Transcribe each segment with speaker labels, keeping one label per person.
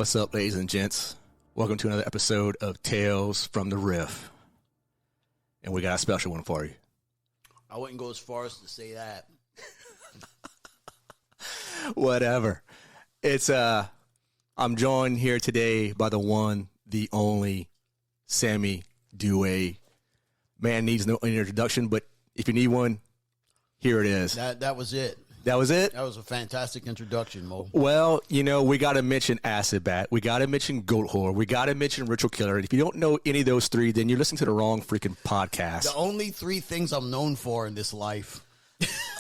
Speaker 1: What's up, ladies and gents? Welcome to another episode of Tales from the Riff. And we got a special one for you.
Speaker 2: I wouldn't go as far as to say that.
Speaker 1: Whatever. It's I'm joined here today by the one, the only Sammy Duet. Man needs no introduction, but if you need one, here it is.
Speaker 2: That was it.
Speaker 1: That was it?
Speaker 2: That was a fantastic introduction, Mo.
Speaker 1: Well, you know, we got to mention Acid Bat. We got to mention Goatwhore. We got to mention Ritual Killer. And if you don't know any of those three, then you're listening to the wrong freaking podcast.
Speaker 2: The only three things I'm known for in this life.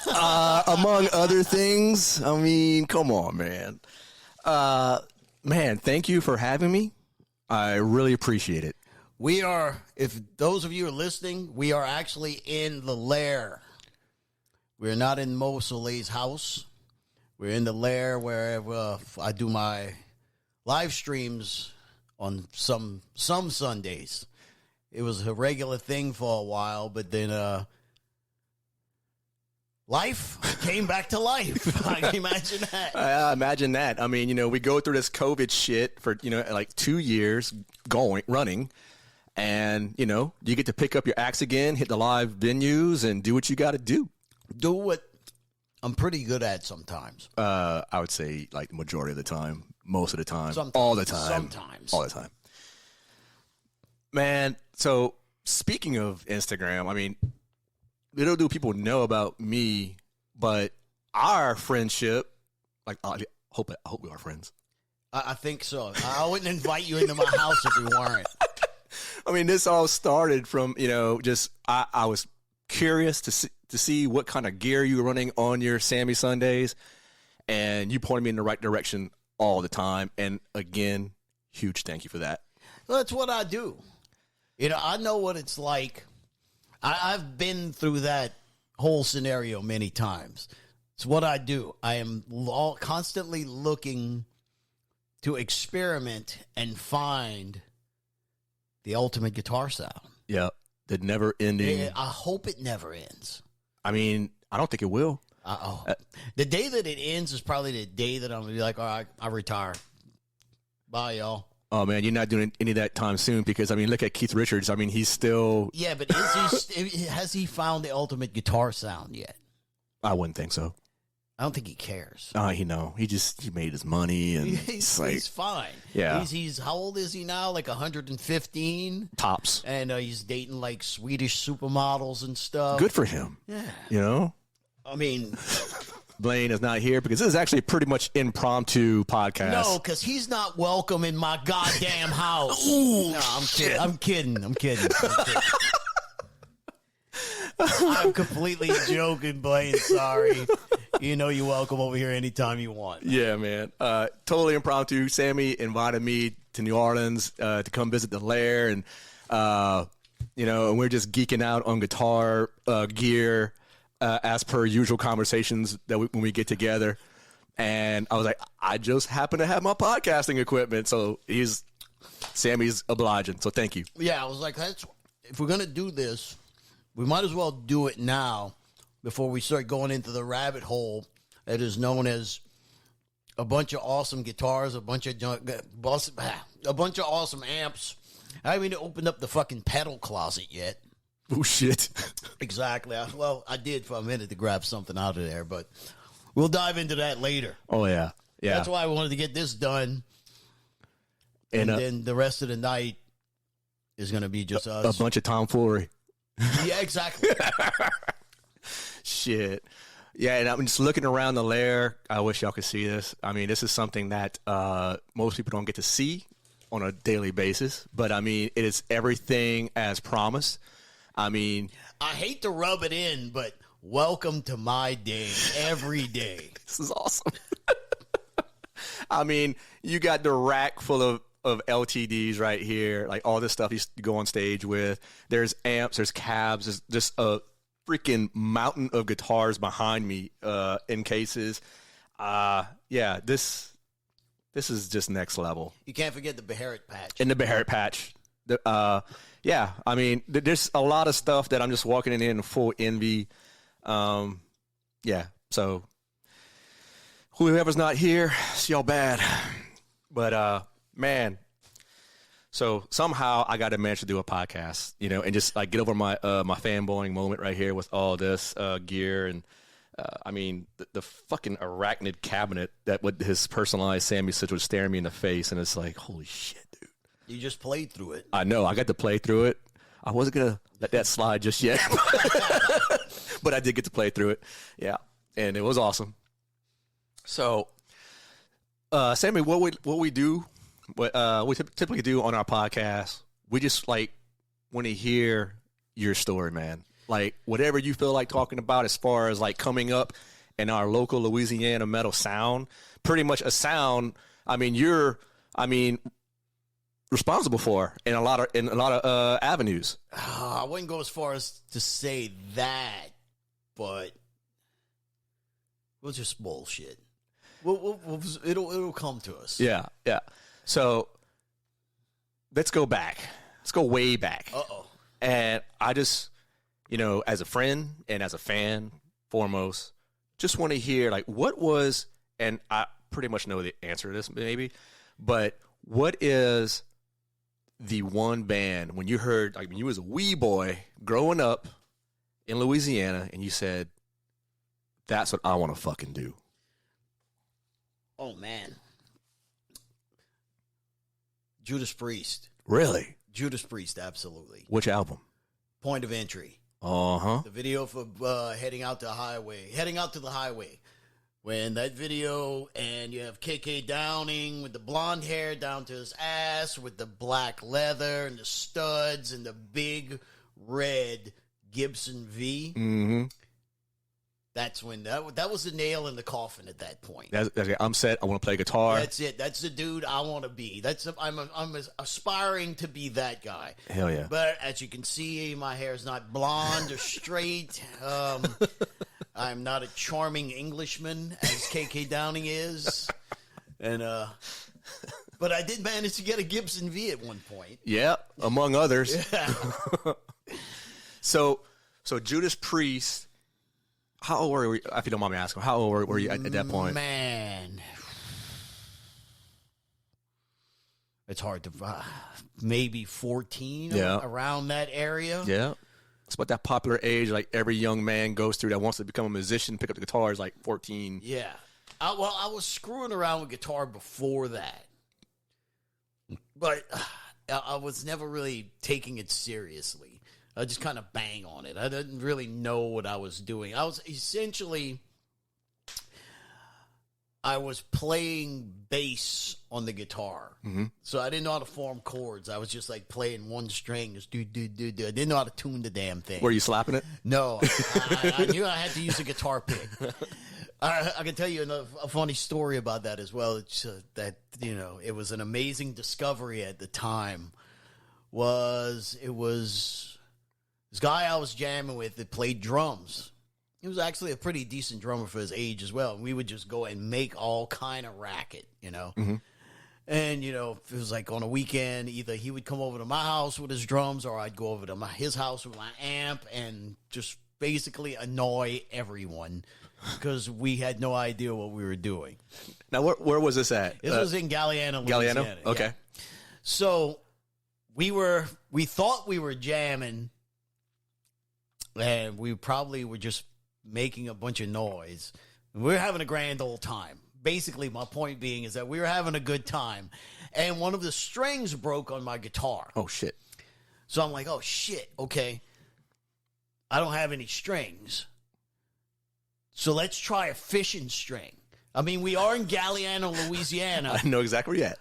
Speaker 1: Among other things. I mean, come on, man. Man, thank you for having me. I really appreciate it.
Speaker 2: We are, if those of you are listening, we are actually in the lair. We're not in Mo Soleil's house. We're in the lair where I do my live streams on some Sundays. It was a regular thing for a while, but then life came back to life. I can imagine that.
Speaker 1: Imagine that. I mean, you know, we go through this COVID shit for, you know, like 2 years running. And, you know, you get to pick up your axe again, hit the live venues, and do what you got to do.
Speaker 2: Do what I'm pretty good at sometimes.
Speaker 1: I would say like the majority of the time, most of the time,
Speaker 2: Sometimes,
Speaker 1: all the time.
Speaker 2: Sometimes.
Speaker 1: All the time. Man, so speaking of Instagram, I mean, little do people know about me, but our friendship, like, I hope we are friends.
Speaker 2: I think so. I wouldn't invite you into my house if we weren't.
Speaker 1: I mean, this all started from, you know, just I was curious to see what kind of gear you were running on your Sammy Sundays, and you pointed me in the right direction all the time. And again, huge thank you for that.
Speaker 2: Well, that's what I do. You know, I know what it's like. I've been through that whole scenario many times. It's what I do. I am constantly looking to experiment and find the ultimate guitar sound.
Speaker 1: Yeah, the never ending.
Speaker 2: I hope it never ends.
Speaker 1: I mean, I don't think it will.
Speaker 2: The day that it ends is probably the day that I'm going to be like, all right, I retire. Bye, y'all.
Speaker 1: Oh, man, you're not doing any of that time soon because, I mean, look at Keith Richards. I mean, he's still...
Speaker 2: Yeah, but has he found the ultimate guitar sound yet?
Speaker 1: I wouldn't think so.
Speaker 2: I don't think he cares.
Speaker 1: He made his money and
Speaker 2: he's fine.
Speaker 1: Yeah.
Speaker 2: He's how old is he now? Like 115
Speaker 1: tops,
Speaker 2: and he's dating like Swedish supermodels and stuff.
Speaker 1: Good for him.
Speaker 2: Yeah.
Speaker 1: You know.
Speaker 2: I mean,
Speaker 1: Blaine is not here because this is actually pretty much impromptu podcast.
Speaker 2: No, because he's not welcome in my goddamn house.
Speaker 1: Ooh,
Speaker 2: no, I'm
Speaker 1: shit.
Speaker 2: kidding. I'm kidding. I'm completely joking, Blaine. Sorry. You know you're welcome over here anytime you want.
Speaker 1: Yeah, man. Totally impromptu. Sammy invited me to New Orleans to come visit the lair, and you know, and we're just geeking out on guitar gear as per usual conversations that when we get together. And I was like, I just happen to have my podcasting equipment, so Sammy's obliging. So thank you.
Speaker 2: Yeah, I was like, if we're gonna do this, we might as well do it now before we start going into the rabbit hole that is known as a bunch of awesome guitars, a bunch of awesome amps. I haven't even opened up the fucking pedal closet yet.
Speaker 1: Oh, shit.
Speaker 2: Exactly. I did for a minute to grab something out of there, but we'll dive into that later.
Speaker 1: Oh, yeah. Yeah.
Speaker 2: That's why I wanted to get this done. And then the rest of the night is going to be just us.
Speaker 1: A bunch of tomfoolery.
Speaker 2: Yeah, exactly.
Speaker 1: Shit. Yeah, and I'm just looking around the lair. I wish y'all could see this. I mean, this is something that most people don't get to see on a daily basis. But, I mean, it is everything as promised. I mean...
Speaker 2: I hate to rub it in, but welcome to my day every day.
Speaker 1: This is awesome. I mean, you got the rack full of LTDs right here, like all this stuff you go on stage with. There's amps, there's cabs, there's just a freaking mountain of guitars behind me in cases. Yeah, this is just next level.
Speaker 2: You can't forget the Beharit patch.
Speaker 1: And the Beharit patch. Yeah, I mean, there's a lot of stuff that I'm just walking in full envy. Yeah, so whoever's not here, it's y'all bad. But Man. So somehow I got a manage to do a podcast, you know, and just like get over my my fanboying moment right here with all this gear and I mean the fucking arachnid cabinet that with his personalized Sammy Stitch was staring me in the face, and it's like, holy shit, dude!
Speaker 2: You just played through it.
Speaker 1: I know. I got to play through it. I wasn't gonna let that slide just yet, but I did get to play through it. Yeah, and it was awesome. So, Sammy, what we do. What we typically do on our podcast, we just like want to hear your story, man. Like whatever you feel like talking about as far as like coming up in our local Louisiana metal sound, pretty much a sound. I mean, responsible for in a lot of avenues.
Speaker 2: I wouldn't go as far as to say that, but we'll just bullshit. It'll come to us.
Speaker 1: Yeah. So let's go back. Let's go way back.
Speaker 2: Uh-oh.
Speaker 1: And I just, you know, as a friend and as a fan, foremost, just want to hear, like, what was, and I pretty much know the answer to this maybe, but what is the one band when you heard, like, when you was a wee boy growing up in Louisiana and you said, that's what I want to fucking do?
Speaker 2: Oh, man. Judas Priest.
Speaker 1: Really?
Speaker 2: Judas Priest, absolutely.
Speaker 1: Which album?
Speaker 2: Point of Entry.
Speaker 1: Uh-huh.
Speaker 2: The video for heading out to the highway. When that video, and you have KK Downing with the blonde hair down to his ass, with the black leather and the studs and the big red Gibson V.
Speaker 1: Mm-hmm.
Speaker 2: That's when that was the nail in the coffin at that point.
Speaker 1: That's it. I'm set. I want to play guitar.
Speaker 2: That's it. That's the dude I want to be. I'm aspiring to be that guy.
Speaker 1: Hell yeah.
Speaker 2: But as you can see, my hair is not blonde or straight. I'm not a charming Englishman as KK Downing is. And but I did manage to get a Gibson V at one point.
Speaker 1: Yeah, among others.
Speaker 2: Yeah.
Speaker 1: So Judas Priest. How old were you, if you don't mind me asking, how old were you at that point?
Speaker 2: Man. It's hard to, maybe 14, around that area.
Speaker 1: Yeah. It's about that popular age, like every young man goes through that wants to become a musician, pick up the guitar is like 14.
Speaker 2: Yeah. I was screwing around with guitar before that. But I was never really taking it seriously. I just kind of bang on it. I didn't really know what I was doing. I was playing bass on the guitar.
Speaker 1: Mm-hmm.
Speaker 2: So I didn't know how to form chords. I was just like playing one string. Just do. I didn't know how to tune the damn thing.
Speaker 1: Were you slapping it?
Speaker 2: No. I knew I had to use a guitar pick. I can tell you a funny story about that as well. It's, that, you know, it was an amazing discovery at the time. It was this guy I was jamming with that played drums. He was actually a pretty decent drummer for his age as well. And we would just go and make all kind of racket, you know.
Speaker 1: Mm-hmm.
Speaker 2: And, you know, it was like on a weekend, either he would come over to my house with his drums or I'd go over to his house with my amp and just basically annoy everyone because we had no idea what we were doing.
Speaker 1: Now, where was this at?
Speaker 2: This was in Galliano, Louisiana.
Speaker 1: Galliano? Okay.
Speaker 2: Yeah. So we thought we were jamming, and we probably were just making a bunch of noise. We were having a grand old time. Basically, my point being is that we were having a good time, and one of the strings broke on my guitar.
Speaker 1: Oh, shit.
Speaker 2: So I'm like, oh, shit, okay. I don't have any strings. So let's try a fishing string. I mean, we are in Galliano, Louisiana.
Speaker 1: I know exactly where you're at.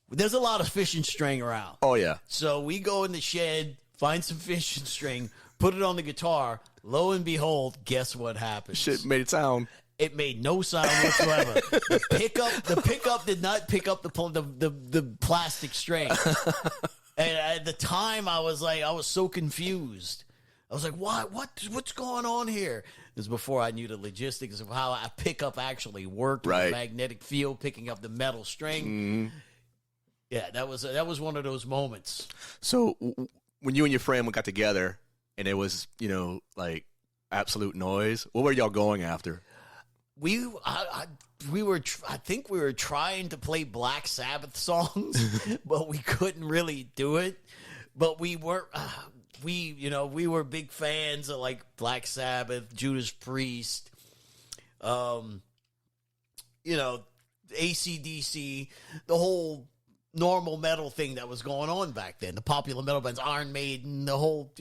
Speaker 2: There's a lot of fishing string around.
Speaker 1: Oh, yeah.
Speaker 2: So we go in the shed, find some fishing string, put it on the guitar. Lo and behold, guess what happens?
Speaker 1: Shit made it sound.
Speaker 2: It made no sound whatsoever. The pickup did not pick up the plastic string. And at the time, I was so confused. I was like, what's going on here? This was before I knew the logistics of how a pickup actually worked,
Speaker 1: right.
Speaker 2: The magnetic field picking up the metal string.
Speaker 1: Mm-hmm.
Speaker 2: Yeah, that was one of those moments.
Speaker 1: So when you and your friend got together and it was, you know, like absolute noise, what were y'all going after?
Speaker 2: I think we were trying to play Black Sabbath songs, but we couldn't really do it. But we were big fans of like Black Sabbath, Judas Priest, AC/DC, the whole normal metal thing that was going on back then. The popular metal bands, Iron Maiden, the whole,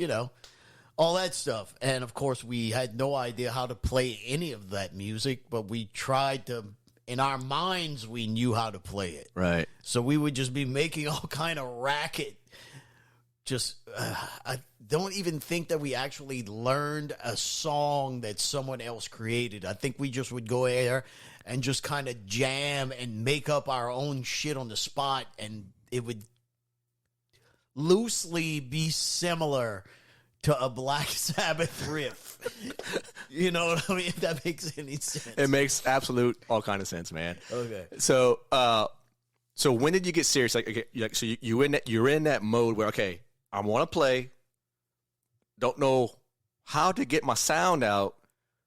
Speaker 2: all that stuff. And of course, we had no idea how to play any of that music, but we tried to. In our minds, we knew how to play it.
Speaker 1: Right.
Speaker 2: So we would just be making all kind of racket. I don't even think that we actually learned a song that someone else created. I think we just would go there and just kind of jam and make up our own shit on the spot, and it would loosely be similar to a Black Sabbath riff. You know what I mean? If that makes any sense.
Speaker 1: It makes all kind of sense, man.
Speaker 2: Okay.
Speaker 1: So, so when did you get serious? So you're in that mode where, okay, I want to play, don't know how to get my sound out.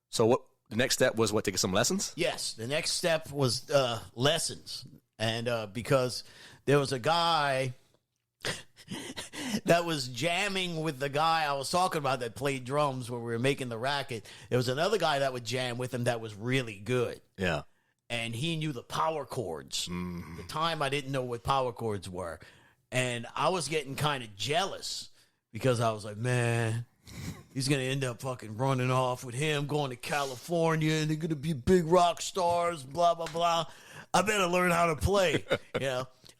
Speaker 1: So what the next step was? To get some lessons?
Speaker 2: Yes, the next step was lessons, and because there was a guy that was jamming with the guy I was talking about that played drums when we were making the racket. There was another guy that would jam with him that was really good.
Speaker 1: Yeah.
Speaker 2: And he knew the power chords. At the time, I didn't know what power chords were. And I was getting kind of jealous because I was like, man, he's going to end up fucking running off with him, going to California, and they're going to be big rock stars, blah, blah, blah. I better learn how to play.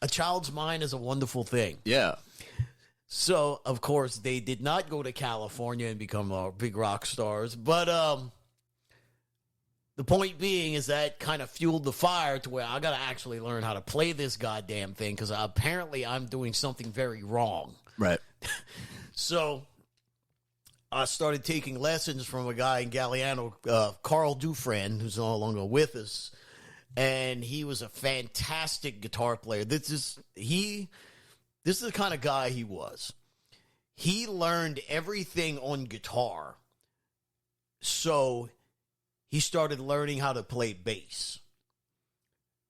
Speaker 2: A child's mind is a wonderful thing.
Speaker 1: Yeah.
Speaker 2: So, of course, they did not go to California and become big rock stars. But the point being is that kind of fueled the fire to where I got to actually learn how to play this goddamn thing because apparently I'm doing something very wrong.
Speaker 1: Right.
Speaker 2: So I started taking lessons from a guy in Galliano, Carl Dufresne, who's no longer with us. And he was a fantastic guitar player. This is the kind of guy he was. He learned everything on guitar. So he started learning how to play bass.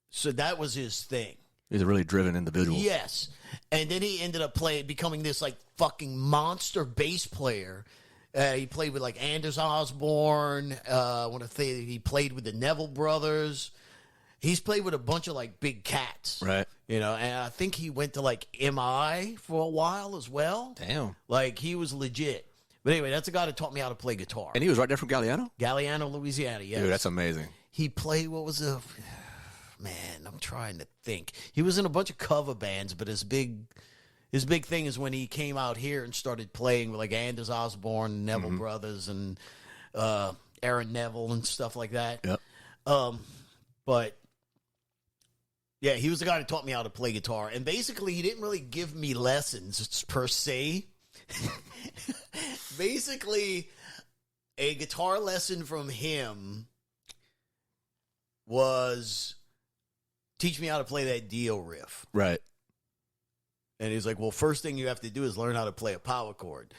Speaker 2: So that was his thing.
Speaker 1: He's a really driven individual.
Speaker 2: Yes. And then he ended up becoming this like fucking monster bass player. He played with like Anders Osborne. I want to say he played with the Neville Brothers. He's played with a bunch of like big cats.
Speaker 1: Right.
Speaker 2: And I think he went to like MI for a while as well.
Speaker 1: Damn.
Speaker 2: Like he was legit. But anyway, that's a guy that taught me how to play guitar.
Speaker 1: And he was right there from Galliano?
Speaker 2: Galliano, Louisiana, yes.
Speaker 1: Dude, that's amazing.
Speaker 2: He played, man, I'm trying to think. He was in a bunch of cover bands, but his big thing is when he came out here and started playing with like Anders Osborne, Neville Brothers, and Aaron Neville and stuff like that.
Speaker 1: Yep.
Speaker 2: But yeah, he was the guy that taught me how to play guitar. And basically, he didn't really give me lessons per se. Basically, a guitar lesson from him was teach me how to play that Dio riff.
Speaker 1: Right.
Speaker 2: And he's like, well, first thing you have to do is learn how to play a power chord.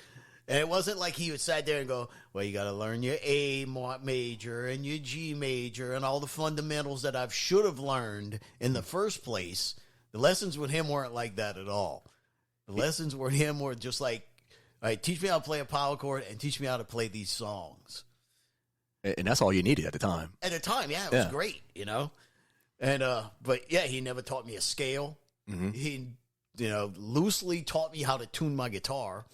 Speaker 2: And it wasn't like he would sat there and go, well, you got to learn your A major and your G major and all the fundamentals that I should have learned in the first place. The lessons with him weren't like that at all. The lessons with him were just like, all right, teach me how to play a power chord and teach me how to play these songs.
Speaker 1: And that's all you needed at the time.
Speaker 2: At the time, yeah, it was great, And, but yeah, he never taught me a scale.
Speaker 1: Mm-hmm.
Speaker 2: He, loosely taught me how to tune my guitar.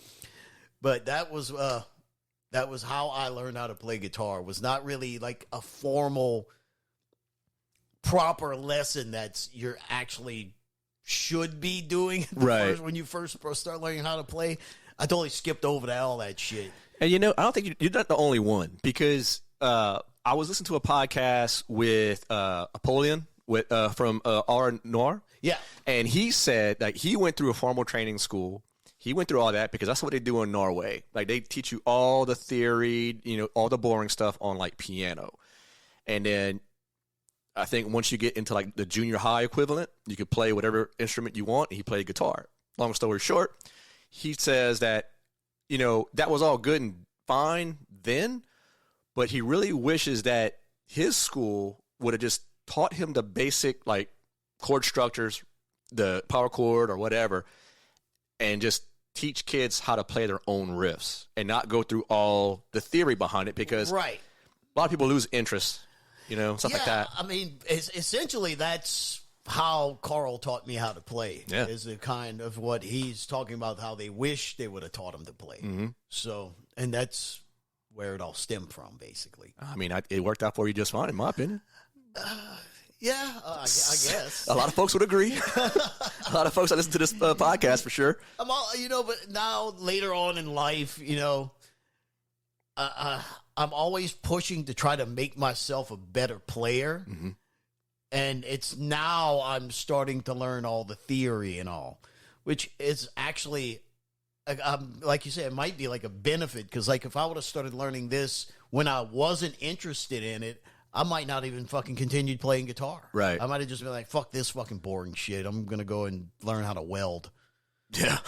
Speaker 2: But that was how I learned how to play guitar. It was not really like a formal, proper lesson you're actually should be doing
Speaker 1: right
Speaker 2: when you first start learning how to play. I totally skipped over all that shit.
Speaker 1: And I don't think you're not the only one because I was listening to a podcast with Apollyon from R Noir.
Speaker 2: Yeah,
Speaker 1: and he said that he went through a formal training school. He went through all that because that's what they do in Norway. Like they teach you all the theory, all the boring stuff on like piano. And then I think once you get into like the junior high equivalent, you could play whatever instrument you want. And he played guitar. Long story short, he says that, that was all good and fine then, but he really wishes that his school would have just taught him the basic like chord structures, the power chord or whatever, and just teach kids how to play their own riffs and not go through all the theory behind it, because
Speaker 2: Right.
Speaker 1: a lot of people lose interest, stuff like that.
Speaker 2: I mean, essentially that's how Carl taught me how to play.
Speaker 1: Yeah.
Speaker 2: Is the kind of what he's talking about, how they wish they would have taught him to play.
Speaker 1: Mm-hmm.
Speaker 2: So, and that's where it all stemmed from, basically.
Speaker 1: I mean, it worked out for you just fine, in my opinion.
Speaker 2: Yeah, I guess.
Speaker 1: A lot of folks would agree. A lot of folks that listen to this podcast, for sure.
Speaker 2: But now later on in life, I'm always pushing to try to make myself a better player.
Speaker 1: Mm-hmm.
Speaker 2: And it's now I'm starting to learn all the theory and all, which is actually, like you said, it might be like a benefit. Because like if I would have started learning this when I wasn't interested in it, I might not even fucking continued playing guitar.
Speaker 1: Right.
Speaker 2: I might have just been like, fuck this fucking boring shit. I'm going to go and learn how to weld.
Speaker 1: Yeah.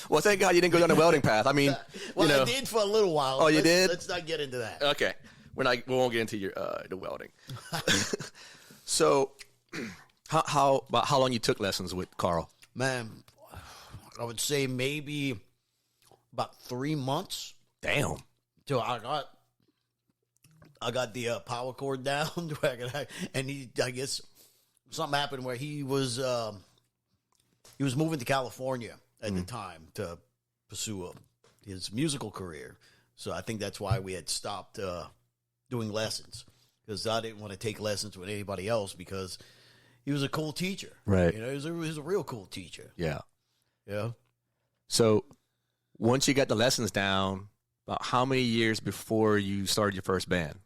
Speaker 1: Well, thank God you didn't go down the welding path. I mean,
Speaker 2: I did for a little while.
Speaker 1: Oh, you did?
Speaker 2: Let's not get into that.
Speaker 1: Okay. We won't get into your the welding. So, how long you took lessons with Carl?
Speaker 2: Man, I would say maybe about 3 months.
Speaker 1: Damn.
Speaker 2: Till I got the power cord down, and I guess something happened where he was moving to California at the time to pursue his musical career. So I think that's why we had stopped doing lessons, because I didn't want to take lessons with anybody else, because he was a cool teacher.
Speaker 1: Right.
Speaker 2: He was a real cool teacher.
Speaker 1: Yeah.
Speaker 2: Yeah.
Speaker 1: So once you got the lessons down, about how many years before you started your first band?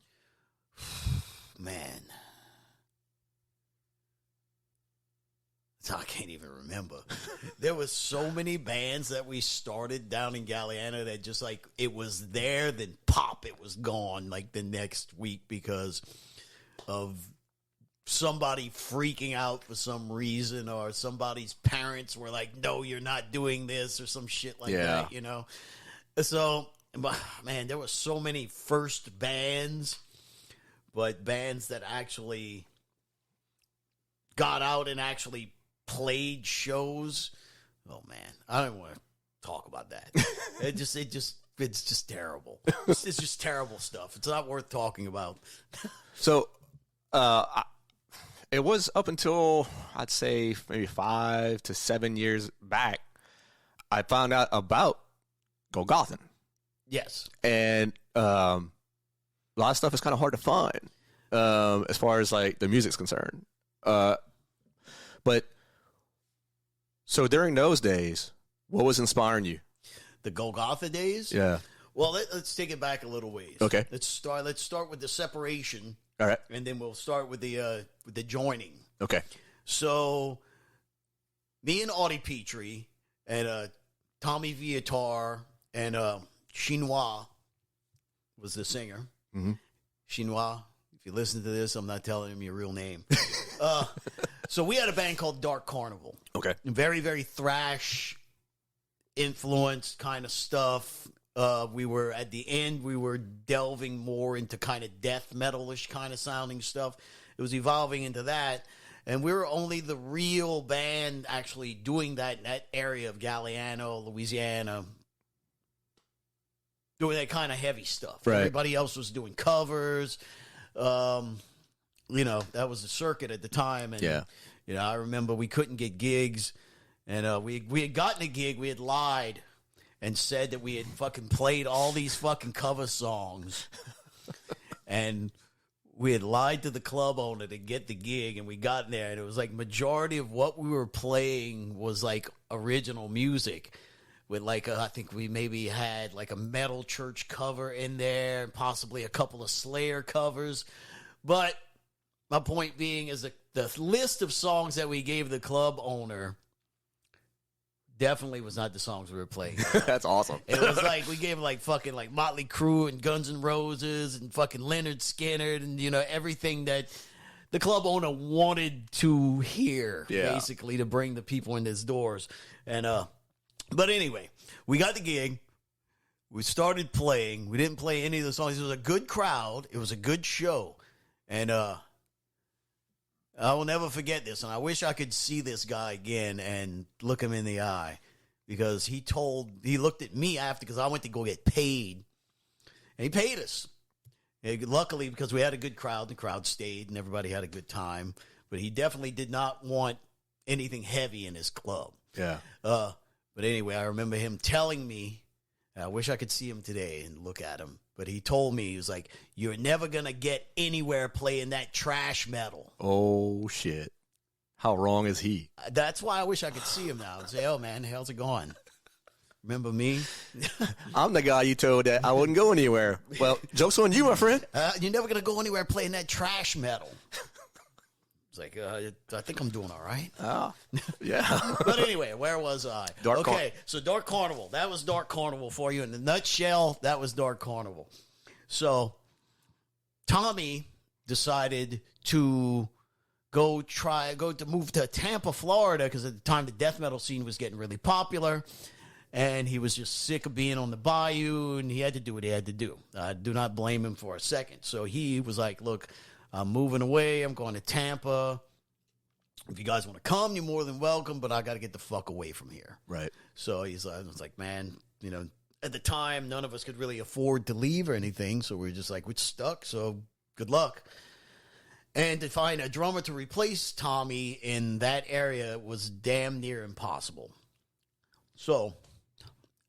Speaker 2: Man. I can't even remember. There was so many bands that we started down in Galliano that just like it was there, then pop, it was gone like the next week because of somebody freaking out for some reason, or somebody's parents were like, no, you're not doing this, or some shit like that, So, man, there were so many first bands, but bands that actually got out and actually played shows. Oh man, I don't want to talk about that. It's just terrible. It's just terrible stuff. It's not worth talking about.
Speaker 1: So, it was up until I'd say maybe 5 to 7 years back, I found out about Go Gothin.
Speaker 2: Yes,
Speaker 1: and a lot of stuff is kind of hard to find as far as like the music's concerned. But so during those days, what was inspiring you?
Speaker 2: the Golgotha days.
Speaker 1: Yeah.
Speaker 2: Well, let's take it back a little ways.
Speaker 1: Okay.
Speaker 2: Let's start with the separation,
Speaker 1: All right.
Speaker 2: and then we'll start with the joining.
Speaker 1: Okay.
Speaker 2: So, me and Audie Petrie and Tommy Viatar and Chinois was the singer.
Speaker 1: Mm-hmm.
Speaker 2: Chinois, if you listen to this, I'm not telling him your real name. So we had a band called Dark Carnival.
Speaker 1: Okay.
Speaker 2: Very, very thrash influenced kind of stuff. We were at the end, we were delving more into kind of death metal-ish kind of sounding stuff. It was evolving into that. And we were only the real band actually doing that in that area of Galliano, Louisiana, doing that kind of heavy stuff.
Speaker 1: Right.
Speaker 2: Everybody else was doing covers. That was the circuit at the time. And,
Speaker 1: Yeah.
Speaker 2: I remember we couldn't get gigs. And we had gotten a gig. We had lied and said that we had fucking played all these fucking cover songs. And we had lied to the club owner to get the gig, and we got in there, and it was like majority of what we were playing was like original music with like I think we maybe had like a Metal Church cover in there and possibly a couple of Slayer covers. But my point being is that the list of songs that we gave the club owner definitely was not the songs we were playing.
Speaker 1: That's awesome.
Speaker 2: It was like we gave like fucking like Motley Crue and Guns N' Roses and fucking Leonard Skinner and everything that the club owner wanted to hear, basically, to bring the people in his doors. And but anyway, we got the gig. We started playing. We didn't play any of the songs. It was a good crowd. It was a good show. And I will never forget this. And I wish I could see this guy again and look him in the eye, because he looked at me after, because I went to go get paid, and he paid us. And luckily, because we had a good crowd, the crowd stayed and everybody had a good time. But he definitely did not want anything heavy in his club.
Speaker 1: Yeah.
Speaker 2: But anyway, I remember him telling me, I wish I could see him today and look at him. But he told me, he was like, "You're never going to get anywhere playing that trash metal."
Speaker 1: Oh, shit. How wrong is he?
Speaker 2: That's why I wish I could see him now and say, "Oh, man, how's it going? Remember me?"
Speaker 1: I'm the guy you told that I wouldn't go anywhere. Well, joke's on you, my friend.
Speaker 2: You're never going to go anywhere playing that trash metal. It's like, I think I'm doing all right.
Speaker 1: Oh, yeah.
Speaker 2: But anyway, where was I? So Dark Carnival. That was Dark Carnival for you. In a nutshell, that was Dark Carnival. So Tommy decided to move to Tampa, Florida, because at the time the death metal scene was getting really popular. And he was just sick of being on the bayou, and he had to do what he had to do. I do not blame him for a second. So he was like, "Look, I'm moving away. I'm going to Tampa. If you guys want to come, you're more than welcome, but I got to get the fuck away from here."
Speaker 1: Right.
Speaker 2: So I was like, man, at the time, none of us could really afford to leave or anything. So we're just like, we're stuck. So good luck. And to find a drummer to replace Tommy in that area was damn near impossible. So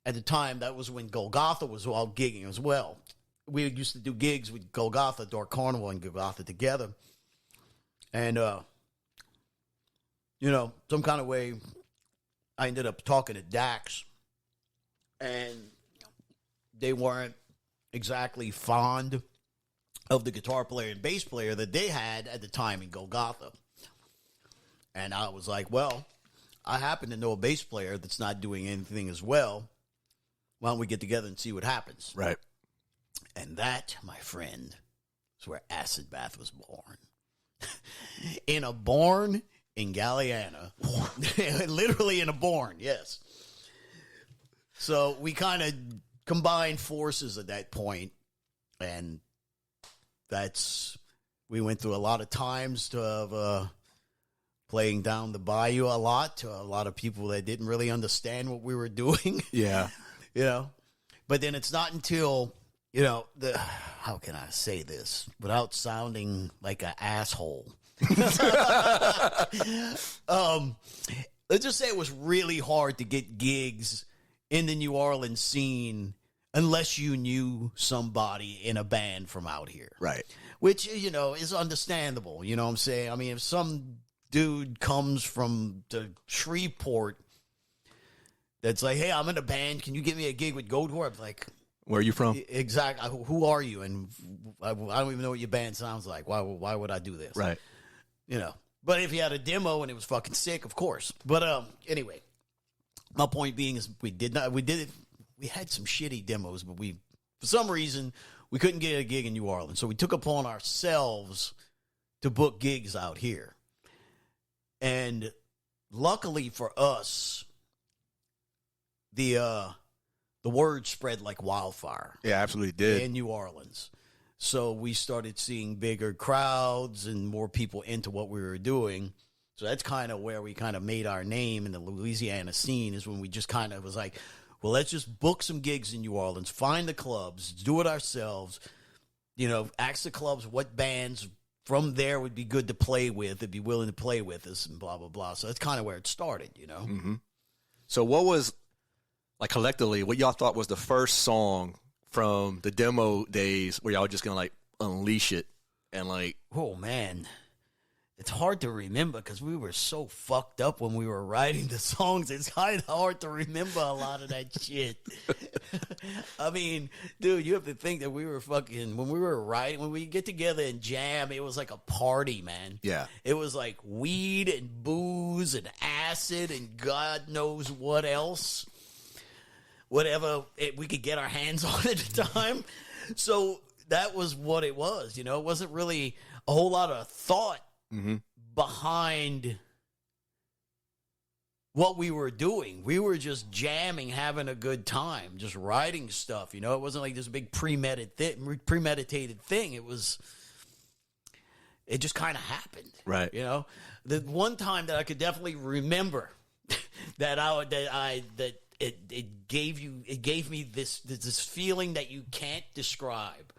Speaker 2: at the time, that was when Golgotha was all gigging as well. We used to do gigs with Golgotha, Dark Carnival, and Golgotha together. And, some kind of way, I ended up talking to Dax. And they weren't exactly fond of the guitar player and bass player that they had at the time in Golgotha. And I was like, well, I happen to know a bass player that's not doing anything as well. Why don't we get together and see what happens?
Speaker 1: Right.
Speaker 2: And that, my friend, is where Acid Bath was born. In a barn in Galliana. Literally in a barn, yes. So we kind of combined forces at that point, and we went through a lot of times of playing down the bayou a lot to a lot of people that didn't really understand what we were doing.
Speaker 1: Yeah.
Speaker 2: But then it's not until, how can I say this without sounding like an asshole? Let's just say it was really hard to get gigs in the New Orleans scene unless you knew somebody in a band from out here.
Speaker 1: Right.
Speaker 2: Which, is understandable. You know what I'm saying? I mean, if some dude comes from the Shreveport that's like, "Hey, I'm in a band. Can you get me a gig with Goatwhore?" I'm like,
Speaker 1: "Where are you from?"
Speaker 2: Exactly. "Who are you?" And I don't even know what your band sounds like. Why would I do this?
Speaker 1: Right.
Speaker 2: But if you had a demo and it was fucking sick, of course. But anyway, my point being is we had some shitty demos, but for some reason, we couldn't get a gig in New Orleans. So we took upon ourselves to book gigs out here. And luckily for us, the word spread like wildfire.
Speaker 1: Yeah, absolutely did.
Speaker 2: In New Orleans. So we started seeing bigger crowds and more people into what we were doing. So that's kind of where we kind of made our name in the Louisiana scene, is when we just kind of was like, well, let's just book some gigs in New Orleans, find the clubs, do it ourselves, ask the clubs what bands from there would be good to play with, that'd be willing to play with us, and blah, blah, blah. So that's kind of where it started,
Speaker 1: Mm-hmm. So what was, like, collectively, what y'all thought was the first song from the demo days where y'all were just going to, like, unleash it and, like...
Speaker 2: Oh, man. It's hard to remember because we were so fucked up when we were writing the songs. It's kind of hard to remember a lot of that shit. I mean, dude, you have to think that we were fucking, when we were writing, when we get together and jam, it was like a party, man.
Speaker 1: Yeah.
Speaker 2: It was like weed and booze and acid and God knows what else. Whatever we could get our hands on at the time. So that was what it was, It wasn't really a whole lot of thought behind what we were doing. We were just jamming, having a good time, just writing stuff. It wasn't like this big premeditated thing. It was, it just kind of happened.
Speaker 1: Right.
Speaker 2: You know, the one time that I could definitely remember it gave me this feeling that you can't describe.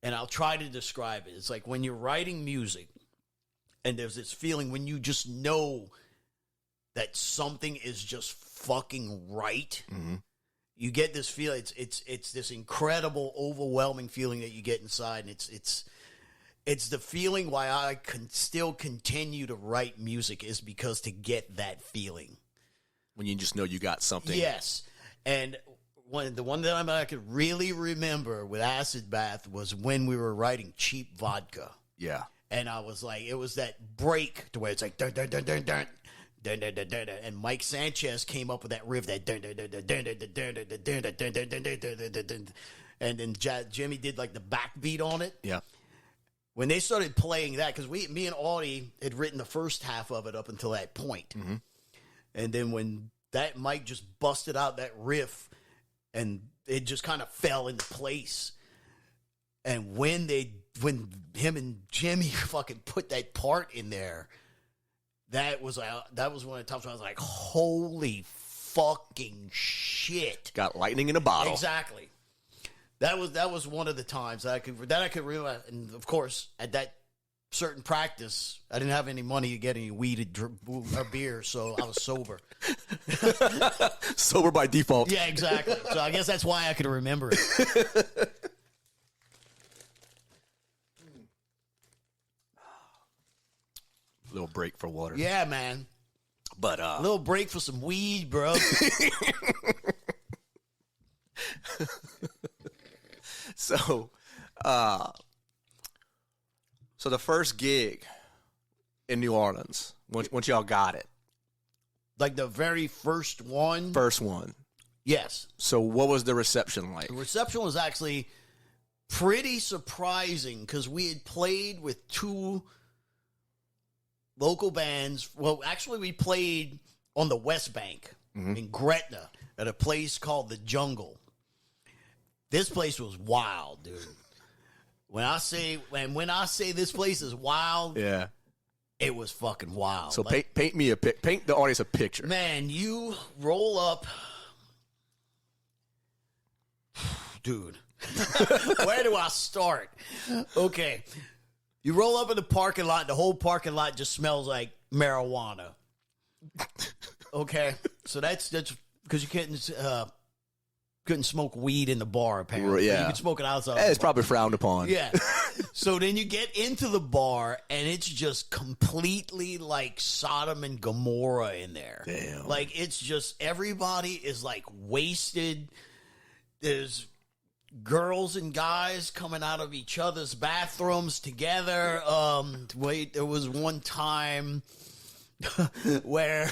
Speaker 2: And I'll try to describe it. It's like when you're writing music and there's this feeling when you just know that something is just fucking right.
Speaker 1: Mm-hmm.
Speaker 2: You get this feeling. It's this incredible, overwhelming feeling that you get inside, and it's the feeling why I can still continue to write music is because to get that feeling.
Speaker 1: When you just know you got something.
Speaker 2: Yes. And the one that I could really remember with Acid Bath was when we were writing Cheap Vodka.
Speaker 1: Yeah.
Speaker 2: And I was like, it was that break to where it's like, dun, dun, dun, dun, dun. Dun, dun, dun, dun, dun. And Mike Sanchez came up with that riff, that dun, dun, dun, dun, dun, dun, dun, dun, dun, dun, dun, dun, dun, dun, dun, dun. And then Jimmy did like the backbeat on it.
Speaker 1: Yeah.
Speaker 2: When they started playing that, because me and Audie had written the first half of it up until that point.
Speaker 1: Mm-hmm. And
Speaker 2: then when that Mike just busted out that riff and it just kind of fell into place. And when him and Jimmy fucking put that part in there, that was one of the times when I was like, holy fucking shit.
Speaker 1: Got lightning in a bottle.
Speaker 2: Exactly. That was one of the times that I could realize. And of course, at that certain practice, I didn't have any money to get any weed or beer, so I was sober.
Speaker 1: Sober by default.
Speaker 2: Yeah, exactly. So I guess that's why I could remember it.
Speaker 1: Little break for water.
Speaker 2: Yeah, man.
Speaker 1: But
Speaker 2: a little break for some weed, bro.
Speaker 1: So the first gig in New Orleans, once y'all got it.
Speaker 2: Like the very first one?
Speaker 1: First one.
Speaker 2: Yes.
Speaker 1: So what was the reception like?
Speaker 2: The reception was actually pretty surprising because we had played with two local bands. Well, actually, we played on the West Bank in Gretna at a place called The Jungle. This place was wild, dude. When I say this place is wild,
Speaker 1: yeah,
Speaker 2: it was fucking wild.
Speaker 1: So like, paint the audience a picture.
Speaker 2: Man, you roll up, dude. Where do I start? Okay. You roll up in the parking lot, the whole parking lot just smells like marijuana. Okay, so that's because you couldn't smoke weed in the bar, apparently.
Speaker 1: Yeah.
Speaker 2: You can smoke it outside.
Speaker 1: It's probably frowned upon.
Speaker 2: Yeah. So then you get into the bar, and it's just completely like Sodom and Gomorrah in there.
Speaker 1: Damn.
Speaker 2: Like, it's just everybody is like wasted. There's girls and guys coming out of each other's bathrooms together. There was one time where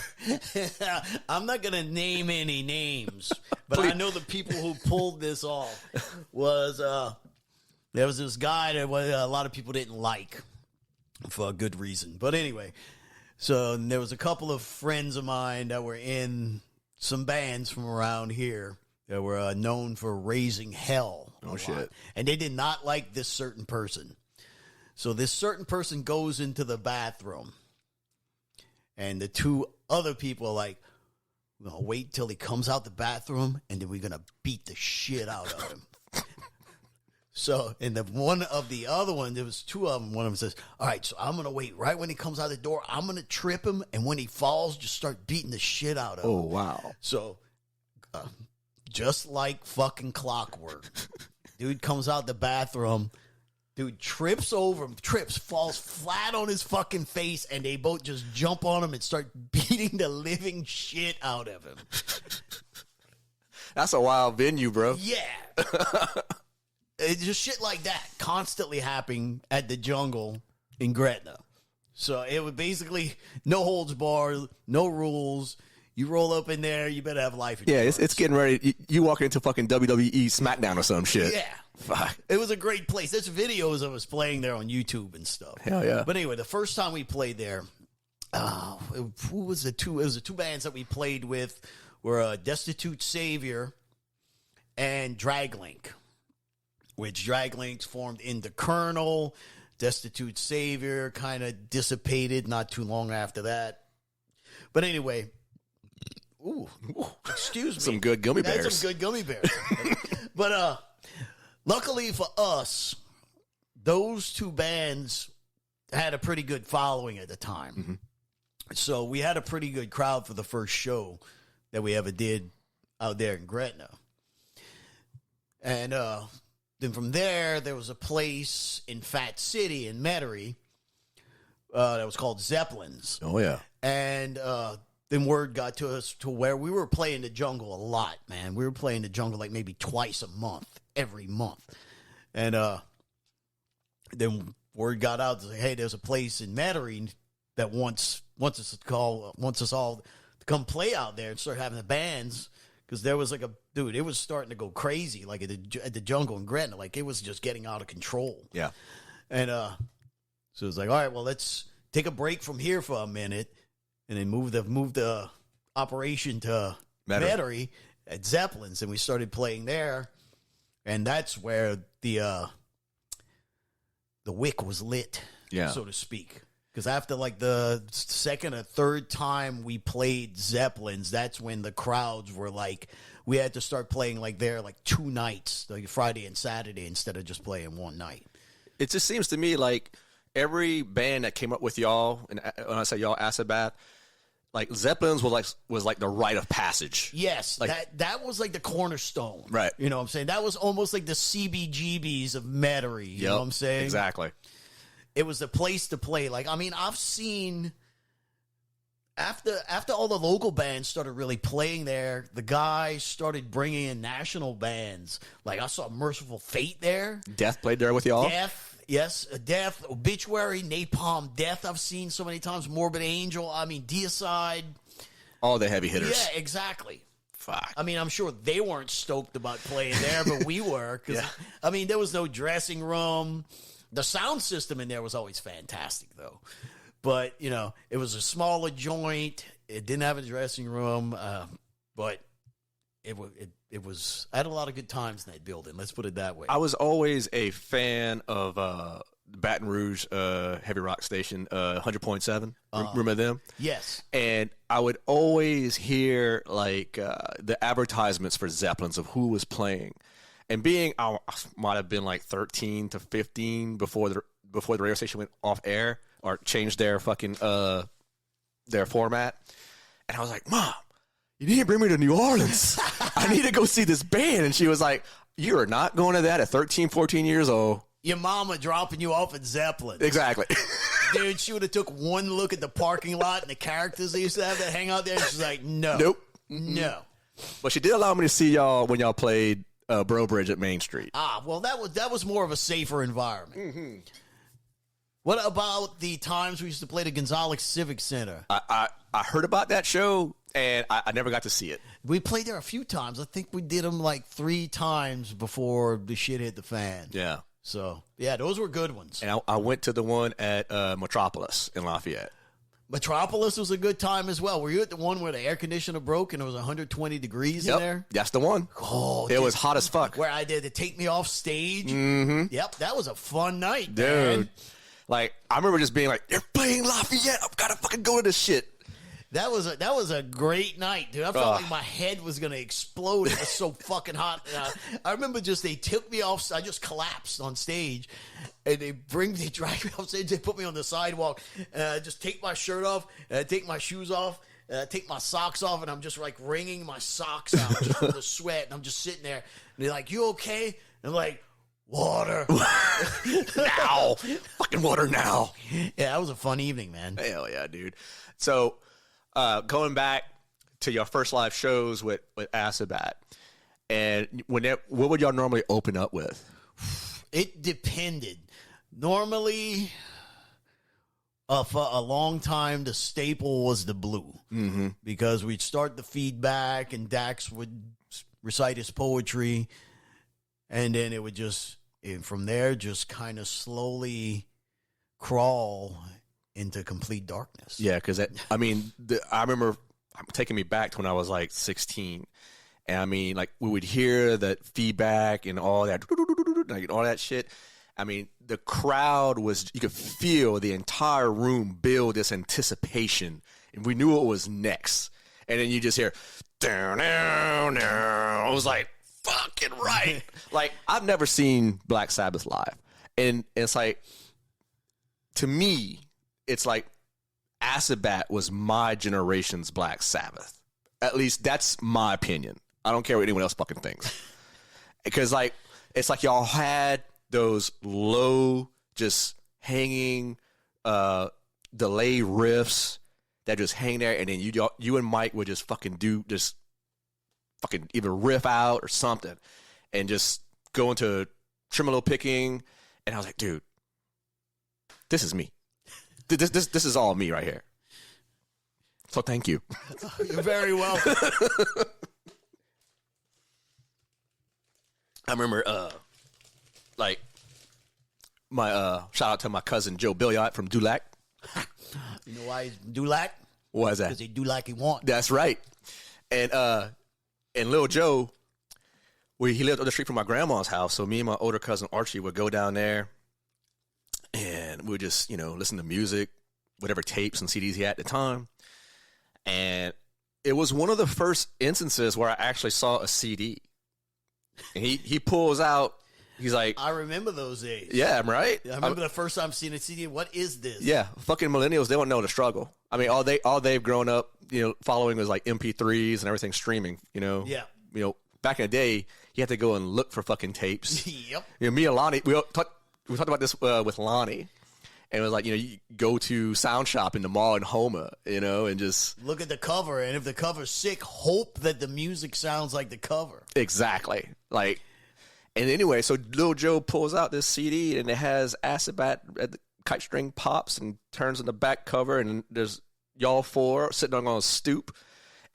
Speaker 2: I'm not going to name any names, but I know the people who pulled this off was there was this guy that a lot of people didn't like for a good reason. But anyway, so there was a couple of friends of mine that were in some bands from around here that were known for raising hell.
Speaker 1: Oh, shit.
Speaker 2: And they did not like this certain person. So this certain person goes into the bathroom. And the two other people are like, we're going to wait till he comes out the bathroom, and then we're going to beat the shit out of him. So, and one of the other ones, there was two of them. One of them says, all right, so I'm going to wait right when he comes out the door. I'm going to trip him, and when he falls, just start beating the shit out of him.
Speaker 1: Oh, wow.
Speaker 2: So, just like fucking clockwork, dude comes out the bathroom. Dude trips over him, falls flat on his fucking face, and they both just jump on him and start beating the living shit out of him.
Speaker 1: That's a wild venue, bro.
Speaker 2: Yeah. It's just shit like that constantly happening at the Jungle in Gretna. So it was basically no holds barred, no rules. You roll up in there, you better have life insurance.
Speaker 1: Yeah, it's getting ready. You walk into fucking WWE SmackDown or some shit.
Speaker 2: Yeah.
Speaker 1: Fuck.
Speaker 2: It was a great place. There's videos of us playing there on YouTube and stuff.
Speaker 1: Hell yeah.
Speaker 2: But anyway, the first time we played there, who was the two? It was the two bands that we played with were Destitute Savior and Draglink, which Draglinks formed into Colonel. Destitute Savior kind of dissipated not too long after that. But anyway, excuse me.
Speaker 1: Some good gummy bears.
Speaker 2: Some good gummy bears. But luckily for us, those two bands had a pretty good following at the time. Mm-hmm. So we had a pretty good crowd for the first show that we ever did out there in Gretna. And then from there was a place in Fat City in Metairie that was called Zeppelin's.
Speaker 1: Oh, yeah.
Speaker 2: And then word got to us to where we were playing the jungle a lot, man. We were playing the jungle like maybe twice a month, every month. And then word got out to say, hey, there's a place in Metairie that wants us all to come play out there and start having the bands. Because there was it was starting to go crazy, like at the jungle in Gretna. Like, it was just getting out of control.
Speaker 1: Yeah.
Speaker 2: And so it was like, all right, well, let's take a break from here for a minute. And then move the operation to Metairie at Zeppelin's. And we started playing there. And that's where the wick was lit, so to speak. Because after like the second or third time we played Zeppelin's, that's when the crowds were like, we had to start playing like there like 2 nights, like Friday and Saturday, instead of just playing one night.
Speaker 1: It just seems to me like every band that came up with y'all, and when I say y'all, Acid Bath, like Zeppelin's was like the rite of passage.
Speaker 2: Yes,
Speaker 1: like,
Speaker 2: that was like the cornerstone.
Speaker 1: Right.
Speaker 2: You know what I'm saying? That was almost like the CBGBs of Metairie. You know what I'm saying?
Speaker 1: Exactly.
Speaker 2: It was the place to play. Like, I mean, I've seen after all the local bands started really playing there, the guys started bringing in national bands. Like, I saw Merciful Fate there.
Speaker 1: Death played there with y'all.
Speaker 2: Death, Obituary, Napalm Death. I've seen so many times. Morbid Angel. I mean, Deicide.
Speaker 1: All the heavy hitters.
Speaker 2: Yeah, exactly.
Speaker 1: Fuck.
Speaker 2: I mean, I'm sure they weren't stoked about playing there, but we were. Cause, I mean, there was no dressing room. The sound system in there was always fantastic, though. But, you know, it was a smaller joint. It didn't have a dressing room. But it was. I had a lot of good times in that building. Let's put it that way.
Speaker 1: I was always a fan of Baton Rouge heavy rock station, 100.7. Remember them?
Speaker 2: Yes.
Speaker 1: And I would always hear like the advertisements for Zeppelins of who was playing. And I might have been like 13 to 15 before the radio station went off air or changed their fucking their format. And I was like, Mom, you need to bring me to New Orleans. I need to go see this band. And she was like, you are not going to that at 13, 14 years old.
Speaker 2: Your mama dropping you off at Zeppelin.
Speaker 1: Exactly.
Speaker 2: Dude, she would have took one look at the parking lot and the characters they used to have that hang out there. And she's like, no.
Speaker 1: Nope.
Speaker 2: No.
Speaker 1: But she did allow me to see y'all when y'all played Bro Bridge at Main Street.
Speaker 2: Well, that was more of a safer environment. Mm-hmm. What about the times we used to play the Gonzales Civic Center?
Speaker 1: I heard about that show, and I never got to see it.
Speaker 2: We played there a few times. I think we did them like 3 times before the shit hit the fan.
Speaker 1: Yeah.
Speaker 2: So, yeah, those were good ones.
Speaker 1: And I went to the one at Metropolis in Lafayette.
Speaker 2: Metropolis was a good time as well. Were you at the one where the air conditioner broke and it was 120 degrees in there?
Speaker 1: That's the one.
Speaker 2: Oh,
Speaker 1: it was hot as fuck.
Speaker 2: Where I did to take me off stage.
Speaker 1: Mm-hmm.
Speaker 2: Yep, that was a fun night,
Speaker 1: dude.
Speaker 2: Man.
Speaker 1: Like, I remember just being like, "They're playing Lafayette. I've got to fucking go to this shit."
Speaker 2: That was a great night, dude. I felt like my head was gonna explode. It was so fucking hot. I remember they took me off. I just collapsed on stage, and they drag me off stage. They put me on the sidewalk, and I just take my shirt off, and I take my shoes off, and I take my socks off, and I'm just like wringing my socks out just from the sweat. And I'm just sitting there, and they're like, "You okay?" And I'm like, "Water
Speaker 1: now, fucking water now."
Speaker 2: Yeah, that was a fun evening, man.
Speaker 1: Hell yeah, dude. So. Going back to your first live shows with Acid Bath, and what would y'all normally open up with?
Speaker 2: It depended. Normally, for a long time, the staple was the blue. Mm-hmm. Because we'd start the feedback, and Dax would recite his poetry, and then it would from there, just kind of slowly crawl into complete darkness.
Speaker 1: Yeah, because I remember taking me back to when I was like 16, and I mean, like we would hear that feedback and all that, like all that shit. I mean, the crowd was, you could feel the entire room build this anticipation, and we knew what was next. And then you just hear, down, down, down. I was like, fucking right. Like, I've never seen Black Sabbath live. And it's like, to me, it's like Acid Bat was my generation's Black Sabbath. At least that's my opinion. I don't care what anyone else fucking thinks. Because, like, it's like y'all had those low, just hanging, delay riffs that just hang there, and then you and Mike would just fucking fucking either riff out or something, and just go into tremolo picking, and I was like, dude, this is me. This is all me right here. So thank you.
Speaker 2: You're very welcome.
Speaker 1: I remember, like, my shout out to my cousin Joe Billiot from Duet.
Speaker 2: You know why he's Duet?
Speaker 1: Why is that?
Speaker 2: Because he do like he want.
Speaker 1: That's right. And Lil Joe, he lived up the street from my grandma's house, so me and my older cousin Archie would go down there, and we would just, listen to music, whatever tapes and CDs he had at the time. And it was one of the first instances where I actually saw a CD. And he pulls out, he's like,
Speaker 2: I remember those days.
Speaker 1: yeah, right?
Speaker 2: I remember the first time seeing a CD. What is this?
Speaker 1: Yeah, fucking millennials, they don't know the struggle. I mean, all they've grown up, following was like MP3s and everything streaming,
Speaker 2: Yeah.
Speaker 1: Back in the day, you had to go and look for fucking tapes.
Speaker 2: Yep.
Speaker 1: Me and Lonnie, we talked about this with Lonnie. And it was like, you go to Sound Shop in the mall in Houma, and just
Speaker 2: look at the cover. And if the cover's sick, hope that the music sounds like the cover.
Speaker 1: Exactly. Like, and anyway, so Lil Joe pulls out this CD, and it has Acid Bat at the kite string pops and turns in the back cover, and there's y'all four sitting on a stoop.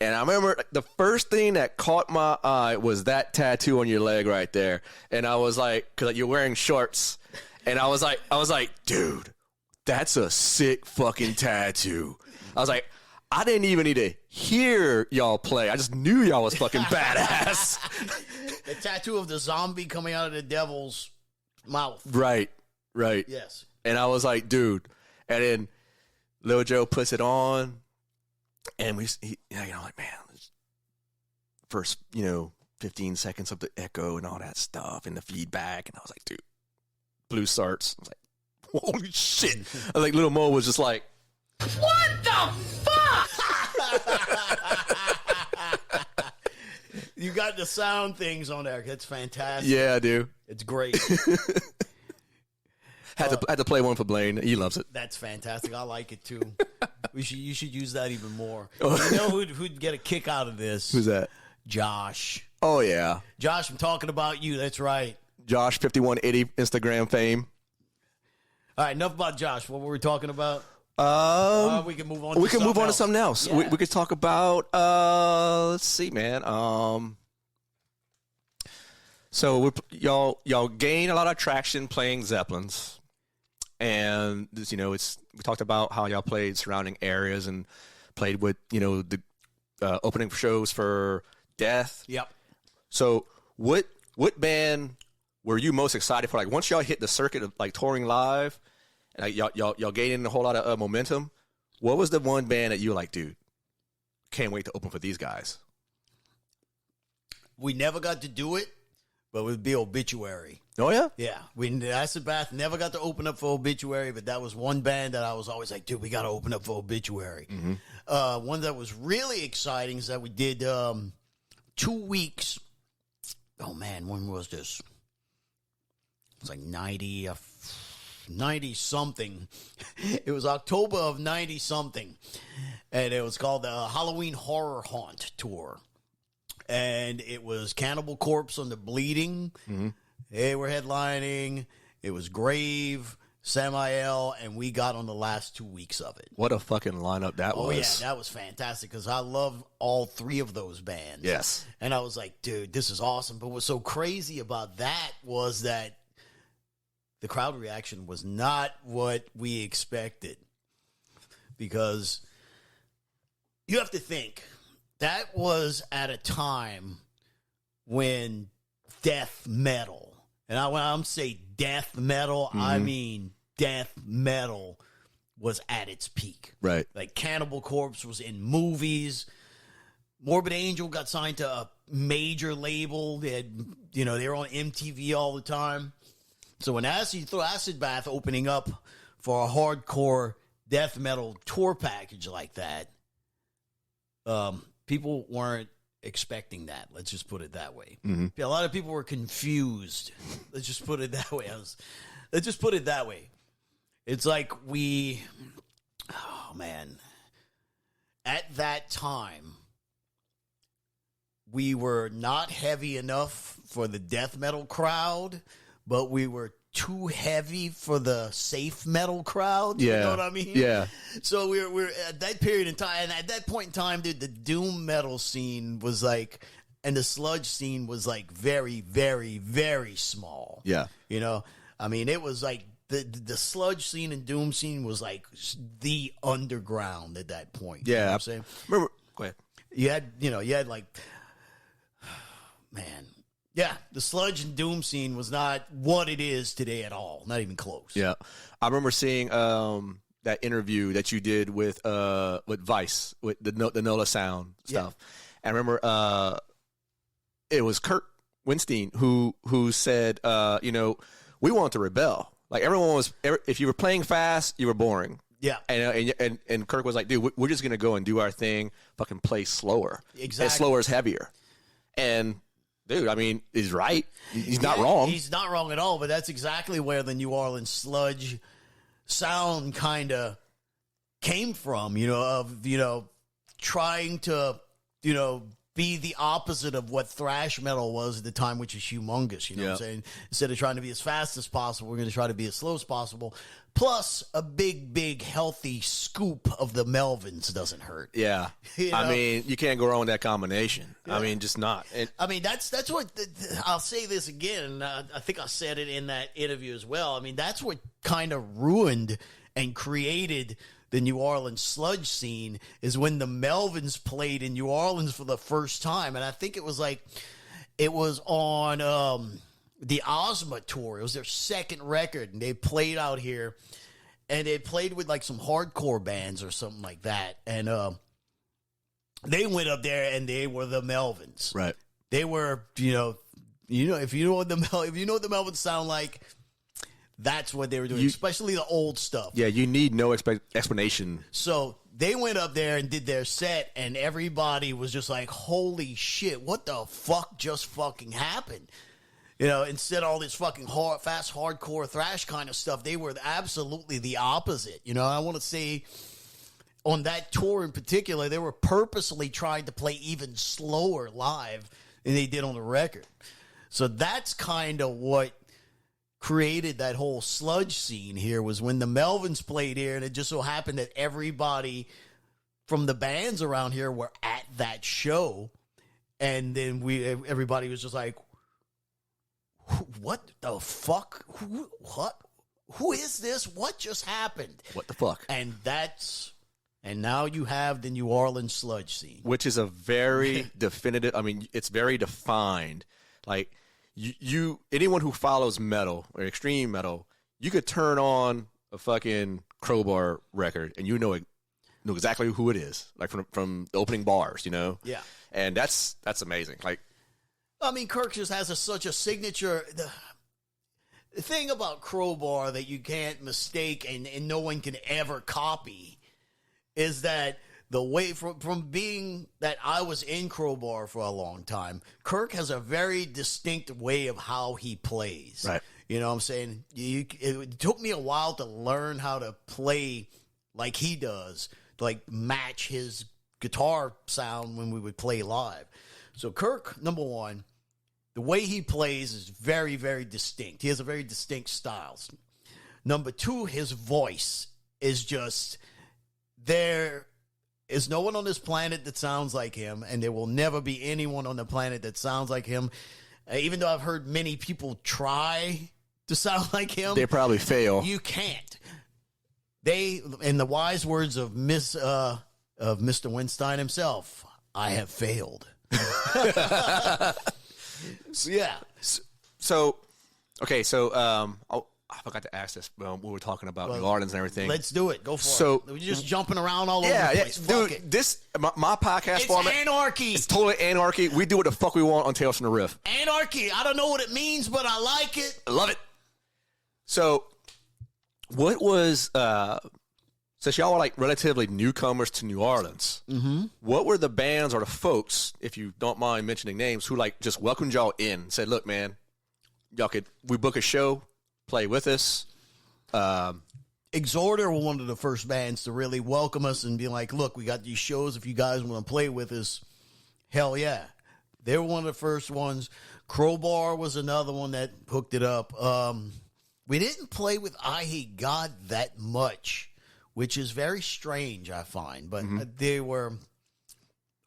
Speaker 1: And I remember the first thing that caught my eye was that tattoo on your leg right there. And I was like, because you're wearing shorts, and I was like, dude, that's a sick fucking tattoo. I was like, I didn't even need to hear y'all play. I just knew y'all was fucking badass.
Speaker 2: The tattoo of the zombie coming out of the devil's mouth.
Speaker 1: Right.
Speaker 2: Yes.
Speaker 1: And I was like, dude. And then Lil Joe puts it on, and like, man, first, 15 seconds of the echo and all that stuff and the feedback. And I was like, dude, blue starts. I was like, holy shit. I was like, Little Mo was just like, what the fuck?
Speaker 2: You got the sound things on there. That's fantastic.
Speaker 1: Yeah, I do.
Speaker 2: It's great.
Speaker 1: Had to play one for Blaine. He loves it.
Speaker 2: That's fantastic. I like it too. You should use that even more. You know who'd get a kick out of this?
Speaker 1: Who's that?
Speaker 2: Josh.
Speaker 1: Oh, yeah.
Speaker 2: Josh, I'm talking about you. That's right.
Speaker 1: Josh 5180 Instagram fame.
Speaker 2: All right, enough about Josh. What were we talking about? We can move on.
Speaker 1: We can move on to something else.
Speaker 2: Yeah.
Speaker 1: We could talk about. Let's see, man. So y'all gain a lot of traction playing Zeppelins, and this, we talked about how y'all played surrounding areas and played with the opening shows for Death.
Speaker 2: Yep.
Speaker 1: So what band were you most excited for? Like, once y'all hit the circuit of like touring live, and like y'all gaining a whole lot of momentum, what was the one band that you were like, dude, can't wait to open for these guys?
Speaker 2: We never got to do it, but it would be Obituary.
Speaker 1: Oh, yeah?
Speaker 2: Yeah. Acid Bath never got to open up for Obituary, but that was one band that I was always like, dude, we got to open up for Obituary. Mm-hmm. One that was really exciting is that we did 2 weeks. Oh, man, when was this? It was like 90-something. It was October of 90-something. And it was called the Halloween Horror Haunt Tour. And it was Cannibal Corpse on the Bleeding. Mm-hmm. They were headlining. It was Grave, Samael, and we got on the last 2 weeks of it.
Speaker 1: What a fucking lineup that was.
Speaker 2: Oh, yeah, that was fantastic because I love all three of those bands.
Speaker 1: Yes.
Speaker 2: And I was like, dude, this is awesome. But what's so crazy about that was that the crowd reaction was not what we expected. Because you have to think, that was at a time when death metal And when I'm say death metal, I mean death metal was at its peak.
Speaker 1: Right.
Speaker 2: Like Cannibal Corpse was in movies. Morbid Angel got signed to a major label. They had, they were on MTV all the time. So when Acid Bath opening up for a hardcore death metal tour package like that, people weren't expecting that. Let's just put it that way. Mm-hmm. A lot of people were confused. Let's just put it that way. Let's just put it that way. It's like at that time, we were not heavy enough for the death metal crowd, but we were too heavy for the safe metal crowd.
Speaker 1: Yeah.
Speaker 2: You know what I mean?
Speaker 1: Yeah.
Speaker 2: So we're at that period in time, and at that point in time, dude, the doom metal scene was like, and the sludge scene was like very, very, very small.
Speaker 1: Yeah.
Speaker 2: I mean, it was like the sludge scene and doom scene was like the underground at that point.
Speaker 1: Yeah.
Speaker 2: You know what I'm saying?
Speaker 1: Remember, go ahead.
Speaker 2: You had like, man. Yeah, the sludge and doom scene was not what it is today at all. Not even close.
Speaker 1: Yeah. I remember seeing that interview that you did with Vice, with the Nola Sound stuff. Yeah. And I remember it was Kurt Winstein who said, we wanted to rebel. Like everyone was, if you were playing fast, you were boring.
Speaker 2: Yeah.
Speaker 1: And Kirk was like, dude, we're just going to go and do our thing, fucking play slower.
Speaker 2: Exactly.
Speaker 1: And slower is heavier. And dude, I mean, he's right. He's not wrong.
Speaker 2: He's not wrong at all, but that's exactly where the New Orleans sludge sound kind of came from, trying to, be the opposite of what thrash metal was at the time, which is humongous, what I'm saying? Instead of trying to be as fast as possible, we're going to try to be as slow as possible. Plus, a big, healthy scoop of the Melvins doesn't hurt.
Speaker 1: Yeah. I mean, you can't go wrong with that combination. Yeah. I mean, just not.
Speaker 2: I mean, that's what, I'll say this again. I think I said it in that interview as well. I mean, that's what kind of ruined and created the New Orleans sludge scene is when the Melvins played in New Orleans for the first time. And I think it was on the Ozma tour. It was their second record, and they played out here, and they played with like some hardcore bands or something like that. And they went up there, and they were the Melvins.
Speaker 1: Right.
Speaker 2: They were, if you know what the Melvins sound like, that's what they were doing, especially the old stuff.
Speaker 1: Yeah, you need no explanation.
Speaker 2: So they went up there and did their set, and everybody was just like, holy shit, what the fuck just fucking happened? Instead of all this fucking fast, hardcore thrash kind of stuff, they were absolutely the opposite. I want to say on that tour in particular, they were purposely trying to play even slower live than they did on the record. So that's kind of what created that whole sludge scene here, was when the Melvins played here, and it just so happened that everybody from the bands around here were at that show, and then everybody was just like, what the fuck? Who is this? What just happened?
Speaker 1: What the fuck?
Speaker 2: And now you have the New Orleans sludge scene,
Speaker 1: which is a very definitive. I mean, it's very defined. Like anyone who follows metal or extreme metal, you could turn on a fucking Crowbar record and know exactly who it is, like from the opening bars,
Speaker 2: Yeah,
Speaker 1: and that's amazing. Like,
Speaker 2: I mean, Kirk just has such a signature. The thing about Crowbar that you can't mistake and no one can ever copy is that the way from being that I was in Crowbar for a long time, Kirk has a very distinct way of how he plays.
Speaker 1: Right.
Speaker 2: You know what I'm saying? It took me a while to learn how to play like he does, to like match his guitar sound when we would play live. So Kirk, number one, the way he plays is very, very distinct. He has a very distinct style. Number two, his voice is just, there is no one on this planet that sounds like him, and there will never be anyone on the planet that sounds like him. Even though I've heard many people try to sound like him,
Speaker 1: they probably fail.
Speaker 2: You can't. In the wise words of Mr. Winstein himself, I have failed.
Speaker 1: So Okay, so I forgot to ask this. We were talking about New Orleans and everything.
Speaker 2: Let's do it. Go for it. We're just jumping around all over the place. Fuck
Speaker 1: dude.
Speaker 2: it.
Speaker 1: This my podcast
Speaker 2: It's
Speaker 1: format.
Speaker 2: anarchy.
Speaker 1: It's totally anarchy. We do what the fuck we want on Tales from the Riff.
Speaker 2: Anarchy. I don't know what it means, but I like it.
Speaker 1: I love it. So, what was since y'all were like relatively newcomers to New Orleans? Mm-hmm. What were the bands or the folks, if you don't mind mentioning names, who like just welcomed y'all in? Said, "Look, man, we book a show, play with us."
Speaker 2: Exhorder were one of the first bands to really welcome us and be like, "Look, we got these shows. If you guys want to play with us, hell yeah." They were one of the first ones. Crowbar was another one that hooked it up. We didn't play with I Hate God that much, which is very strange, I find. But they were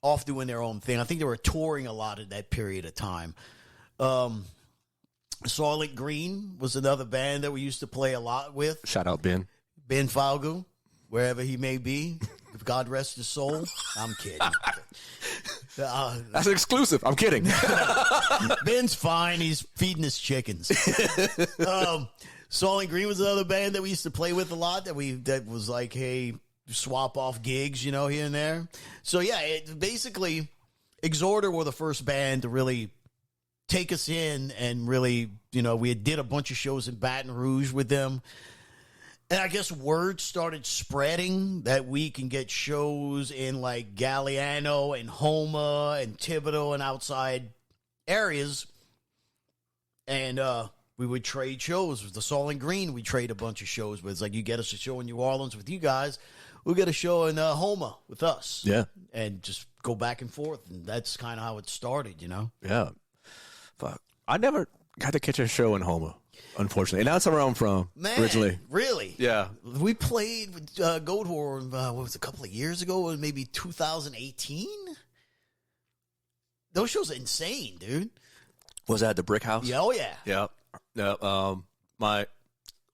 Speaker 2: off doing their own thing. I think they were touring a lot at that period of time. Soylent Green was another band that we used to play a lot with.
Speaker 1: Shout out Ben
Speaker 2: Falgu, wherever he may be. If God rest his soul. I'm kidding.
Speaker 1: That's an exclusive. I'm kidding.
Speaker 2: Ben's fine. He's feeding his chickens. Soylent Green was another band that we used to play with a lot. That was like, hey, swap off gigs, here and there. So yeah, basically, Exhorder were the first band to really take us in, and really, we did a bunch of shows in Baton Rouge with them. And I guess word started spreading that we can get shows in like Galliano and Houma and Thibodeau and outside areas. And we would trade shows with the Soylent Green. We trade a bunch of shows, but it's like, you get us a show in New Orleans with you guys, we'll get a show in Houma with us.
Speaker 1: Yeah.
Speaker 2: And just go back and forth. And that's kind of how it started,
Speaker 1: Yeah. Fuck. I never got to catch a show in Houma, unfortunately. And that's where I'm from, originally.
Speaker 2: Really?
Speaker 1: Yeah.
Speaker 2: We played with Goatwhore, what was it, a couple of years ago? Maybe 2018? Those shows are insane, dude.
Speaker 1: Was that at the Brick House?
Speaker 2: Yeah, oh, yeah.
Speaker 1: Yeah. My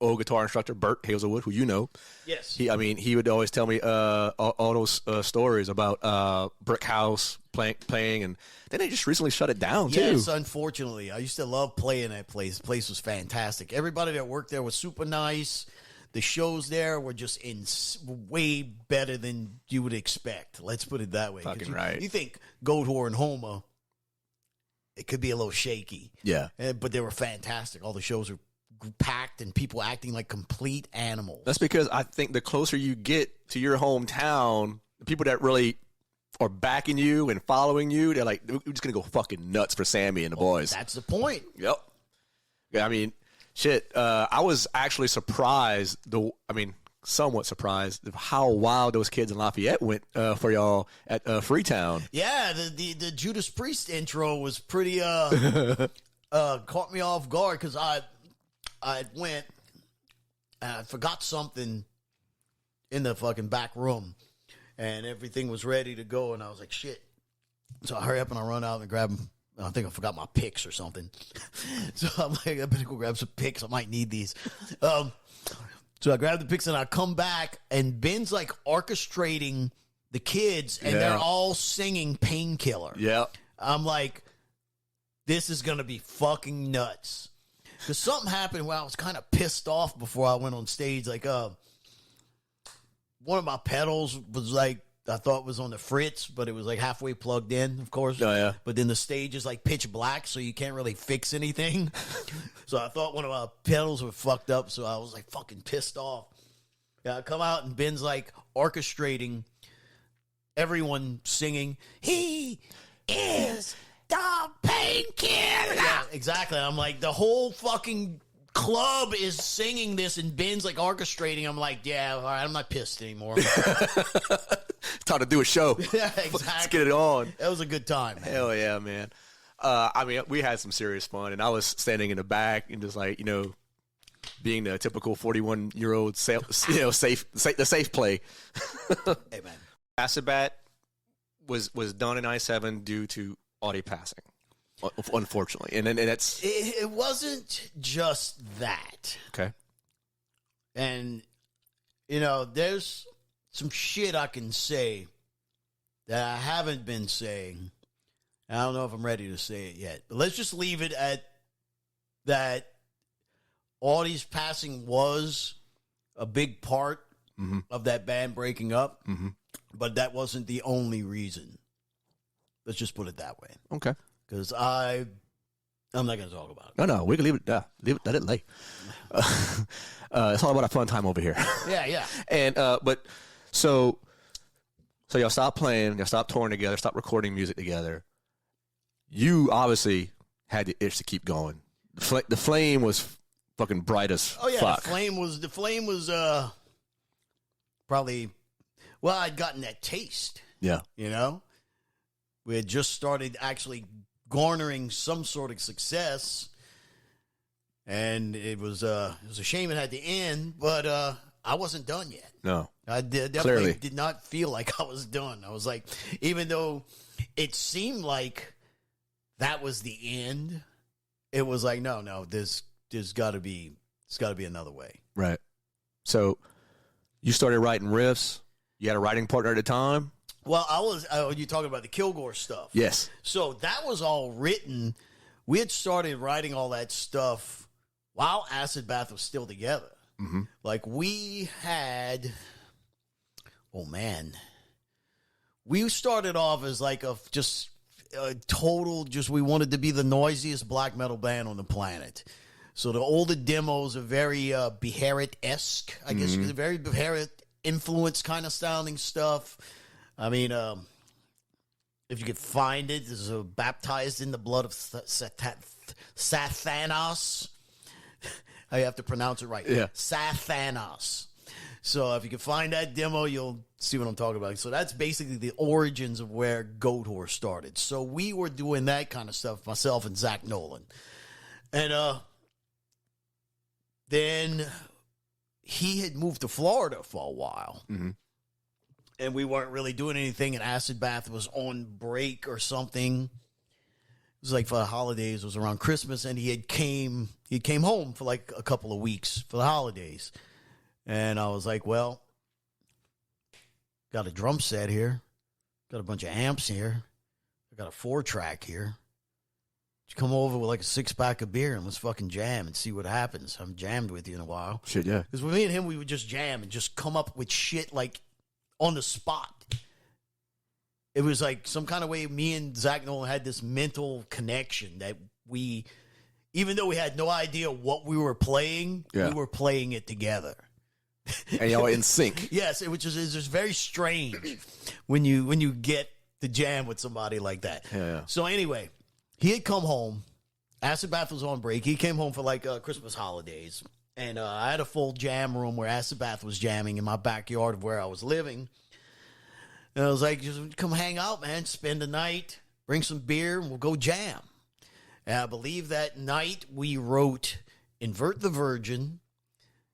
Speaker 1: old guitar instructor, Bert Hazelwood, who you know.
Speaker 2: Yes.
Speaker 1: He would always tell me all those stories about Brick House playing, and then they just recently shut it down, too.
Speaker 2: Yes, unfortunately. I used to love playing that place. The place was fantastic. Everybody that worked there was super nice. The shows there were just way better than you would expect. Let's put it that way.
Speaker 1: Fucking right.
Speaker 2: You think Goatwhore and Houma, it could be a little shaky.
Speaker 1: Yeah.
Speaker 2: But they were fantastic. All the shows were packed and people acting like complete animals.
Speaker 1: That's because I think the closer you get to your hometown, the people that really are backing you and following you, they're like, we're just going to go fucking nuts for Sammy and the boys.
Speaker 2: That's the point.
Speaker 1: Yep. Yeah, shit. I was actually surprised, somewhat surprised of how wild those kids in Lafayette went for y'all at Freetown.
Speaker 2: Yeah, the Judas Priest intro was pretty caught me off guard, because I went and I forgot something in the fucking back room, and everything was ready to go, and I was like, shit. So I hurry up and I run out and grab them. I think I forgot my picks or something. So I'm like, I better go grab some picks. I might need these. So I grab the picks and I come back, and Ben's like orchestrating the kids, and they're all singing Painkiller.
Speaker 1: Yeah.
Speaker 2: I'm like, this is going to be fucking nuts. Because something happened where I was kind of pissed off before I went on stage. Like, one of my pedals was like, I thought was on the fritz, but it was like halfway plugged in, of course.
Speaker 1: Oh, yeah.
Speaker 2: But then the stage is like pitch black, so you can't really fix anything. So I thought one of my pedals were fucked up, so I was like fucking pissed off. Yeah, I come out and Ben's like orchestrating everyone singing, "He is the painkiller." Yeah, exactly. I'm like, the whole fucking club is singing this, and Ben's like orchestrating. I'm like, yeah, all right, I'm not pissed anymore.
Speaker 1: Time to do a show.
Speaker 2: Yeah, exactly.
Speaker 1: Let's get it on.
Speaker 2: That was a good time, man.
Speaker 1: Hell yeah, man. We had some serious fun, and I was standing in the back and just like, being the typical 41-year-old, the safe play.
Speaker 2: Hey, man.
Speaker 1: Acibat was done in I-7 due to Audi passing, unfortunately, and that's
Speaker 2: it wasn't just that.
Speaker 1: Okay.
Speaker 2: And there's some shit I can say that I haven't been saying. I don't know if I'm ready to say it yet, but let's just leave it at that. Audie's passing was a big part of that band breaking up, but that wasn't the only reason. Let's just put it that way.
Speaker 1: Okay.
Speaker 2: Because I'm not going to talk about it.
Speaker 1: No, we can leave it. Let it lay. It's all about a fun time over here.
Speaker 2: Yeah.
Speaker 1: And but so y'all stopped playing, y'all stopped touring together, stopped recording music together. You obviously had the itch to keep going. The flame was fucking bright as fuck.
Speaker 2: The flame was probably, well, I'd gotten that taste. Yeah. You know? We had just started actually garnering some sort of success, and it was a shame it had to end, but I wasn't done yet.
Speaker 1: No.
Speaker 2: I definitely did not feel like I was done. I was like, even though it seemed like that was the end, it was like, no, there's got to be another way.
Speaker 1: Right. So you started writing riffs. You had a writing partner at the time?
Speaker 2: Well, you talking about the Kilgore stuff?
Speaker 1: Yes.
Speaker 2: So that was all written. We had started writing all that stuff while Acid Bath was still together. Mm-hmm. Like we had, we started off as like a total, we wanted to be the noisiest black metal band on the planet. So the older demos are very Beharit-esque, I guess, very Beharit influence kind of sounding stuff. I mean, if you could find it, this is baptized in the blood of Sathanos. I have to pronounce it right.
Speaker 1: Yeah.
Speaker 2: Sathanos. So if you can find that demo, you'll see what I'm talking about. So that's basically the origins of where Goatwhore started. So we were doing that kind of stuff, myself and Zach Nolan. And then he had moved to Florida for a while. Mm-hmm. And we weren't really doing anything, and Acid Bath was on break or something. It was like for the holidays. It was around Christmas, and he came home for like a couple of weeks for the holidays. And I was like, well, got a drum set here. Got a bunch of amps here. I got a 4-track here. Just come over with like a 6-pack of beer and let's fucking jam and see what happens. I haven't jammed with you in a while.
Speaker 1: Shit, yeah.
Speaker 2: Because with me and him, we would just jam and just come up with shit like on the spot. It was like some kind of way me and Zach Nolan had this mental connection that we, even though we had no idea what we were playing, we were playing it together.
Speaker 1: And y'all were in sync.
Speaker 2: Yes, which is just very strange when you get to jam with somebody like that.
Speaker 1: Yeah.
Speaker 2: So anyway, he had come home. Acid Bath was on break. He came home for like Christmas holidays. And I had a full jam room where Acid Bath was jamming in my backyard of where I was living. And I was like, just come hang out, man. Spend the night. Bring some beer, and we'll go jam. And I believe that night we wrote Invert the Virgin,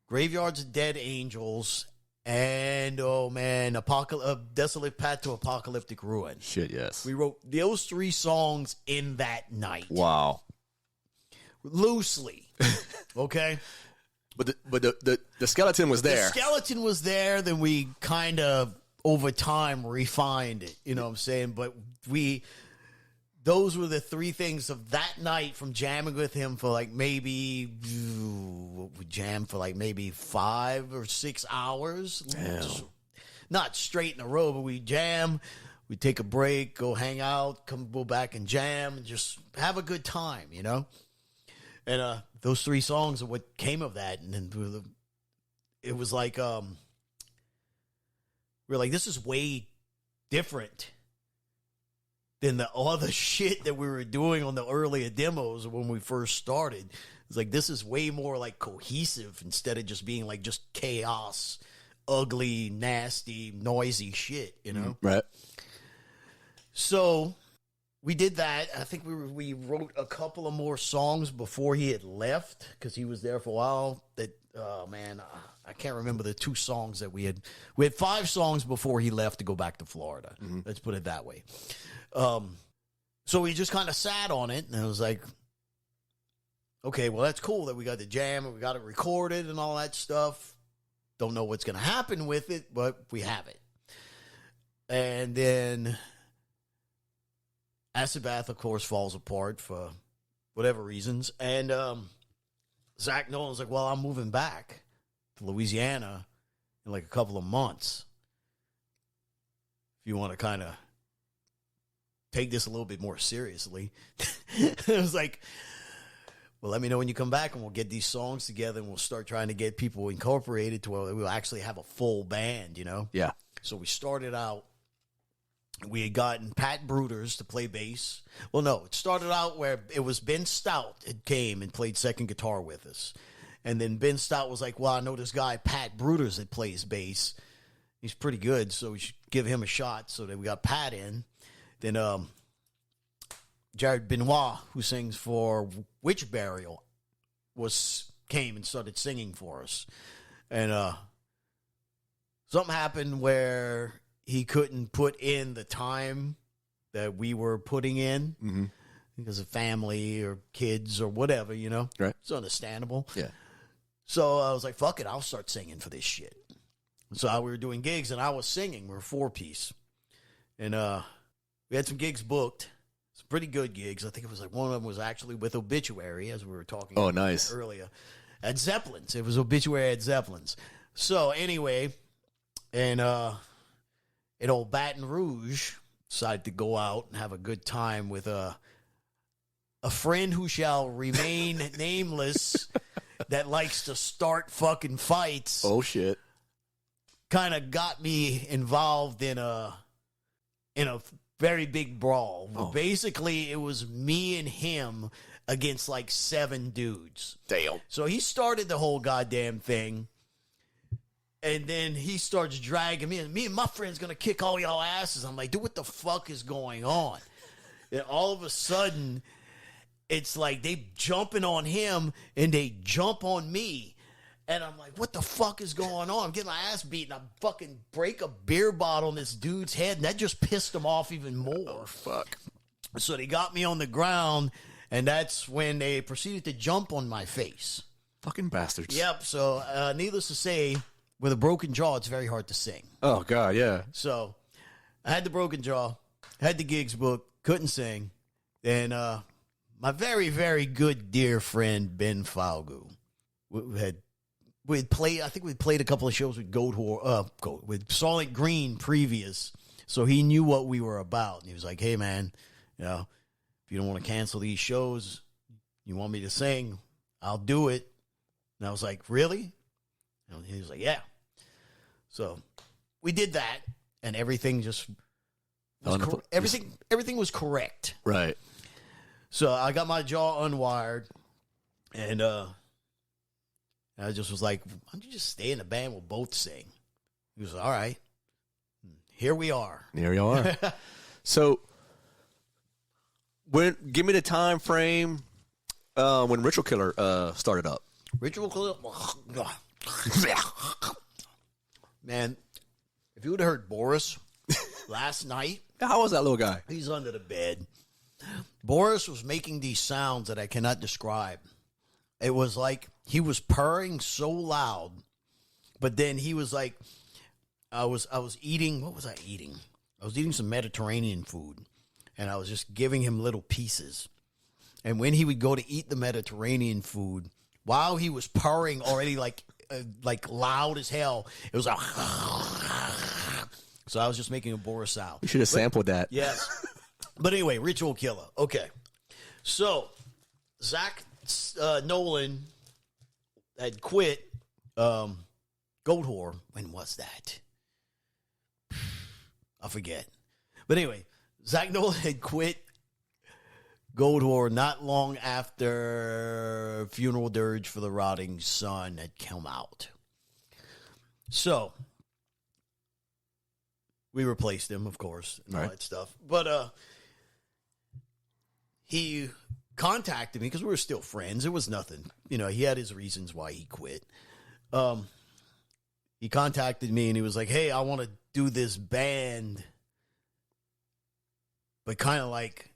Speaker 2: Graveyards of Dead Angels, and, Desolate Path to Apocalyptic Ruin.
Speaker 1: Shit, yes.
Speaker 2: We wrote those 3 songs in that night.
Speaker 1: Wow.
Speaker 2: Loosely. Okay?
Speaker 1: But the skeleton was there.
Speaker 2: The skeleton was there. Then we kind of over time refined it. You know what I'm saying? But those were the 3 things of that night from jamming with him for like maybe we jammed for like maybe 5 or 6 hours. Just, not straight in a row, but we jam. We take a break, go hang out, go back and jam, and just have a good time. You know. And those 3 songs are what came of that. And then it was like, we're like, this is way different than the other shit that we were doing on the earlier demos when we first started. It's like, this is way more like cohesive instead of just being like just chaos, ugly, nasty, noisy shit, you know?
Speaker 1: Right.
Speaker 2: So we did that. I think we wrote a couple of more songs before he had left because he was there for a while. I can't remember the 2 songs that we had. We had 5 songs before he left to go back to Florida. Mm-hmm. Let's put it that way. So we just kind of sat on it, and I was like, okay, well, that's cool that we got the jam and we got it recorded and all that stuff. Don't know what's going to happen with it, but we have it. And then Acid Bath, of course, falls apart for whatever reasons. And Zach Nolan's like, well, I'm moving back to Louisiana in like a couple of months. If you want to kind of take this a little bit more seriously. It was like, well, let me know when you come back and we'll get these songs together and we'll start trying to get people incorporated to where we'll actually have a full band, you know?
Speaker 1: Yeah.
Speaker 2: So we started out, we had gotten Pat Bruders to play bass. Well, no, it started out where it was Ben Stout had came and played second guitar with us. And then Ben Stout was like, well, I know this guy, Pat Bruders, that plays bass. He's pretty good, so we should give him a shot. So then we got Pat in. Then Jared Benoit, who sings for Witch Burial, came and started singing for us. And something happened where he couldn't put in the time that we were putting in because of family or kids or whatever, you know?
Speaker 1: Right.
Speaker 2: It's understandable.
Speaker 1: Yeah.
Speaker 2: So I was like, fuck it, I'll start singing for this shit. So we were doing gigs, and I was singing. We were 4-piece. And we had some gigs booked. Some pretty good gigs. I think it was like one of them was actually with Obituary, as we were talking about
Speaker 1: nice.
Speaker 2: earlier. At Zeppelin's. It was Obituary at Zeppelin's. So anyway, and in old Baton Rouge, decided to go out and have a good time with a friend who shall remain nameless that likes to start fucking fights.
Speaker 1: Oh, shit.
Speaker 2: Kind of got me involved in a very big brawl.
Speaker 1: Oh.
Speaker 2: Basically, it was me and him against like 7 dudes.
Speaker 1: Damn.
Speaker 2: So he started the whole goddamn thing. And then he starts dragging me. And me and my friend's going to kick all y'all asses. I'm like, dude, what the fuck is going on? And all of a sudden, it's like they jumping on him and they jump on me. And I'm like, what the fuck is going on? I'm getting my ass beat, and I fucking break a beer bottle on this dude's head, and that just pissed him off even more.
Speaker 1: Oh, fuck.
Speaker 2: So they got me on the ground, and that's when they proceeded to jump on my face.
Speaker 1: Fucking bastards.
Speaker 2: Yep, so needless to say, with a broken jaw, it's very hard to sing.
Speaker 1: Oh, God, yeah.
Speaker 2: So I had the broken jaw, had the gigs booked, couldn't sing. And my very, very good dear friend, Ben Falgu, we'd played a couple of shows with Goatwhore, with Solid Green previous, so he knew what we were about. And he was like, hey, man, you know, if you don't want to cancel these shows, you want me to sing, I'll do it. And I was like, really? And he was like, yeah. So we did that, and everything just was everything was correct.
Speaker 1: Right.
Speaker 2: So I got my jaw unwired, and I just was like, why don't you just stay in the band? We'll both sing. He was like, all right. Here we are.
Speaker 1: Here you are. So, give me the time frame when Ritual Killer started up.
Speaker 2: Ritual Killer? Man, if you would have heard Boris last night.
Speaker 1: How was that little guy?
Speaker 2: He's under the bed. Boris was making these sounds that I cannot describe. It was like he was purring so loud, but then he was like, I was eating, what was I eating? I was eating some Mediterranean food, and I was just giving him little pieces. And when he would go to eat the Mediterranean food, while he was purring already like loud as hell, it was like, so I was just making a Boris sound.
Speaker 1: You should have sampled that.
Speaker 2: Yes. But anyway, Ritual Killer. Okay. So, Zach Nolan had quit Goatwhore. When was that? I forget. But anyway, Zach Nolan had quit Goatwhore not long after Funeral Dirge for the Rotting Sun had come out. So, we replaced him, of course, and all that stuff. But he contacted me because we were still friends. It was nothing. You know, he had his reasons why he quit. He contacted me and he was like, hey, I want to do this band, but kind of like,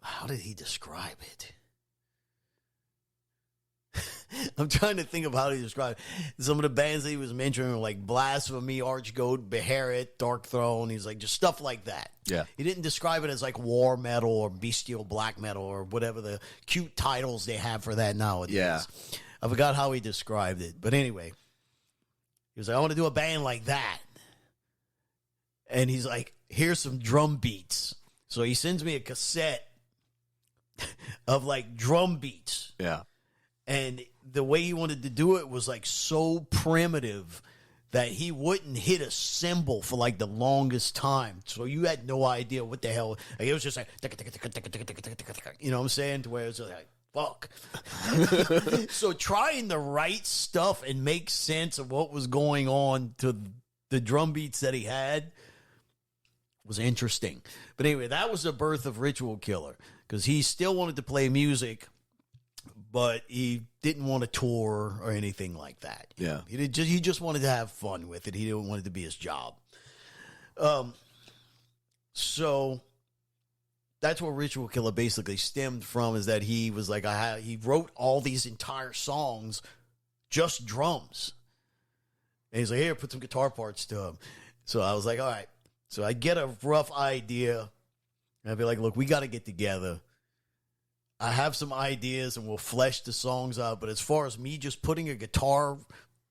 Speaker 2: how did he describe it? I'm trying to think of how to describe it. Some of the bands that he was mentioning were like Blasphemy, Archgoat, Beherit, Dark Throne. He's like just stuff like that.
Speaker 1: Yeah.
Speaker 2: He didn't describe it as like war metal or bestial black metal or whatever the cute titles they have for that nowadays.
Speaker 1: Yeah.
Speaker 2: I forgot how he described it. But anyway, he was like, I want to do a band like that. And he's like, here's some drum beats. So he sends me a cassette of like drum beats.
Speaker 1: Yeah.
Speaker 2: And the way he wanted to do it was like so primitive that he wouldn't hit a cymbal for like the longest time. So you had no idea what the hell. Like, it was just like, you know what I'm saying? To where it's like, fuck. So trying to write stuff and make sense of what was going on to the drum beats that he had was interesting. But anyway, that was the birth of Ritual Killer because he still wanted to play music, but he didn't want to tour or anything like that.
Speaker 1: Yeah.
Speaker 2: He just wanted to have fun with it. He didn't want it to be his job. So that's what Ritual Killer basically stemmed from, is that he was like, he wrote all these entire songs, just drums. And he's like, here, put some guitar parts to them. So I was like, all right. So I get a rough idea. And I'd be like, look, we got to get together. I have some ideas and we'll flesh the songs out. But as far as me just putting a guitar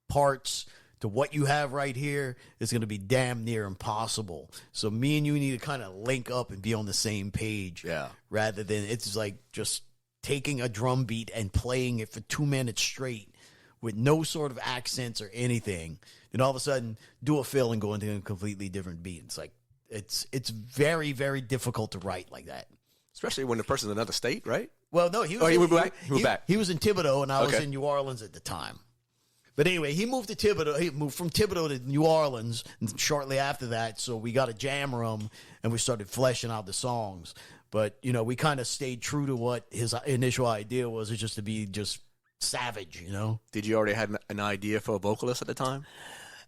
Speaker 2: parts to what you have right here, it's going to be damn near impossible. So me and you need to kind of link up and be on the same page.
Speaker 1: Yeah.
Speaker 2: Rather than it's like just taking a drum beat and playing it for 2 minutes straight with no sort of accents or anything. Then all of a sudden do a fill and go into a completely different beat. It's like, it's very, very difficult to write like that.
Speaker 1: Especially when the person's in another state, right?
Speaker 2: Well, no, he was.
Speaker 1: Oh, he moved back? He moved back.
Speaker 2: He was in Thibodeau, and I was
Speaker 1: Okay.
Speaker 2: in New Orleans at the time. But anyway, he moved to Thibodeau. He moved from Thibodeau to New Orleans, and shortly after that, so we got a jam room, and we started fleshing out the songs. But, you know, we kind of stayed true to what his initial idea was just to be just savage, you know?
Speaker 1: Did you already have an idea for a vocalist at the time?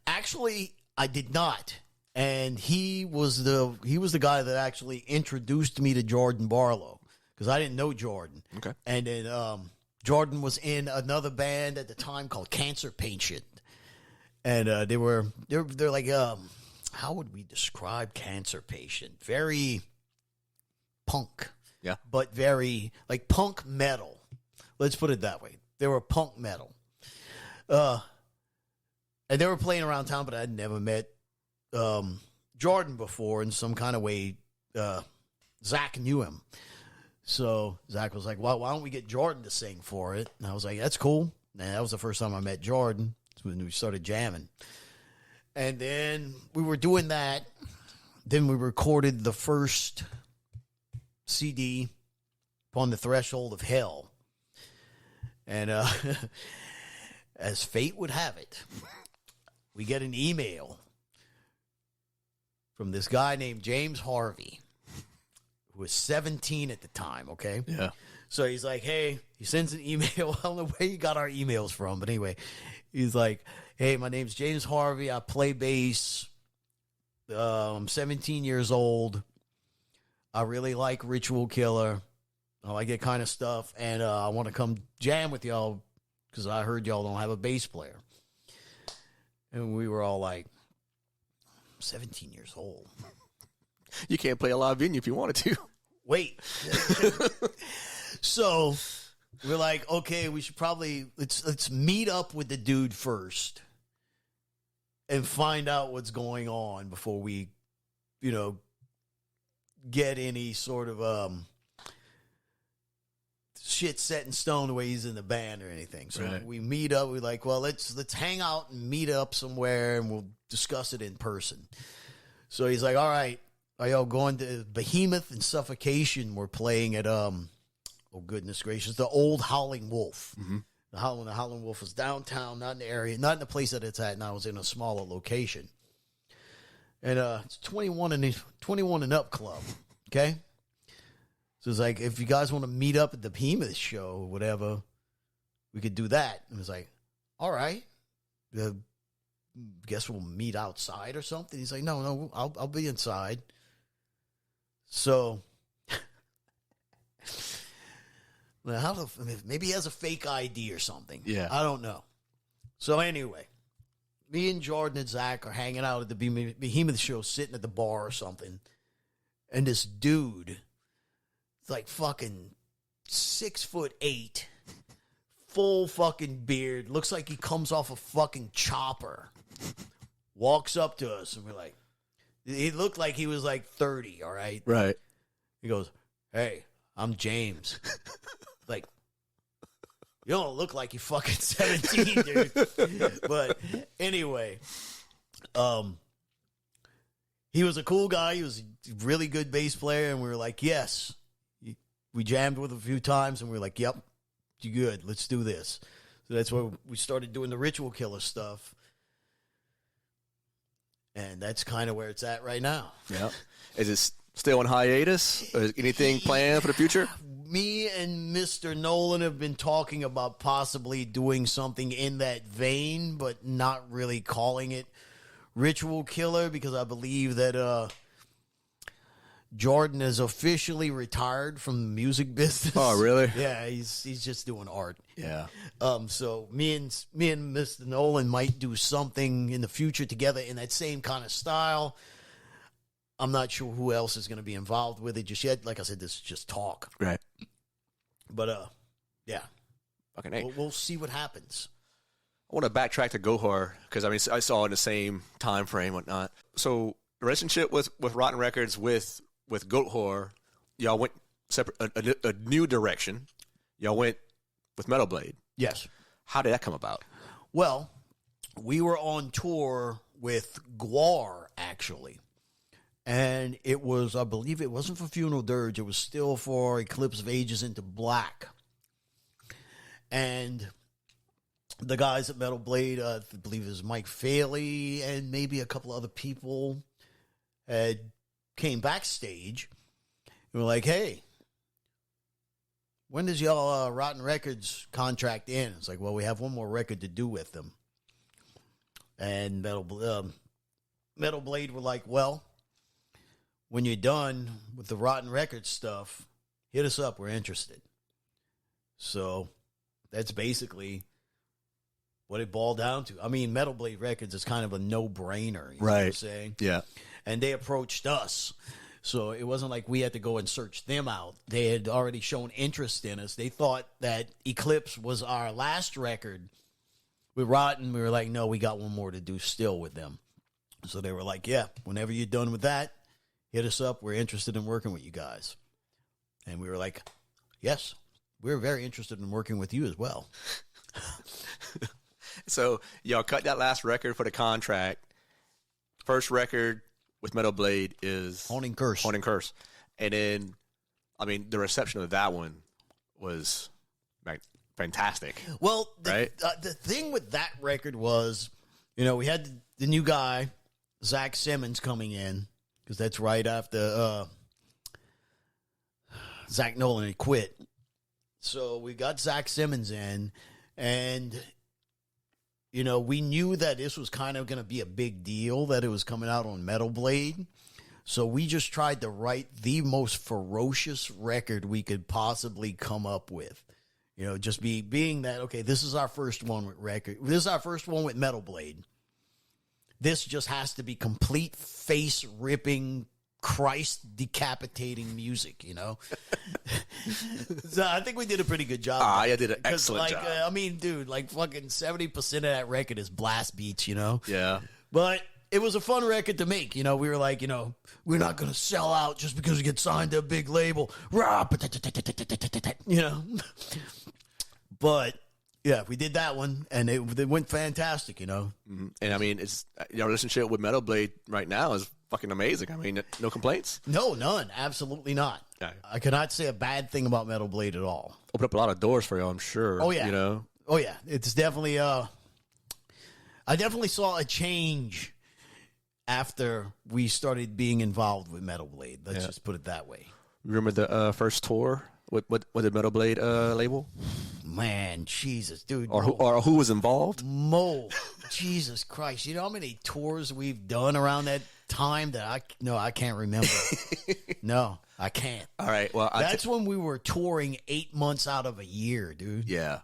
Speaker 2: Actually, I did not. And he was the guy that actually introduced me to Jordan Barlow, because I didn't know Jordan.
Speaker 1: Okay.
Speaker 2: And then Jordan was in another band at the time called Cancer Patient, and they're like how would we describe Cancer Patient? Very punk,
Speaker 1: Yeah.
Speaker 2: but very like punk metal. Let's put it that way. They were punk metal, and they were playing around town, but I'd never met Jordan before in some kind of way. Zach knew him. So Zach was like, well, why don't we get Jordan to sing for it? And I was like, that's cool. And that was the first time I met Jordan. That's when we started jamming. And then we were doing that. Then we recorded the first CD, Upon the Threshold of Hell. And as fate would have it, we get an email from this guy named James Harvey, who was 17 at the time, okay?
Speaker 1: Yeah.
Speaker 2: So he's like, hey, he sends an email. I don't know where he got our emails from, but anyway, he's like, hey, my name's James Harvey. I play bass. I'm 17 years old. I really like Ritual Killer. I like that kind of stuff, and I want to come jam with y'all because I heard y'all don't have a bass player. And we were all like, 17 years old.
Speaker 1: You can't play a live venue if you wanted to.
Speaker 2: Wait. So we're like, okay, we should probably let's meet up with the dude first and find out what's going on before we, you know, get any sort of shit set in stone the way he's in the band or anything. So
Speaker 1: Right.
Speaker 2: we meet up. We're like, well, let's hang out and meet up somewhere and we'll discuss it in person. So he's like, all right, are y'all going to Behemoth and Suffocation? We're playing at, oh goodness gracious, the old Howling Wolf.
Speaker 1: Mm-hmm.
Speaker 2: The Howling Wolf was downtown, not in the area, not in the place that it's at now. It was in a smaller location. And it's 21 and up club, okay? So it's like, if you guys want to meet up at the Behemoth show or whatever, we could do that. And it's like, all right. Guess we'll meet outside or something. He's like, no, I'll be inside. So Maybe he has a fake ID or something.
Speaker 1: Yeah.
Speaker 2: I don't know. So anyway, me and Jordan and Zach are hanging out at the Behemoth show, sitting at the bar or something. And this dude, it's like fucking 6'8", full fucking beard, looks like he comes off a fucking chopper, walks up to us, and we're like, he looked like he was like 30, all right?
Speaker 1: Right.
Speaker 2: He goes, "Hey, I'm James." Like, you don't look like you're fucking 17, dude. But anyway, he was a cool guy. He was a really good bass player, and we were like, yes. We jammed with him a few times, and we were like, yep, you good. Let's do this. So that's where we started doing the Ritual Killer stuff. And that's kind of where it's at right now.
Speaker 1: Yeah. Is it still on hiatus? Or is anything planned for the future?
Speaker 2: Me and Mr. Nolan have been talking about possibly doing something in that vein, but not really calling it Ritual Killer, because I believe that Jordan is officially retired from the music business.
Speaker 1: Oh, really?
Speaker 2: Yeah, he's just doing art.
Speaker 1: Yeah.
Speaker 2: So me and Mr. Nolan might do something in the future together in that same kind of style. I'm not sure who else is going to be involved with it just yet. Like I said, this is just talk.
Speaker 1: Right.
Speaker 2: But yeah.
Speaker 1: Fucking A.
Speaker 2: We'll see what happens.
Speaker 1: I want to backtrack to Goatwhore because I saw it in the same time frame, whatnot. So the relationship with Rotten Records with Goatwhore, y'all went separate a new direction. Y'all went with Metal Blade.
Speaker 2: Yes.
Speaker 1: How did that come about?
Speaker 2: Well, we were on tour with Goatwhore, actually. And it was, I believe it wasn't for Funeral Dirge. It was still for Eclipse of Ages into Black. And the guys at Metal Blade, I believe it was Mike Faley and maybe a couple other people, had came backstage and were like, hey, when does y'all Rotten Records contract end? It's like, well, we have one more record to do with them. And Metal Blade were like, well, when you're done with the Rotten Records stuff, hit us up. We're interested. So that's basically what it boiled down to. I mean, Metal Blade Records is kind of a no-brainer. You know what I'm saying?
Speaker 1: Yeah.
Speaker 2: And they approached us. So it wasn't like we had to go and search them out. They had already shown interest in us. They thought that Eclipse was our last record with Rotten. We were like, no, we got one more to do still with them. So they were like, yeah, whenever you're done with that, hit us up. We're interested in working with you guys. And we were like, yes, we're very interested in working with you as well.
Speaker 1: So y'all cut that last record for the contract. First record with Metal Blade is
Speaker 2: Haunting Curse.
Speaker 1: Haunting Curse. And then, I mean, the reception of that one was fantastic.
Speaker 2: Well,
Speaker 1: right?
Speaker 2: The thing with that record was, you know, we had the new guy, Zach Simmons, coming in, because that's right after Zach Nolan had quit. So we got Zach Simmons in, and, you know, we knew that this was kind of going to be a big deal, that it was coming out on Metal Blade. So we just tried to write the most ferocious record we could possibly come up with. You know, just being that, okay, this is our first one with record. This is our first one with Metal Blade. This just has to be complete face-ripping, Christ-decapitating music, you know? So I think we did a pretty good job.
Speaker 1: You did an excellent job.
Speaker 2: I mean, dude, like fucking 70% of that record is blast beats, you know?
Speaker 1: Yeah.
Speaker 2: But it was a fun record to make, you know? We were like, you know, we're not going to sell out just because we get signed to a big label. You know? But yeah, we did that one, and it went fantastic, you know?
Speaker 1: Mm-hmm. And I mean, it's your relationship with Metal Blade right now is fucking amazing. I mean, no complaints?
Speaker 2: No, none. Absolutely not.
Speaker 1: Yeah.
Speaker 2: I cannot say a bad thing about Metal Blade at all.
Speaker 1: Opened up a lot of doors for you, I'm sure.
Speaker 2: Oh, yeah.
Speaker 1: You know?
Speaker 2: Oh, yeah. It's definitely, I definitely saw a change after we started being involved with Metal Blade. Let's just put it that way.
Speaker 1: Remember the first tour with the Metal Blade label?
Speaker 2: Man, Jesus, dude.
Speaker 1: Or who was involved?
Speaker 2: Mo. Jesus Christ. You know how many tours we've done around that time that I can't remember. No. I can't.
Speaker 1: All right. Well,
Speaker 2: That's when we were touring 8 months out of a year, dude.
Speaker 1: yeah.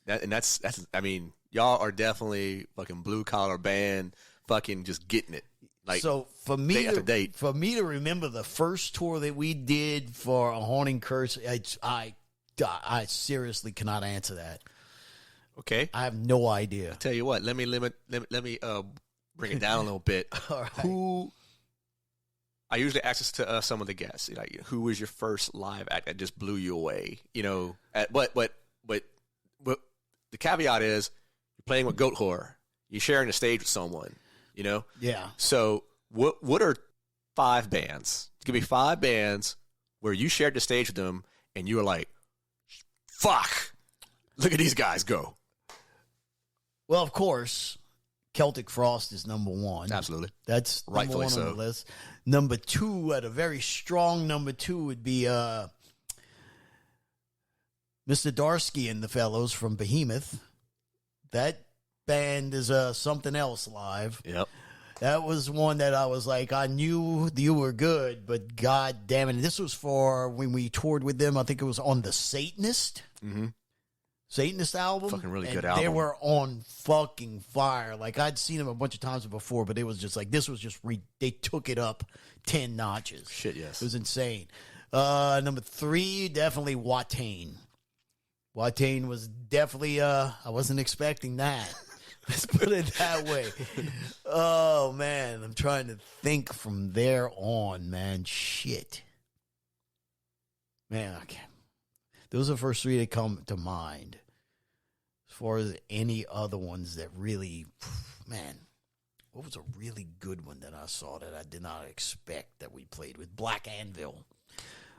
Speaker 1: That's. I mean, y'all are definitely fucking blue collar band, fucking just getting it. Like,
Speaker 2: so for me,
Speaker 1: day after day.
Speaker 2: for me to remember the first tour that we did for A Haunting Curse, I seriously cannot answer that.
Speaker 1: Okay.
Speaker 2: I have no idea.
Speaker 1: Tell you what. Let me bring it down a little bit.
Speaker 2: All right.
Speaker 1: Who? I usually ask this to some of the guests. Like, who was your first live act that just blew you away? You know, but the caveat is you're playing with Goatwhore. You're sharing the stage with someone. You know.
Speaker 2: Yeah.
Speaker 1: So what are 5 bands? Give me 5 bands where you shared the stage with them and you were like, "Fuck, look at these guys go."
Speaker 2: Well, of course, Celtic Frost is number 1.
Speaker 1: Absolutely.
Speaker 2: That's
Speaker 1: Rightfully
Speaker 2: number 1
Speaker 1: so.
Speaker 2: on the list. Number 2, at a very strong number 2, would be Mr. Darsky and the Fellows from Behemoth. That band is something else live.
Speaker 1: Yep.
Speaker 2: That was one that I was like, I knew you were good, but god damn it. This was for when we toured with them. I think it was on the Satanist.
Speaker 1: Mm-hmm.
Speaker 2: Satanist album.
Speaker 1: Fucking really
Speaker 2: and
Speaker 1: good album.
Speaker 2: They were on fucking fire. Like, I'd seen them a bunch of times before, but it was just like, this was just, they took it up 10 notches.
Speaker 1: Shit, yes.
Speaker 2: It was insane. Number 3, definitely Watain. Watain was definitely, I wasn't expecting that. Let's put it that way. Oh, man. I'm trying to think from there on, man. Shit. Man, I can't. Those are the first 3 that come to mind. As far as any other ones that really, man, what was a really good one that I saw that I did not expect that we played with? Black Anvil.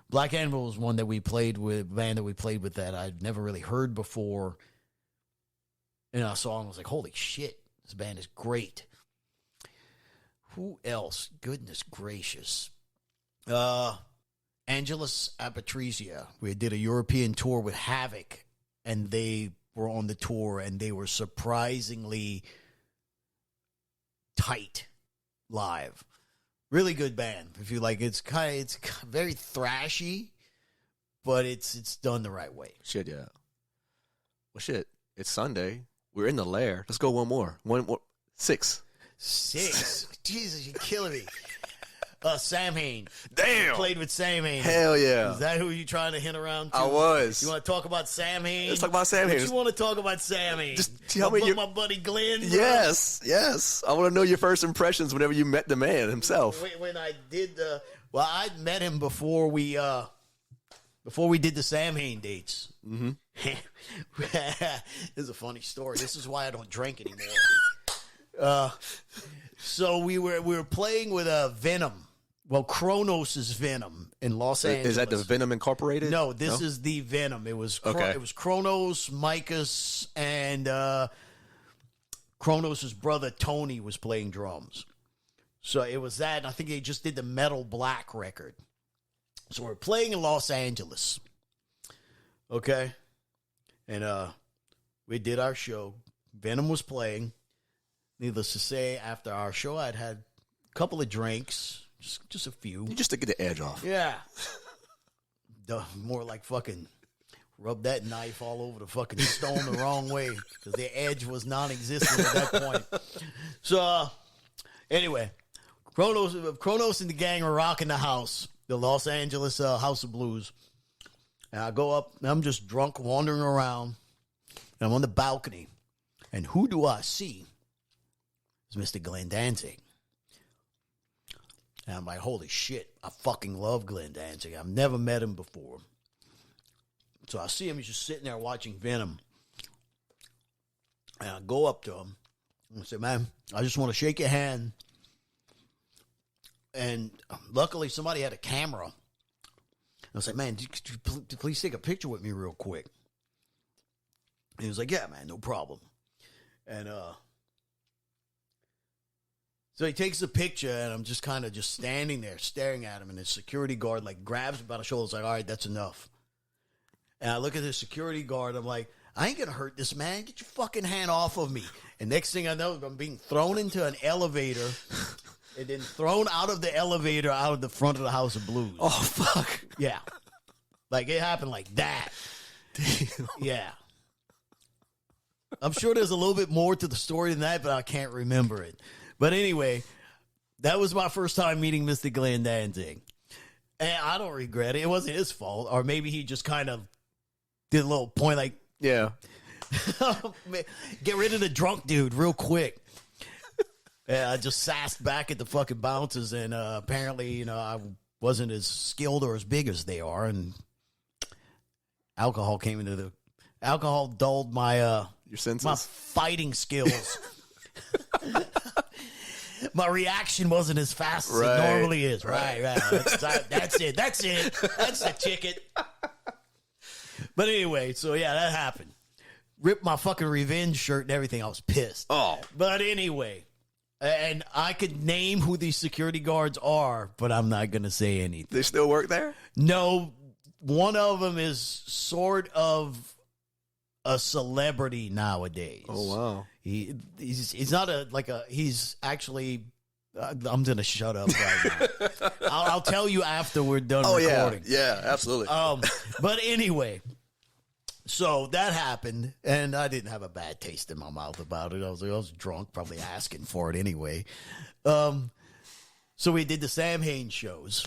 Speaker 2: Black Anvil was one that we played with, band that we played with that I'd never really heard before. And I saw and was like, holy shit, this band is great. Who else? Goodness gracious. Angelus Apatrizia. We did a European tour with Havoc, and they were on the tour, and they were surprisingly tight live. Really good band. If you like, it's very thrashy, but it's done the right way.
Speaker 1: Shit, yeah. Well, shit. It's Sunday. We're in the lair. Let's go one more. One more. 6.
Speaker 2: 6. Jesus, you're killing me. Sam Hain.
Speaker 1: Damn.
Speaker 2: Played with Sam Hain.
Speaker 1: Hell yeah.
Speaker 2: Is that who you trying to hint around to?
Speaker 1: I was.
Speaker 2: You want to talk about Sam Hain?
Speaker 1: Let's talk about Sam Hain.
Speaker 2: You want to talk about Sam Hain?
Speaker 1: Just tell me
Speaker 2: my buddy Glenn. Bro?
Speaker 1: Yes. I want to know your first impressions whenever you met the man himself.
Speaker 2: When I did well, I met him before we did the Sam Hain dates.
Speaker 1: Mm-hmm.
Speaker 2: This is a funny story. This is why I don't drink anymore. So we were playing with Venom. Well, Kronos is Venom in Los Angeles.
Speaker 1: Is that the Venom Incorporated?
Speaker 2: No, this is the Venom. It was
Speaker 1: Okay.
Speaker 2: It was Kronos, Micus, and Kronos' brother Tony was playing drums. So it was that, and I think they just did the Metal Black record. So we're playing in Los Angeles. Okay? And we did our show. Venom was playing. Needless to say, after our show, I'd had a couple of drinks. Just a few.
Speaker 1: Just to get the edge off.
Speaker 2: Yeah. More like fucking rub that knife all over the fucking stone the wrong way because the edge was non-existent at that point. So, anyway, Kronos and the gang were rocking the house, the Los Angeles House of Blues. And I go up, and I'm just drunk, wandering around, and I'm on the balcony. And who do I see? It's Mr. Glenn Danzig. And I'm like, holy shit, I fucking love Glenn Danzig. I've never met him before. So I see him, he's just sitting there watching Venom. And I go up to him and I say, man, I just want to shake your hand. And luckily somebody had a camera. I was like, man, could you please take a picture with me real quick? And he was like, yeah, man, no problem. And so he takes a picture, and I'm just kind of just standing there staring at him, and his security guard like grabs me by the shoulders, like, all right, that's enough. And I look at the security guard, I'm like, I ain't gonna hurt this man. Get your fucking hand off of me. And next thing I know, I'm being thrown into an elevator and then thrown out of the elevator out of the front of the House of Blues.
Speaker 1: Oh, fuck.
Speaker 2: Yeah. Like, it happened like that.
Speaker 1: Damn.
Speaker 2: Yeah. I'm sure there's a little bit more to the story than that, but I can't remember it. But anyway, that was my first time meeting Mr. Glenn Danzig. And I don't regret it. It wasn't his fault. Or maybe he just kind of did a little point like,
Speaker 1: Yeah.
Speaker 2: get rid of the drunk dude real quick. Yeah, I just sassed back at the fucking bouncers, and apparently, you know, I wasn't as skilled or as big as they are, and alcohol dulled my
Speaker 1: Your senses?
Speaker 2: my fighting skills. My reaction wasn't as fast as it normally is. Right. That's it. That's the ticket. But anyway, so yeah, that happened. Ripped my fucking revenge shirt and everything. I was pissed.
Speaker 1: Oh.
Speaker 2: But anyway, and I could name who these security guards are, but I'm not going to say anything.
Speaker 1: They still work there?
Speaker 2: No, one of them is sort of a celebrity nowadays.
Speaker 1: Oh, wow.
Speaker 2: He's not he's actually, I'm going to shut up right now. I'll tell you after we're done recording.
Speaker 1: Yeah, absolutely.
Speaker 2: But anyway, so that happened, and I didn't have a bad taste in my mouth about it. I was drunk, probably asking for it anyway. So we did the Sam Hain shows,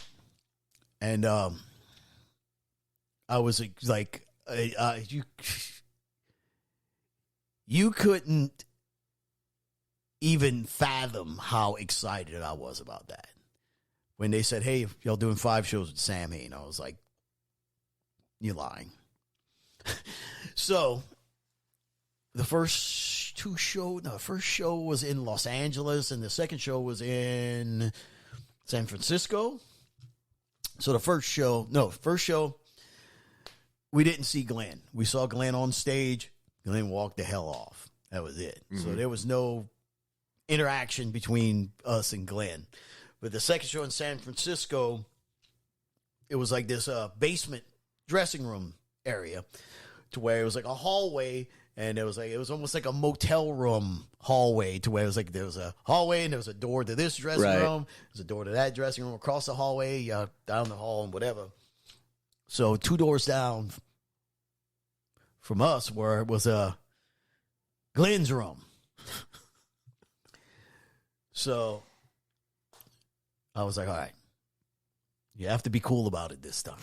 Speaker 2: and I was like, you couldn't even fathom how excited I was about that. When they said, hey, y'all doing 5 shows with Sam Hain, I was like, you're lying. So the first show was in Los Angeles, and the second show was in San Francisco. So the first show, we didn't see Glenn. We saw Glenn on stage. Glenn walked the hell off. That was it. Mm-hmm. So there was no interaction between us and Glenn. But the second show in San Francisco, it was like this basement dressing room area, to where it was like a hallway, and it was almost like a motel room hallway, to where it was like there was a hallway and there was a door to this dressing room, there's a door to that dressing room, across the hallway, down the hall and whatever. So 2 doors down from us was Glenn's room. So I was like, all right, you have to be cool about it this time.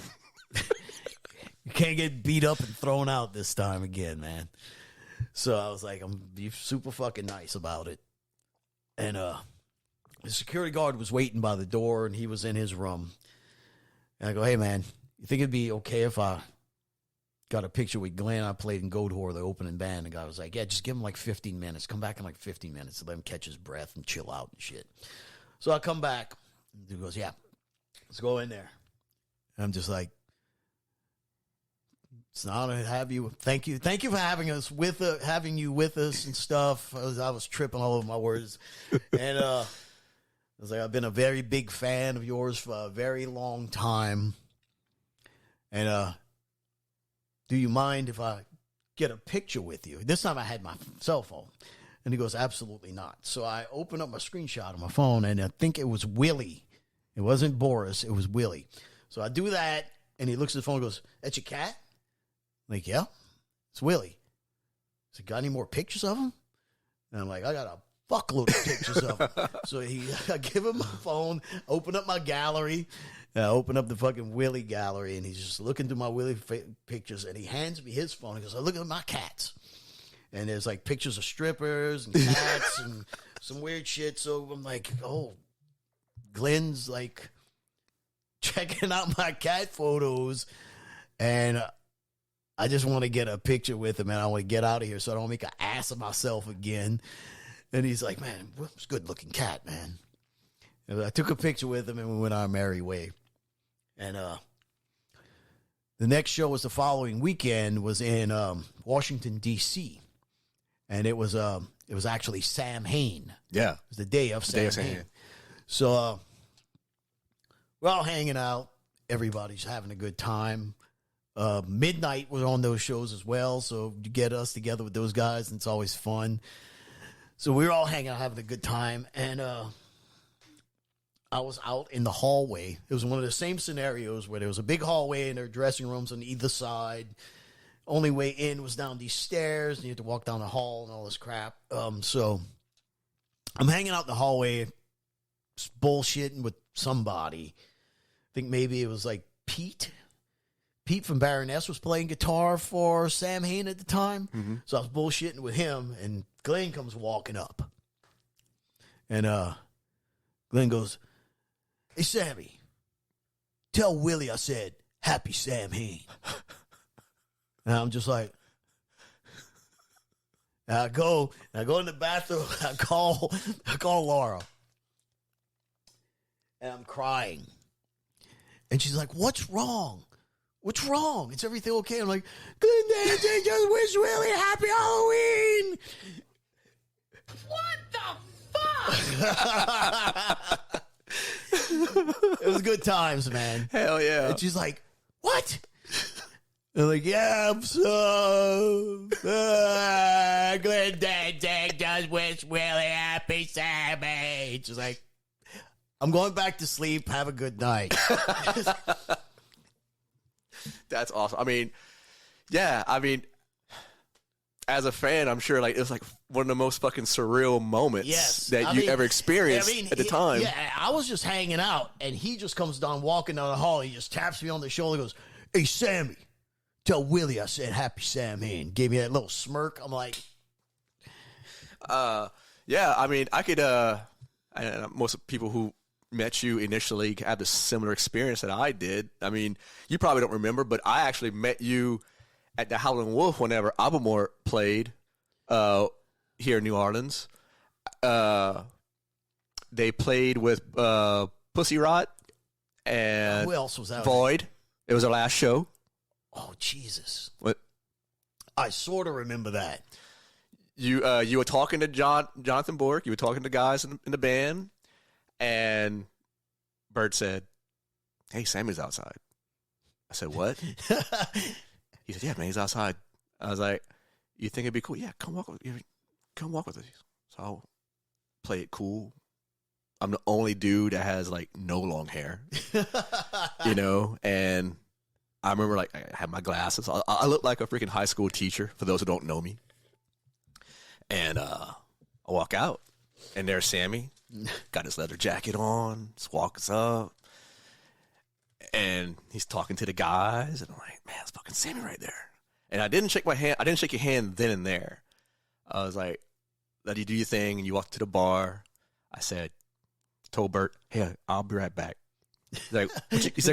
Speaker 2: You can't get beat up and thrown out this time again, man. So I was like, I'm be super fucking nice about it. And the security guard was waiting by the door, and he was in his room. And I go, hey, man, you think it'd be okay if I got a picture with Glenn? I played in Goatwhore, the opening band. The guy was like, yeah, just give him like 15 minutes. Come back in like 15 minutes to let him catch his breath and chill out and shit. So I come back. And he goes, yeah, let's go in there. And I'm just like, it's an honor to have you. Thank you for having us having you with us and stuff. I was tripping all over my words. And I was like, I've been a very big fan of yours for a very long time. And do you mind if I get a picture with you? This time I had my cell phone. And he goes, absolutely not. So I open up my screenshot on my phone, and I think it was Willie. It wasn't Boris. It was Willie. So I do that, and he looks at the phone and goes, that's your cat? I'm like, yeah, it's Willie. He said, got any more pictures of him? And I'm like, I got a fuckload of pictures of him. So I give him my phone, open up my gallery, open up the fucking Willie gallery, and he's just looking through my Willie pictures, and he hands me his phone. He goes, look at my cats. And there's like pictures of strippers and cats and some weird shit. So I'm like, oh, Glenn's like checking out my cat photos, and I just want to get a picture with him, and I want to get out of here so I don't make an ass of myself again. And he's like, man, it's a good-looking cat, man. And I took a picture with him, and we went our merry way. And the next show was the following weekend, was in Washington, D.C., and it was actually Sam Hain.
Speaker 1: Yeah.
Speaker 2: It was the day of Sam Hain. So we're all hanging out. Everybody's having a good time. Midnight was on those shows as well, so you get us together with those guys, and it's always fun. So we were all hanging out, having a good time, and I was out in the hallway. It was one of the same scenarios where there was a big hallway and there were dressing rooms on either side. Only way in was down these stairs, and you had to walk down the hall and all this crap. So I'm hanging out in the hallway, bullshitting with somebody. I think maybe it was like Pete. Pete from Baroness was playing guitar for Sam Hain at the time. Mm-hmm. So I was bullshitting with him, and Glenn comes walking up. And Glenn goes, "Hey, Sammy, tell Willie I said, happy Sam Hain." And I'm just like, I go in the bathroom, I call Laura. And I'm crying. And she's like, "What's wrong? What's wrong? Is everything okay?" I'm like, "Glenn Danzig just wish Willie happy Halloween."
Speaker 3: What the fuck?
Speaker 2: It was good times, man.
Speaker 1: Hell yeah.
Speaker 2: And she's like, "What?" And like, "Yeah, I'm so Glenn Danzig just wish Willie happy Sammy." She's like, "I'm going back to sleep. Have a good night."
Speaker 1: That's awesome. I mean, yeah, as a fan, I'm sure like it was like one of the most fucking surreal moments that you ever experienced at the time.
Speaker 2: Yeah, I was just hanging out, and he just comes down, walking down the hall. He just taps me on the shoulder, goes, "Hey, Sammy, tell Willie I said happy Sam Hain." Gave me that little smirk. I'm like,
Speaker 1: yeah, I mean, I could, most people who met you initially have a similar experience that I did. I mean, you probably don't remember, but I actually met you at the Howlin' Wolf whenever Albemarle played here in New Orleans. They played with Pussy Rot and
Speaker 2: who else was out?
Speaker 1: Void. It was our last show.
Speaker 2: Oh, Jesus.
Speaker 1: What?
Speaker 2: I sort of remember that.
Speaker 1: You were talking to Jonathan Bork. You were talking to guys in the band. And Bert said, "Hey, Sammy's outside." I said, "What?" He said, "Yeah, man, he's outside." I was like, "You think it'd be cool?" "Yeah, come walk with us." So I'll play it cool. I'm the only dude that has like no long hair, you know. And I remember like I had my glasses. I look like a freaking high school teacher for those who don't know me. And I walk out, and there's Sammy. Got his leather jacket on, just walks up, and he's talking to the guys, and I'm like, "Man, it's fucking Sammy right there." And I didn't shake your hand then and there. I was like, "Let you do your thing," and you walked to the bar. I told Bert, "Hey, I'll be right back." He's like,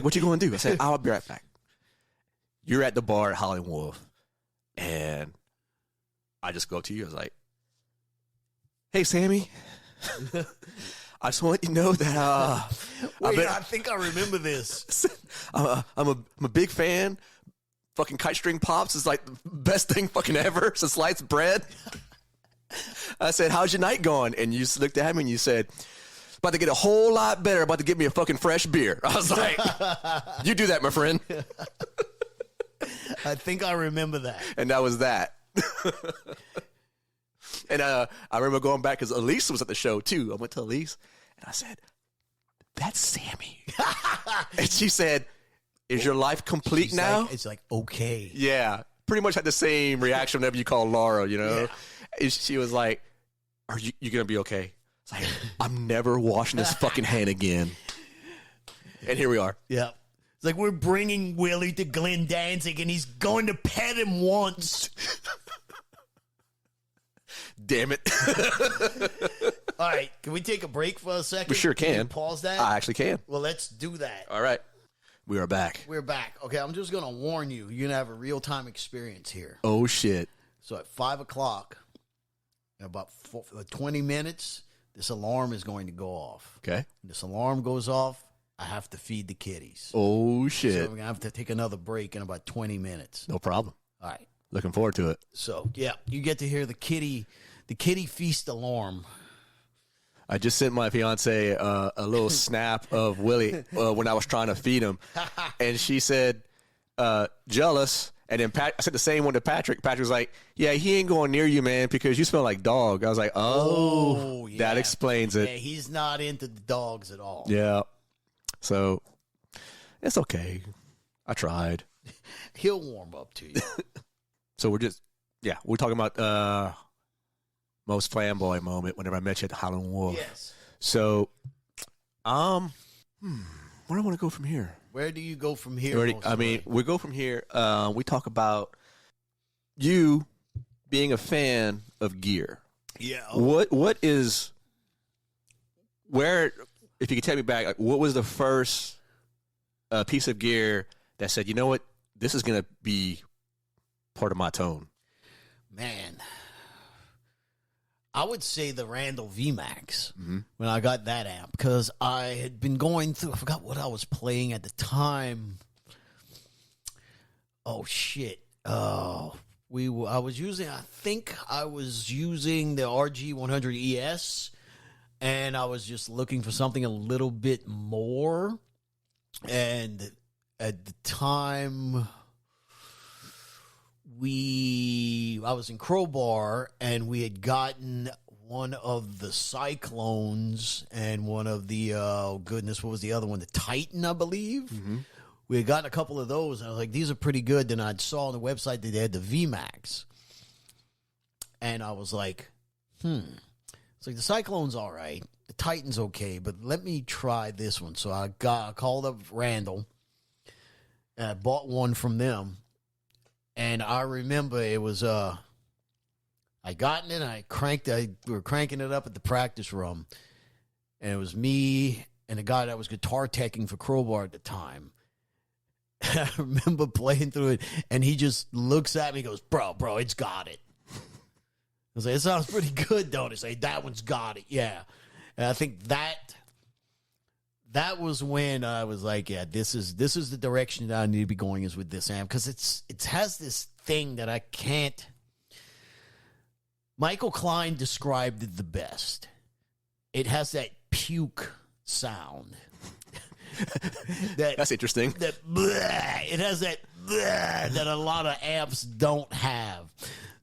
Speaker 1: "What you going to do?" I said, "I'll be right back." You're at the bar at Howlin' Wolf, and I just go up to you. I was like, "Hey, Sammy. I just want to let you know that
Speaker 2: I think I remember this.
Speaker 1: I'm a big fan. Fucking Kite String Pops is like the best thing fucking ever since sliced bread." I said, "How's your night going?" And you just looked at me and you said, "About to get a whole lot better. About to get me a fucking fresh beer." I was like, "You do that, my friend."
Speaker 2: I think I remember that.
Speaker 1: And that was that. And I remember going back because Elise was at the show too. I went to Elise and I said, "That's Sammy." And she said, "Is your life complete now?"
Speaker 2: It's like, okay.
Speaker 1: Yeah. Pretty much had the same reaction whenever you call Laura, you know? Yeah. And she was like, "Are you going to be okay?" It's like, "I'm never washing this fucking hand again." And here we are.
Speaker 2: Yeah. It's like we're bringing Willie to Glenn Danzig and he's going to pet him once.
Speaker 1: Damn it.
Speaker 2: All right. Can we take a break for a second?
Speaker 1: We sure can.
Speaker 2: Pause that?
Speaker 1: I actually can.
Speaker 2: Well, let's do that.
Speaker 1: All right. We are back.
Speaker 2: We're back. Okay, I'm just going to warn you. You're going to have a real-time experience here.
Speaker 1: Oh, shit.
Speaker 2: So at 5 o'clock, in about 20 minutes, this alarm is going to go off.
Speaker 1: Okay.
Speaker 2: When this alarm goes off, I have to feed the kitties.
Speaker 1: Oh, shit.
Speaker 2: So we're going to have to take another break in about 20 minutes.
Speaker 1: No problem.
Speaker 2: All right.
Speaker 1: Looking forward to it.
Speaker 2: So, yeah, you get to hear the kitty feast alarm.
Speaker 1: I just sent my fiance a little snap of Willie when I was trying to feed him. And she said, "Jealous." And then I said the same one to Patrick. Patrick was like, yeah, he ain't going near you, man, because you smell like dog. I was like, oh,
Speaker 2: yeah.
Speaker 1: that explains it.
Speaker 2: Yeah, he's not into the dogs at all.
Speaker 1: Yeah. So it's okay. I tried.
Speaker 2: He'll warm up to you.
Speaker 1: So we're talking about most flamboyant moment whenever I met you at the Howlin' Wolf.
Speaker 2: Yes.
Speaker 1: So, where do I want to go from here?
Speaker 2: Where do you go from here?
Speaker 1: We go from here. We talk about you being a fan of gear.
Speaker 2: Yeah.
Speaker 1: What is where? If you could take me back, like, what was the first piece of gear that said, you know what, this is gonna be part of my tone?
Speaker 2: Man, I would say the Randall VMAX when I got that amp, because I had been going through, I forgot what I was playing at the time. Oh, shit. I was using the RG100 ES, and I was just looking for something a little bit more. And at the time, I was in Crowbar, and we had gotten one of the Cyclones and one of the, what was the other one? The Titan, I believe. Mm-hmm. We had gotten a couple of those, and I was like, these are pretty good. Then I saw on the website that they had the VMAX. And I was like, It's like the Cyclone's all right. The Titan's okay, but let me try this one. So I called up Randall, and I bought one from them. And I remember it was, I got in it, we were cranking it up at the practice room. And it was me and a guy that was guitar teching for Crowbar at the time. And I remember playing through it, and he just looks at me and goes, bro, it's got it. I was like, it sounds pretty good, don't it? Say, that one's got it, yeah. And I think that was when I was like, yeah, this is the direction that I need to be going, is with this amp, because it has this thing that I can't. Michael Klein described it the best. It has that puke sound.
Speaker 1: That's interesting.
Speaker 2: That it has that that a lot of amps don't have.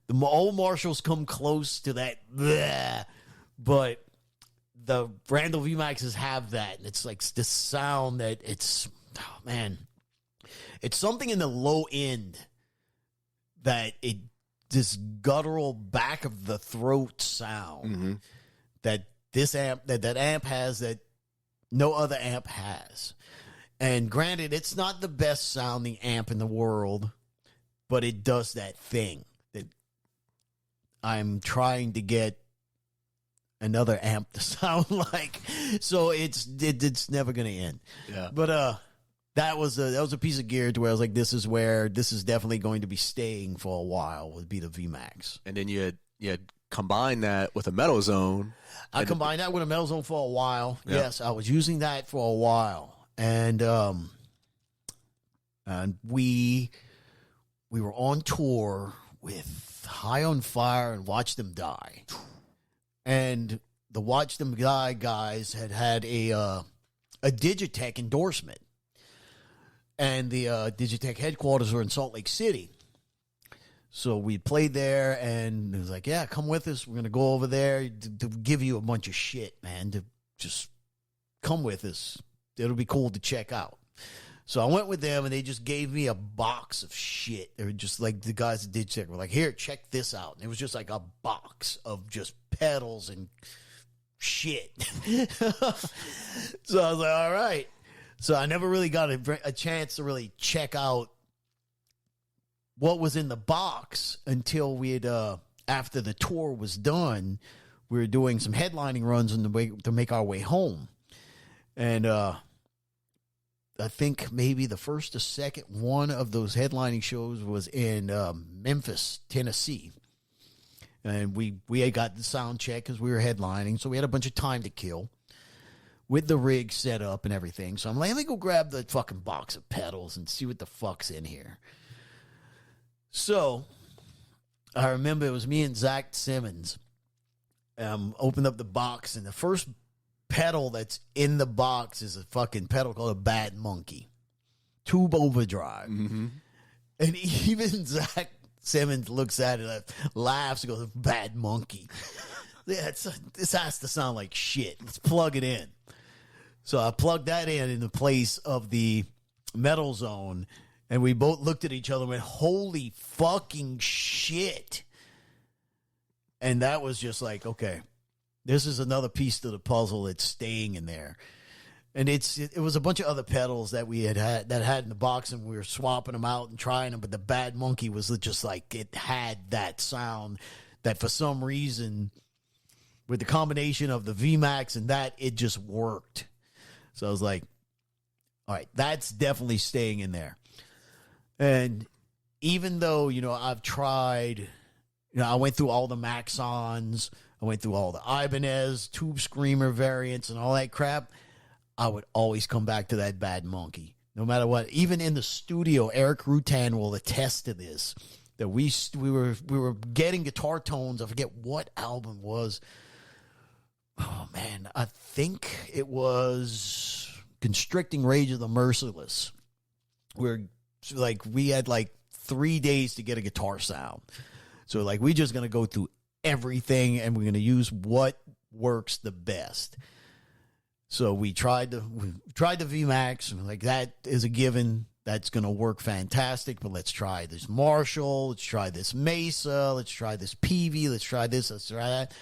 Speaker 2: The old Marshalls come close to that, but the Randall VMAXs have that. And it's like this sound that it's something in the low end that this guttural back of the throat sound that this amp that amp has that no other amp has. And granted, it's not the best sounding amp in the world, but it does that thing that I'm trying to get another amp to sound like. So it's never going to end. Yeah. But that was a piece of gear to where I was like, this is definitely going to be staying for a while, would be the VMAX.
Speaker 1: And then you had combined that with a Metal Zone.
Speaker 2: I combined that with a Metal Zone for a while. Yeah. Yes, I was using that for a while. And we were on tour with High on Fire and Watch Them Die. And the Watch Them Die guys had a Digitech endorsement. And the Digitech headquarters were in Salt Lake City. So we played there, and it was like, yeah, come with us. We're going to go over there to give you a bunch of shit, man, to just come with us. It'll be cool to check out. So I went with them, and they just gave me a box of shit. They were just like, the guys at Digitech were like, here, check this out. And it was just like a box of just pedals and shit. So I was like, all right. So I never really got a chance to really check out what was in the box until we had, after the tour was done, we were doing some headlining runs on the way to make our way home. And I think maybe the first or second one of those headlining shows was in Memphis, Tennessee. And we had got the sound check because we were headlining, so we had a bunch of time to kill with the rig set up and everything. So I'm like, let me go grab the fucking box of pedals and see what the fuck's in here. So I remember it was me and Zach Simmons opened up the box, and the first pedal that's in the box is a fucking pedal called a Bad Monkey. Tube Overdrive. Mm-hmm. And even Zach Simmons looks at it, laughs, and goes, "Bad monkey." Yeah, this has to sound like shit. Let's plug it in. So I plugged that in the place of the metal zone, and we both looked at each other and went, "Holy fucking shit." And that was just like, okay, this is another piece to the puzzle that's staying in there. And it was a bunch of other pedals that we had in the box, and we were swapping them out and trying them. But the Bad Monkey was just like, it had that sound that for some reason, with the combination of the VMAX and that, it just worked. So I was like, all right, that's definitely staying in there. And even though, I've tried, I went through all the Maxons, I went through all the Ibanez, Tube Screamer variants and all that crap, I would always come back to that Bad Monkey. No matter what. Even in the studio, Eric Rutan will attest to this. That we were getting guitar tones. I forget what album it was. Oh, man. I think it was Constricting Rage of the Merciless. We had 3 days to get a guitar sound. So we're just going to go through everything and we're going to use what works the best. So we tried the VMAX. That is a given. That's going to work fantastic. But let's try this Marshall. Let's try this Mesa. Let's try this Peavey. Let's try this. Let's try that.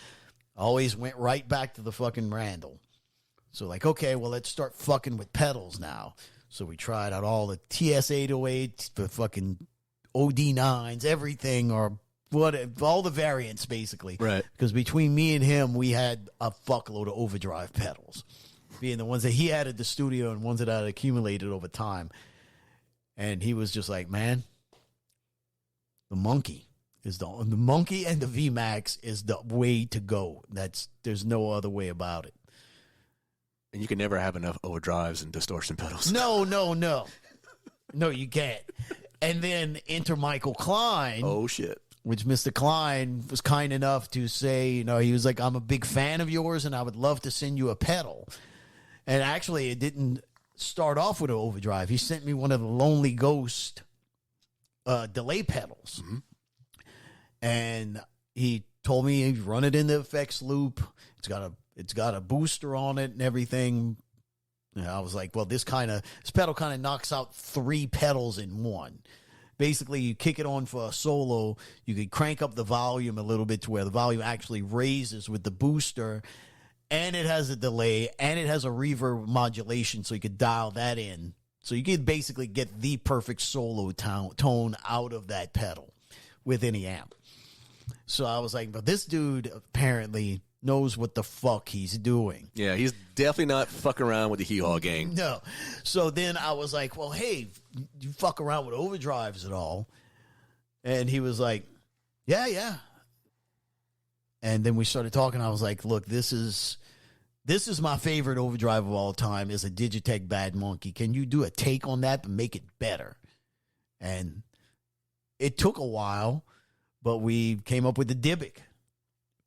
Speaker 2: Always went right back to the fucking Randall. So okay, well, let's start fucking with pedals now. So we tried out all the TS-808, the fucking OD9s, everything, or all the variants basically.
Speaker 1: Right.
Speaker 2: Because between me and him, we had a fuckload of overdrive pedals. Being the ones that he had at the studio and ones that I had accumulated over time. And he was just like, man, the monkey and the VMAX is the way to go. There's no other way about it.
Speaker 1: And you can never have enough overdrives and distortion pedals.
Speaker 2: No. No, you can't. And then enter Michael Klein.
Speaker 1: Oh, shit.
Speaker 2: Which Mr. Klein was kind enough to say, he was like, I'm a big fan of yours and I would love to send you a pedal. And actually, it didn't start off with an overdrive. He sent me one of the Lonely Ghost delay pedals. Mm-hmm. And he told me he'd run it in the effects loop. It's got a booster on it and everything. And I was like, well, this pedal kind of knocks out 3 pedals in one. Basically, you kick it on for a solo. You could crank up the volume a little bit to where the volume actually raises with the booster. And it has a delay, and it has a reverb modulation, so you could dial that in. So you could basically get the perfect solo tone out of that pedal with any amp. So I was like, but this dude apparently knows what the fuck he's doing.
Speaker 1: Yeah, he's definitely not fucking around with the Hee-Haw gang.
Speaker 2: No. So then I was like, well, hey, you fuck around with overdrives at all? And he was like, yeah. And then we started talking. I was like, look, this is my favorite overdrive of all time is a Digitech Bad Monkey. Can you do a take on that and make it better? And it took a while, but we came up with the Dybbuk,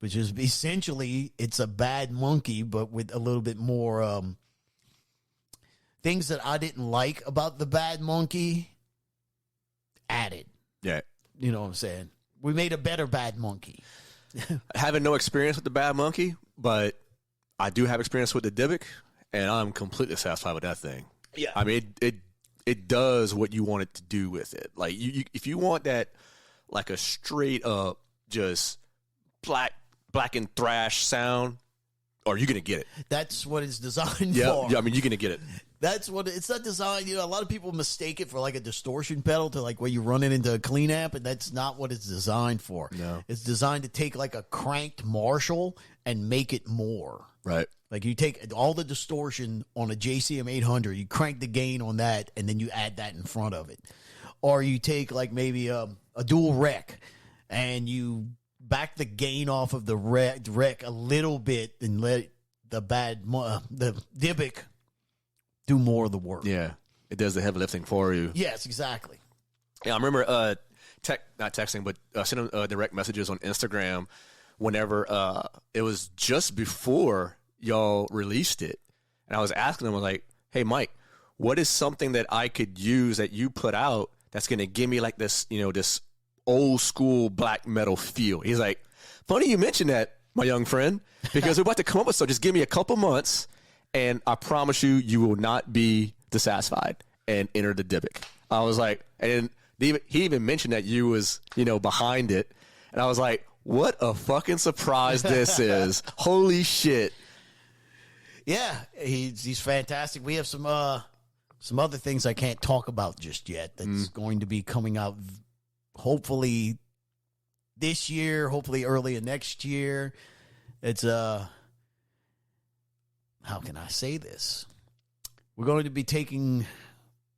Speaker 2: which is essentially, it's a Bad Monkey, but with a little bit more things that I didn't like about the Bad Monkey added.
Speaker 1: Yeah.
Speaker 2: You know what I'm saying? We made a better Bad Monkey.
Speaker 1: Having no experience with the Bad Monkey, but I do have experience with the Dybbuk, and I'm completely satisfied with that thing.
Speaker 2: Yeah.
Speaker 1: I mean, it does what you want it to do with it. Like, if you want that, like a straight up, just black and thrash sound, or you're going to get it.
Speaker 2: That's what it's designed
Speaker 1: Yeah,
Speaker 2: for.
Speaker 1: I mean, you're going to get it.
Speaker 2: That's what it's not designed. A lot of people mistake it for like a distortion pedal to like where you run it into a clean amp, and that's not what it's designed for.
Speaker 1: No.
Speaker 2: It's designed to take like a cranked Marshall and make it more.
Speaker 1: Right.
Speaker 2: Like you take all the distortion on a JCM 800, you crank the gain on that, and then you add that in front of it. Or you take like maybe a dual rec, and you back the gain off of the rec a little bit, and let the Dybbuk do more of the work.
Speaker 1: Yeah, it does the heavy lifting for you.
Speaker 2: Yes, exactly.
Speaker 1: Yeah, I remember not texting, but sending direct messages on Instagram whenever it was just before y'all released it. And I was asking them, I was like, hey, Mike, what is something that I could use that you put out that's going to give me like this, this old school black metal feel. He's like, funny you mentioned that, my young friend, because we're about to come up with so just give me a couple months and I promise you will not be dissatisfied and enter the Dybbuk. I was like, and he even mentioned that you was, behind it. And I was like, what a fucking surprise this is. Holy shit.
Speaker 2: Yeah, he's fantastic. We have some other things I can't talk about just yet that's going to be coming out hopefully this year, hopefully early in next year. It's how can I say this? We're going to be taking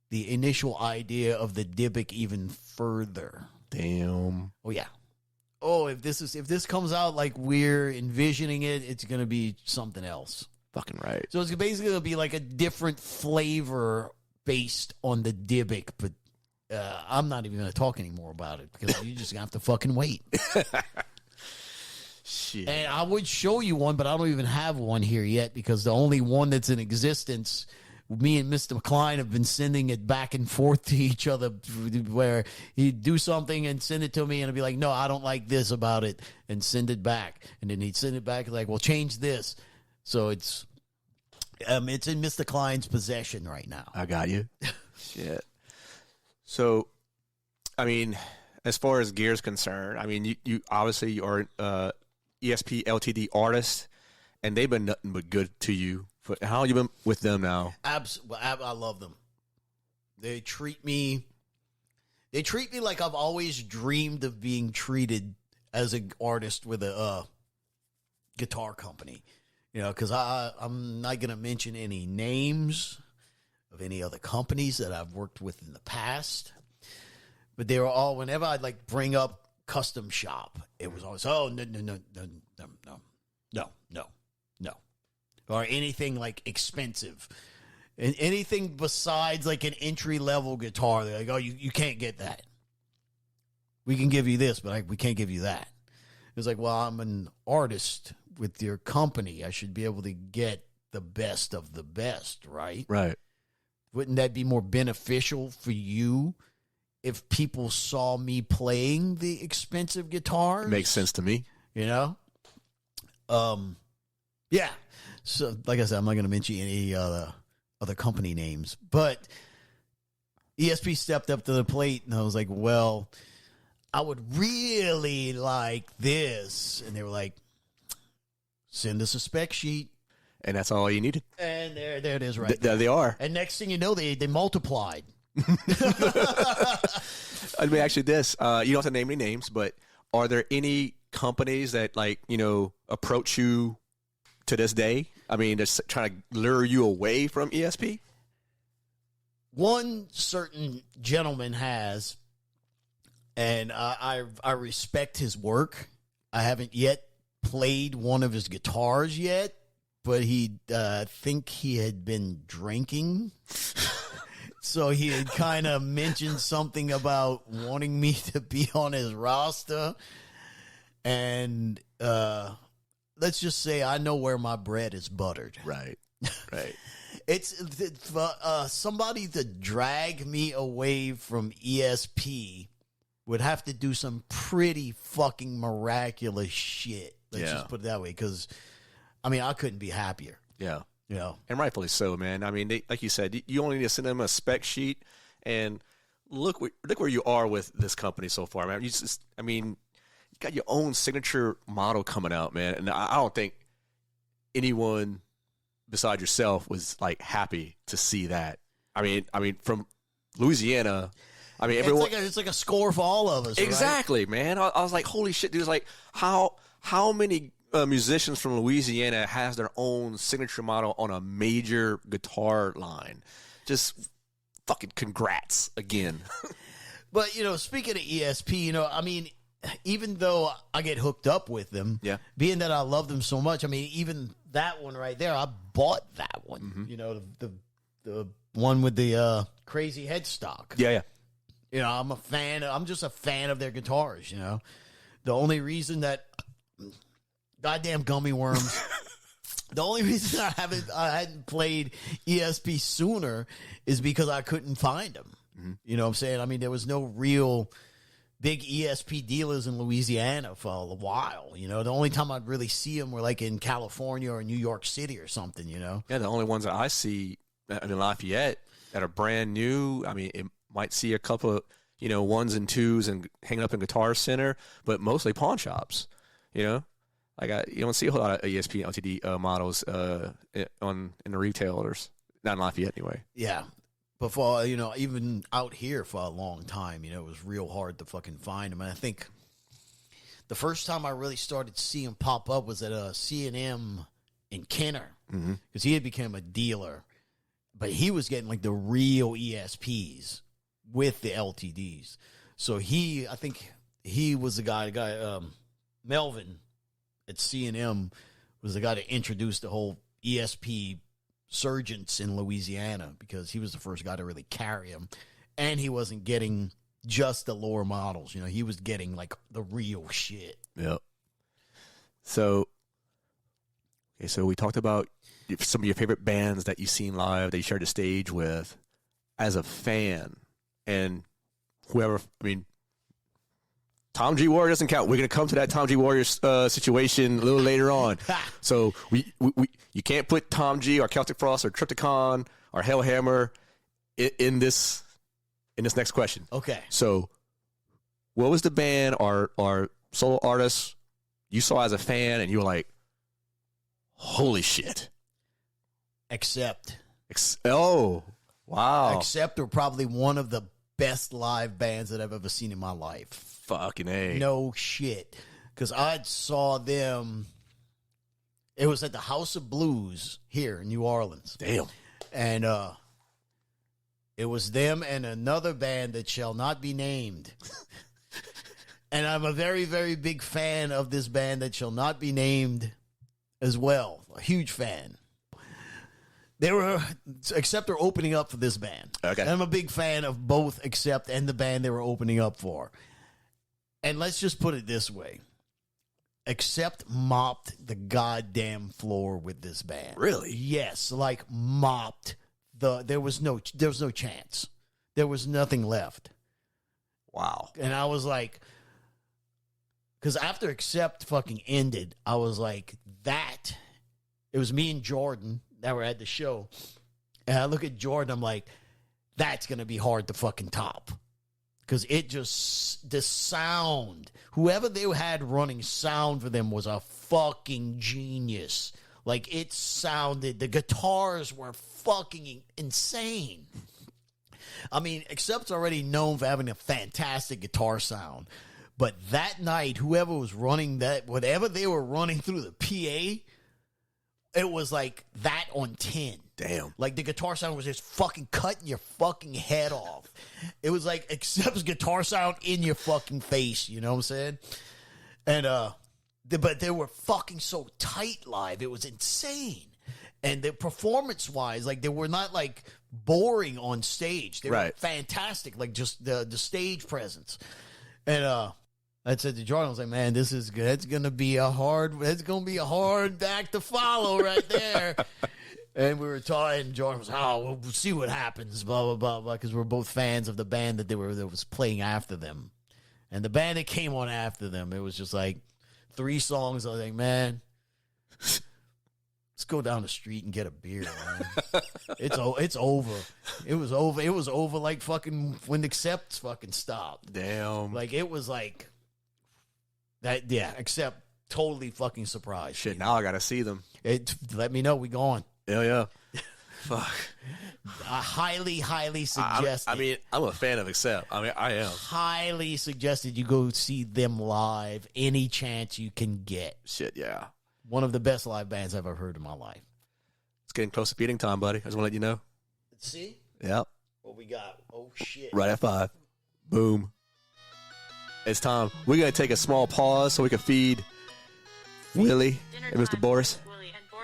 Speaker 2: the initial idea of the Dybbuk even further.
Speaker 1: Damn.
Speaker 2: Oh yeah. Oh, if this comes out like we're envisioning it, it's going to be something else.
Speaker 1: Fucking right.
Speaker 2: So it's basically going to be like a different flavor based on the Dybbuk, but I'm not even going to talk anymore about it because you just have to fucking wait.
Speaker 1: Shit.
Speaker 2: And I would show you one, but I don't even have one here yet because the only one that's in existence, me and Mr. McCline have been sending it back and forth to each other where he'd do something and send it to me and I'd be like, no, I don't like this about it, and send it back. And then he'd send it back like, well, change this. So it's in Mr. Klein's possession right now.
Speaker 1: I got you. Shit. So, I mean, as far as gear is concerned, I mean, you obviously are ESP LTD artist, and they've been nothing but good to you. How have you been with them now?
Speaker 2: I love them. They treat me like I've always dreamed of being treated as an artist with a guitar company. Because I'm not going to mention any names of any other companies that I've worked with in the past. But they were all, whenever I'd like bring up custom shop, it was always, oh, no. Or anything like expensive. And anything besides like an entry-level guitar, they're like, oh, you can't get that. We can give you this, but we can't give you that. It's like, well, I'm an artist with your company. I should be able to get the best of the best, right?
Speaker 1: Right.
Speaker 2: Wouldn't that be more beneficial for you if people saw me playing the expensive guitars?
Speaker 1: Makes sense to me.
Speaker 2: Yeah. So, like I said, I'm not going to mention any other company names, but ESP stepped up to the plate, and I was like, well, I would really like this. And they were like, send us a spec sheet.
Speaker 1: And that's all you needed.
Speaker 2: And there it is right
Speaker 1: there. They are.
Speaker 2: And next thing you know, they multiplied.
Speaker 1: Let me ask you this. You don't have to name any names, but are there any companies that, approach you to this day? I mean, just trying to lure you away from ESP?
Speaker 2: One certain gentleman has, and I respect his work. I haven't yet played one of his guitars yet, but he think he had been drinking. So he had kind of mentioned something about wanting me to be on his roster. And let's just say I know where my bread is buttered.
Speaker 1: Right.
Speaker 2: It's somebody to drag me away from ESP would have to do some pretty fucking miraculous shit. Let's just put it that way. Because, I mean, I couldn't be happier.
Speaker 1: Yeah.
Speaker 2: Yeah.
Speaker 1: And rightfully so, man. I mean, like you said, you only need to send them a spec sheet, and look where you are with this company so far, man. You got your own signature model coming out, man. And I don't think anyone besides yourself was happy to see that. I mean, from Louisiana, everyone.
Speaker 2: It's like a score for all of us.
Speaker 1: Exactly,
Speaker 2: right?
Speaker 1: man. I was like, holy shit, dude. It's like how many musicians from Louisiana has their own signature model on a major guitar line? Just fucking congrats again.
Speaker 2: But speaking of ESP, even though I get hooked up with them, being that I love them so much, even that one right there, I bought that one. Mm-hmm. The one with the crazy headstock.
Speaker 1: Yeah.
Speaker 2: I'm a fan. I'm just a fan of their guitars. The only reason that goddamn gummy worms. The only reason I hadn't played ESP sooner is because I couldn't find them. You know what I'm saying? I mean, there was no real big ESP dealers in Louisiana for a while. You know, the only time I'd really see them were like in California or New York City or something, you know?
Speaker 1: Yeah, the only ones that I see in Lafayette that are brand new, I mean, it might see a couple of, you know, 1s and 2s and hanging up in Guitar Center, but mostly pawn shops, you know? Like, you don't see a whole lot of ESP LTD models in the retailers, not in Lafayette anyway.
Speaker 2: Yeah. But for, you know, even out here for a long time, you know, it was real hard to fucking find them. And I think the first time I really started seeing them pop up was at C&M in Kenner, because he had become a dealer. But he was getting like the real ESPs with the LTDs. So I think he was the guy, Melvin at C&M was the guy that introduced the whole ESP surgeons in Louisiana, because he was the first guy to really carry them, and he wasn't getting just the lower models. You know, he was getting like the real shit.
Speaker 1: Yep. So we talked about some of your favorite bands that you've seen live, that you shared the stage with. As a fan, and whoever, I mean, Tom G. Warrior doesn't count. We're going to come to that Tom G. Warrior situation a little later on. So you can't put Tom G. or Celtic Frost or Triptychon or Hellhammer in this next question.
Speaker 2: Okay.
Speaker 1: So what was the band or solo artist you saw as a fan and you were like, holy shit?
Speaker 2: Accept.
Speaker 1: Oh, wow.
Speaker 2: Accept are probably one of the best live bands that I've ever seen in my life.
Speaker 1: Fucking A.
Speaker 2: No shit. Because I saw them, it was at the House of Blues here in New Orleans.
Speaker 1: Damn.
Speaker 2: And it was them and another band that shall not be named. And I'm a very, very big fan of this band that shall not be named as well. A huge fan. Accept are opening up for this band.
Speaker 1: Okay.
Speaker 2: And I'm a big fan of both Accept and the band they were opening up for. And let's just put it this way. Accept mopped the goddamn floor with this band.
Speaker 1: Really?
Speaker 2: Yes, like mopped. There was no chance. There was nothing left.
Speaker 1: Wow.
Speaker 2: And I was like, because after Accept fucking ended, I was like, it was me and Jordan that were at the show. And I look at Jordan, I'm like, that's going to be hard to fucking top. Because the sound, whoever they had running sound for them was a fucking genius. Like, it sounded, the guitars were fucking insane. I mean, Accept's already known for having a fantastic guitar sound. But that night, whoever was running that, whatever they were running through the PA, it was like that on 10.
Speaker 1: Damn.
Speaker 2: Like, the guitar sound was just fucking cutting your fucking head off. It was like Accept's guitar sound in your fucking face, you know what I'm saying? And, but they were fucking so tight live. It was insane. And the performance-wise, like, they were not, like, boring on stage. They were fantastic, like, just the stage presence. And, I said to Jordan, I was like, man, this is good. It's going to be a hard act to follow right there. And we were talking, and Jordan was, we'll see what happens, blah, blah, blah, blah, because we're both fans of the band that was playing after them. And the band that came on after them, it was just like 3 songs. I was like, man, let's go down the street and get a beer, man. It's over. It was over. It was over like fucking when Accept fucking stopped.
Speaker 1: Damn.
Speaker 2: Like, it was like that, yeah, Accept totally fucking surprised.
Speaker 1: Shit, now I got to see them.
Speaker 2: Let me know. We going.
Speaker 1: Hell yeah. Fuck.
Speaker 2: I highly, highly suggest.
Speaker 1: I mean, I'm a fan of Accept. I mean, I am.
Speaker 2: Highly suggested you go see them live any chance you can get.
Speaker 1: Shit, yeah.
Speaker 2: One of the best live bands I've ever heard in my life.
Speaker 1: It's getting close to feeding time, buddy. I just want to let you know.
Speaker 2: Let's see.
Speaker 1: Yep.
Speaker 2: What we got? Oh, shit.
Speaker 1: Right at 5. Boom. It's time. We're going to take a small pause so we can feed Willie and Mr. Boris.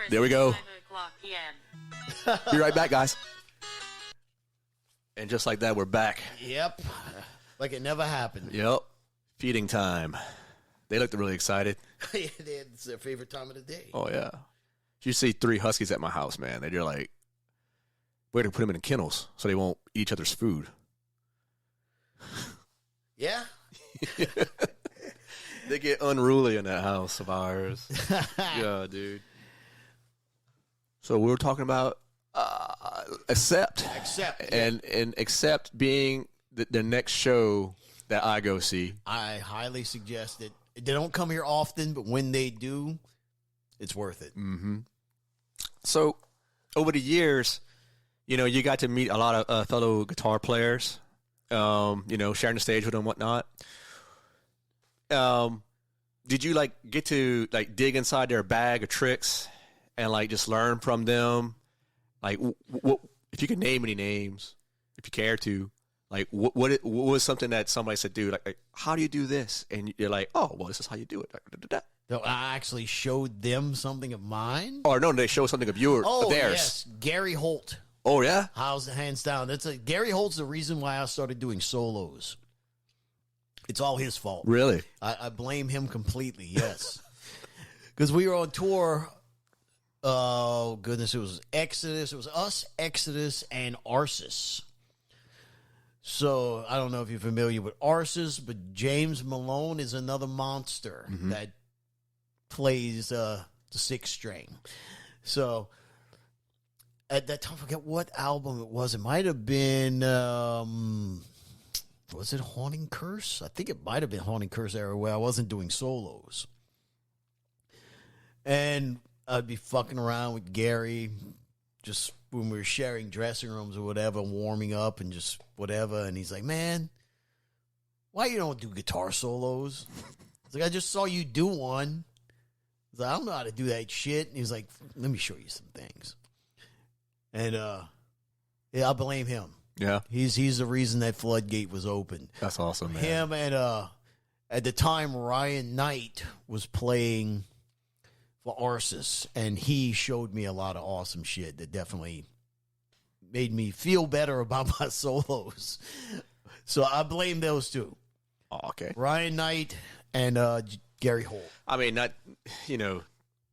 Speaker 1: There we go. Be right back, guys. And just like that, we're back.
Speaker 2: Yep. Like it never happened.
Speaker 1: Yep. Feeding time. They looked really excited.
Speaker 2: It's their favorite time of the day.
Speaker 1: Oh, yeah. You see 3 huskies at my house, man. They're like, we're going to put them in kennels so they won't eat each other's food.
Speaker 2: Yeah.
Speaker 1: They get unruly in that house of ours. Yeah, dude. So we were talking about accept. And accept being the next show that I go see.
Speaker 2: I highly suggest it. They don't come here often, but when they do, it's worth it.
Speaker 1: Mm-hmm. So over the years, you know, you got to meet a lot of fellow guitar players, you know, sharing the stage with them and whatnot. Did you like get to like dig inside their bag of tricks and like just learn from them? Like, what if you could name any names, if you care to? Like, what was something that somebody said, dude? Like, how do you do this? And you're like, oh, well, this is how you do it.
Speaker 2: So I actually showed them something of mine.
Speaker 1: Or no, they showed something of yours.
Speaker 2: Oh,
Speaker 1: theirs.
Speaker 2: yes, Gary Holt.
Speaker 1: Oh yeah,
Speaker 2: Hands down. Gary Holt's the reason why I started doing solos. It's all his fault.
Speaker 1: Really?
Speaker 2: I blame him completely. Yes, because we were on tour. Oh goodness, it was Exodus. It was us, Exodus, and Arsis. So I don't know if you're familiar with Arsis, but James Malone is another monster that plays the 6th string. So at that time, I forget what album it was. It might have been, was it Haunting Curse? I think it might have been Haunting Curse era where I wasn't doing solos. And I'd be fucking around with Gary just when we were sharing dressing rooms or whatever, warming up and just whatever. And he's like, man, why you don't do guitar solos? It's like, I just saw you do one. He's like, I don't know how to do that shit. And he's like, let me show you some things. And yeah, I blame him.
Speaker 1: Yeah.
Speaker 2: He's the reason that floodgate was open.
Speaker 1: That's awesome, man.
Speaker 2: Him and at the time Ryan Knight was playing for Arsis, and he showed me a lot of awesome shit that definitely made me feel better about my solos. So I blame those two.
Speaker 1: Oh, okay.
Speaker 2: Ryan Knight and Gary Holt.
Speaker 1: I mean, not, you know,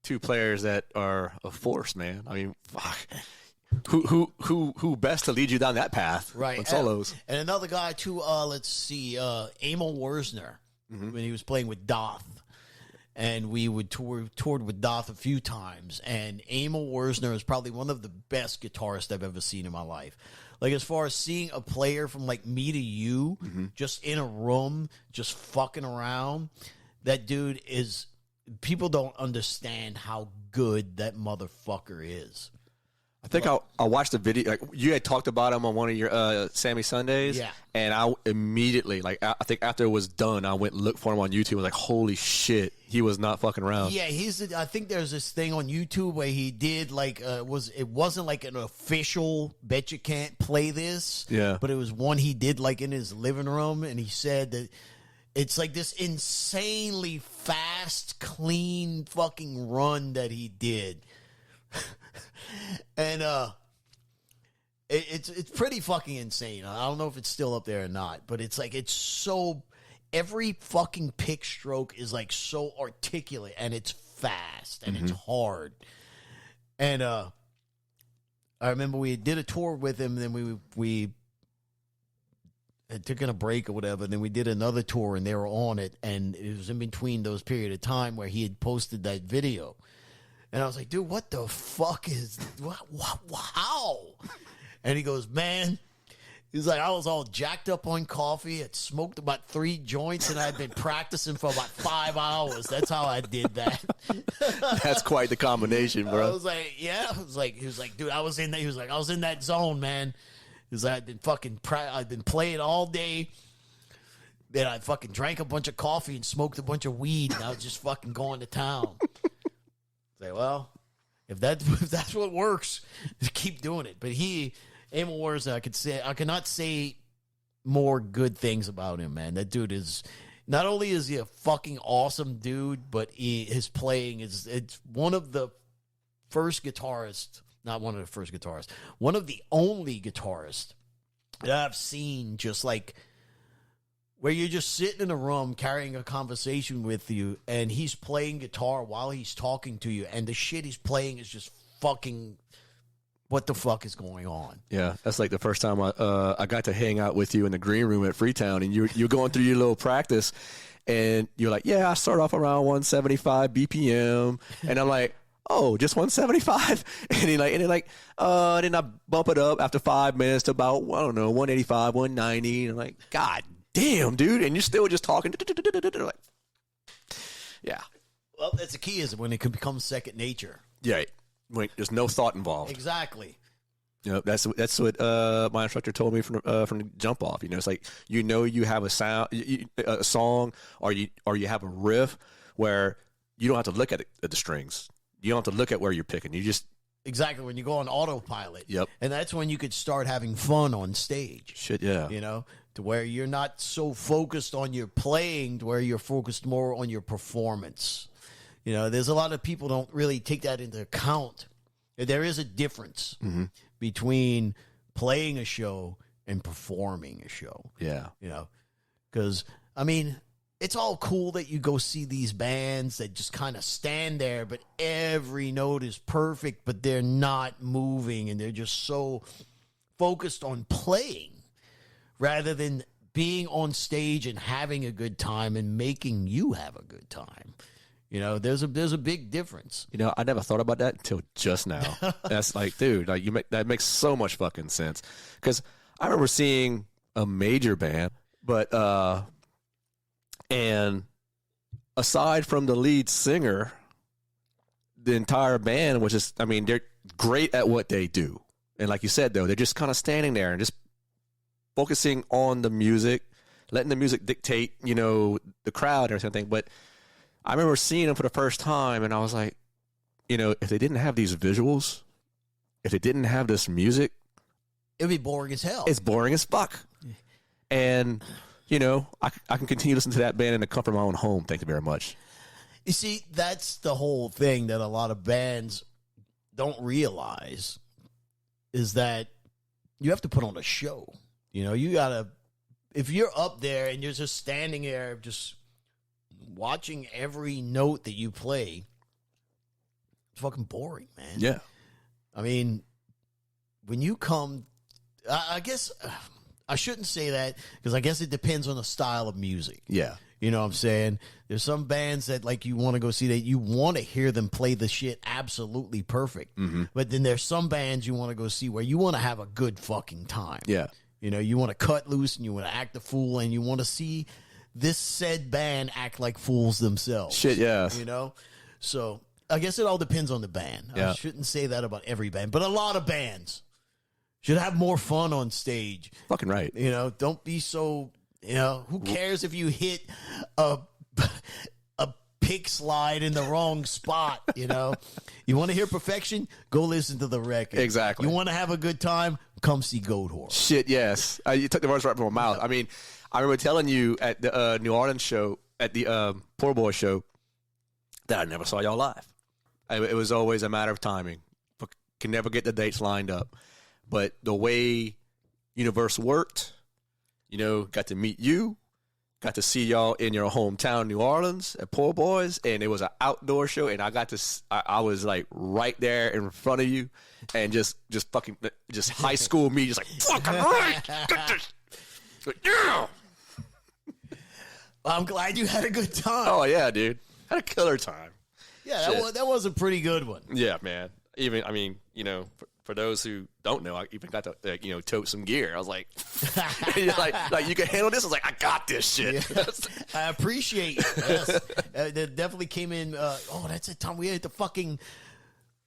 Speaker 1: two players that are a force, man. I mean, fuck. Who best to lead you down that path?
Speaker 2: Right.
Speaker 1: On solos.
Speaker 2: And another guy too, let's see, Emil Wurzner, when he was playing with Doth. And we would toured with Doth a few times. And Emil Wurzner is probably one of the best guitarists I've ever seen in my life. Like, as far as seeing a player from, like, me to you, just in a room, just fucking around, that dude is... People don't understand how good that motherfucker is.
Speaker 1: I think I watched the video. Like, you had talked about him on one of your Sammy Sundays.
Speaker 2: Yeah.
Speaker 1: And I immediately, like, I think after it was done, I went and looked for him on YouTube. I was like, holy shit, he was not fucking around.
Speaker 2: Yeah, I think there's this thing on YouTube where he did, like, it wasn't like an official bet you can't play this.
Speaker 1: Yeah.
Speaker 2: But it was one he did, like, in his living room. And he said that it's like this insanely fast, clean fucking run that he did. And it's pretty fucking insane. I don't know if it's still up there or not, but it's like, it's so, every fucking pick stroke is like so articulate, and it's fast and it's hard. And I remember we did a tour with him, and then we had taken a break or whatever, and then we did another tour, and they were on it, and it was in between those period of time where he had posted that video. And I was like, dude, what the fuck is, how? And he goes, man, he's like, I was all jacked up on coffee, had smoked about 3 joints, and I'd been practicing for about 5 hours. That's how I did that.
Speaker 1: That's quite the combination, bro.
Speaker 2: I was like, yeah. He was like, dude, I was in that zone, man. He was like, I'd been playing all day. Then I fucking drank a bunch of coffee and smoked a bunch of weed, and I was just fucking going to town. Say, well, if that's what works, just keep doing it. But Emil Wurzner, I cannot say more good things about him, man. That dude is, not only is he a fucking awesome dude, but his playing it's one of the first guitarists, not one of the first guitarists, one of the only guitarists that I've seen just like, where you're just sitting in a room carrying a conversation with you, and he's playing guitar while he's talking to you, and the shit he's playing is just fucking what the fuck is going on.
Speaker 1: Yeah, that's like the first time I got to hang out with you in the green room at Freetown, and you're going through your little practice, and you're like, yeah, I start off around 175 BPM, and I'm like, oh, just 175, and then I bump it up after 5 minutes to about, I don't know, 185, 190, and I'm like, God damn, dude, and you're still just talking, like, yeah.
Speaker 2: Well, that's the key, is when it can become second nature.
Speaker 1: Yeah, when there's no thought involved.
Speaker 2: Exactly.
Speaker 1: You know, that's what my instructor told me from the jump off. You know, it's like, you know, you have a sound, a song, or you have a riff where you don't have to look at the strings. You don't have to look at where you're picking. You just
Speaker 2: exactly when you go on autopilot.
Speaker 1: Yep.
Speaker 2: And that's when you could start having fun on stage.
Speaker 1: Shit, yeah.
Speaker 2: You know, to where you're not so focused on your playing, to where you're focused more on your performance. You know, there's a lot of people don't really take that into account. There is a difference between playing a show and performing a show.
Speaker 1: Yeah.
Speaker 2: You know, because, I mean, it's all cool that you go see these bands that just kind of stand there, but every note is perfect, but they're not moving, and they're just so focused on playing rather than being on stage and having a good time and making you have a good time. You know, there's a big difference.
Speaker 1: You know, I never thought about that until just now. That's like, dude, like that makes so much fucking sense. Because I remember seeing a major band, but and aside from the lead singer, the entire band was just, I mean, they're great at what they do. And like you said, though, they're just kind of standing there and just focusing on the music, letting the music dictate, you know, the crowd or something. But I remember seeing them for the first time, and I was like, you know, if they didn't have these visuals, if they didn't have this music,
Speaker 2: it'd be boring as hell.
Speaker 1: It's boring as fuck. And, you know, I can continue listening to that band in the comfort of my own home. Thank you very much.
Speaker 2: You see, that's the whole thing that a lot of bands don't realize, is that you have to put on a show. You know, you gotta, if you're up there and you're just standing there just watching every note that you play, it's fucking boring, man.
Speaker 1: Yeah.
Speaker 2: I mean, when you come, I guess I shouldn't say that, because I guess it depends on the style of music.
Speaker 1: Yeah.
Speaker 2: You know what I'm saying? There's some bands that, like, you want to go see, that you want to hear them play the shit absolutely perfect. Mm-hmm. But then there's some bands you want to go see where you want to have a good fucking time.
Speaker 1: Yeah.
Speaker 2: You know, you want to cut loose and you want to act a fool, and you want to see this said band act like fools themselves.
Speaker 1: Shit, yeah.
Speaker 2: You know? So I guess it all depends on the band.
Speaker 1: Yeah.
Speaker 2: I shouldn't say that about every band, but a lot of bands should have more fun on stage.
Speaker 1: Fucking right.
Speaker 2: You know, don't be so, you know, who cares if you hit a pick slide in the wrong spot, you know? You want to hear perfection? Go listen to the record.
Speaker 1: Exactly.
Speaker 2: You want to have a good time? Come see Goatwhore.
Speaker 1: Shit, yes. You took the words right from my mouth. I mean, I remember telling you at the New Orleans show, at the Poor Boy show, that I never saw y'all live. It was always a matter of timing. Can never get the dates lined up. But the way Universe worked, you know, got to meet you, got to see y'all in your hometown, New Orleans, at Poor Boys, and it was an outdoor show, and I got to, I was like right there in front of you, and just fucking, just high school me, just like, fucking right, get this, yeah.
Speaker 2: Well, I'm glad you had a good time.
Speaker 1: Oh yeah, dude, had a killer time.
Speaker 2: Yeah, that was a pretty good one.
Speaker 1: Yeah, man. Even, I mean, you know, for those who don't know, I even got to, you know, tote some gear. I was like, like you can handle this? I was like, I got this shit.
Speaker 2: Yeah. I appreciate it. Yes. That definitely came in. That's the time we had to fucking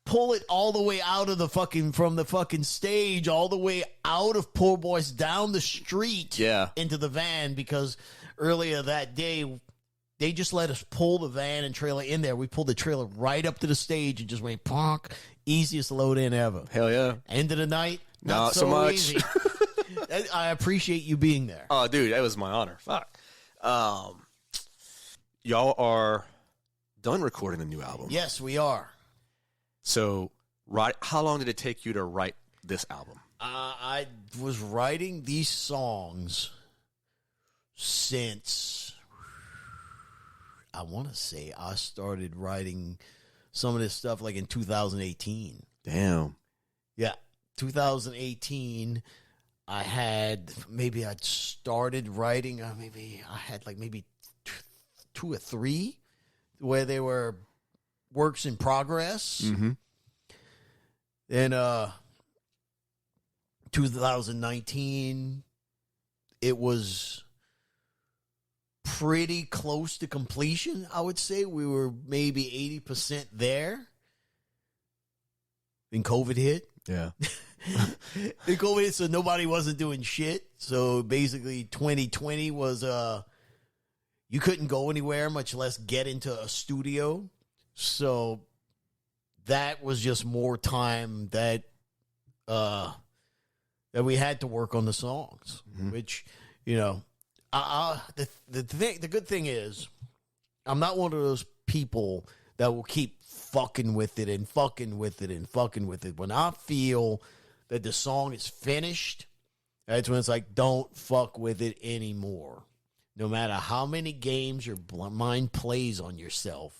Speaker 2: pull it all the way out of the fucking, from the fucking stage, all the way out of Poor Boys down the street into the van, because earlier that day, they just let us pull the van and trailer in there. We pulled the trailer right up to the stage and just went ponk. Easiest load in ever.
Speaker 1: Hell yeah.
Speaker 2: End of the night,
Speaker 1: not so much.
Speaker 2: Easy. I appreciate you being there.
Speaker 1: Oh, dude, that was my honor. Fuck. Y'all are done recording the new album.
Speaker 2: Yes, we are.
Speaker 1: So, how long did it take you to write this album?
Speaker 2: I was writing these songs since, I want to say I started writing some of this stuff like in 2018.
Speaker 1: Damn.
Speaker 2: Yeah. 2018, I'd started writing. Maybe I had like maybe two or three where they were works in progress.
Speaker 1: Mm-hmm.
Speaker 2: Then 2019, it was pretty close to completion. I would say we were maybe 80% there. Then COVID hit.
Speaker 1: Yeah.
Speaker 2: Then COVID hit, so nobody wasn't doing shit. So basically 2020 was you couldn't go anywhere, much less get into a studio. So that was just more time that we had to work on the songs, which, you know, the good thing is I'm not one of those people that will keep fucking with it and fucking with it and fucking with it. When I feel that the song is finished, that's when it's like, don't fuck with it anymore. No matter how many games your mind plays on yourself.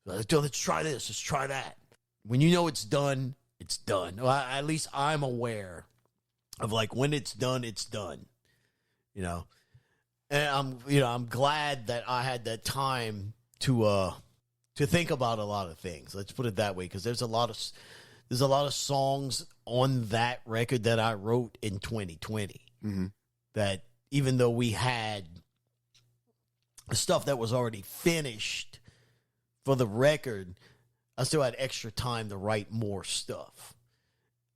Speaker 2: Let's try this. Let's try that. When you know it's done, it's done. Well, at least I'm aware of like when it's done, it's done. You know, and I'm glad that I had that time to think about a lot of things. Let's put it that way, because there's a lot of songs on that record that I wrote in 2020 that even though we had stuff that was already finished for the record, I still had extra time to write more stuff.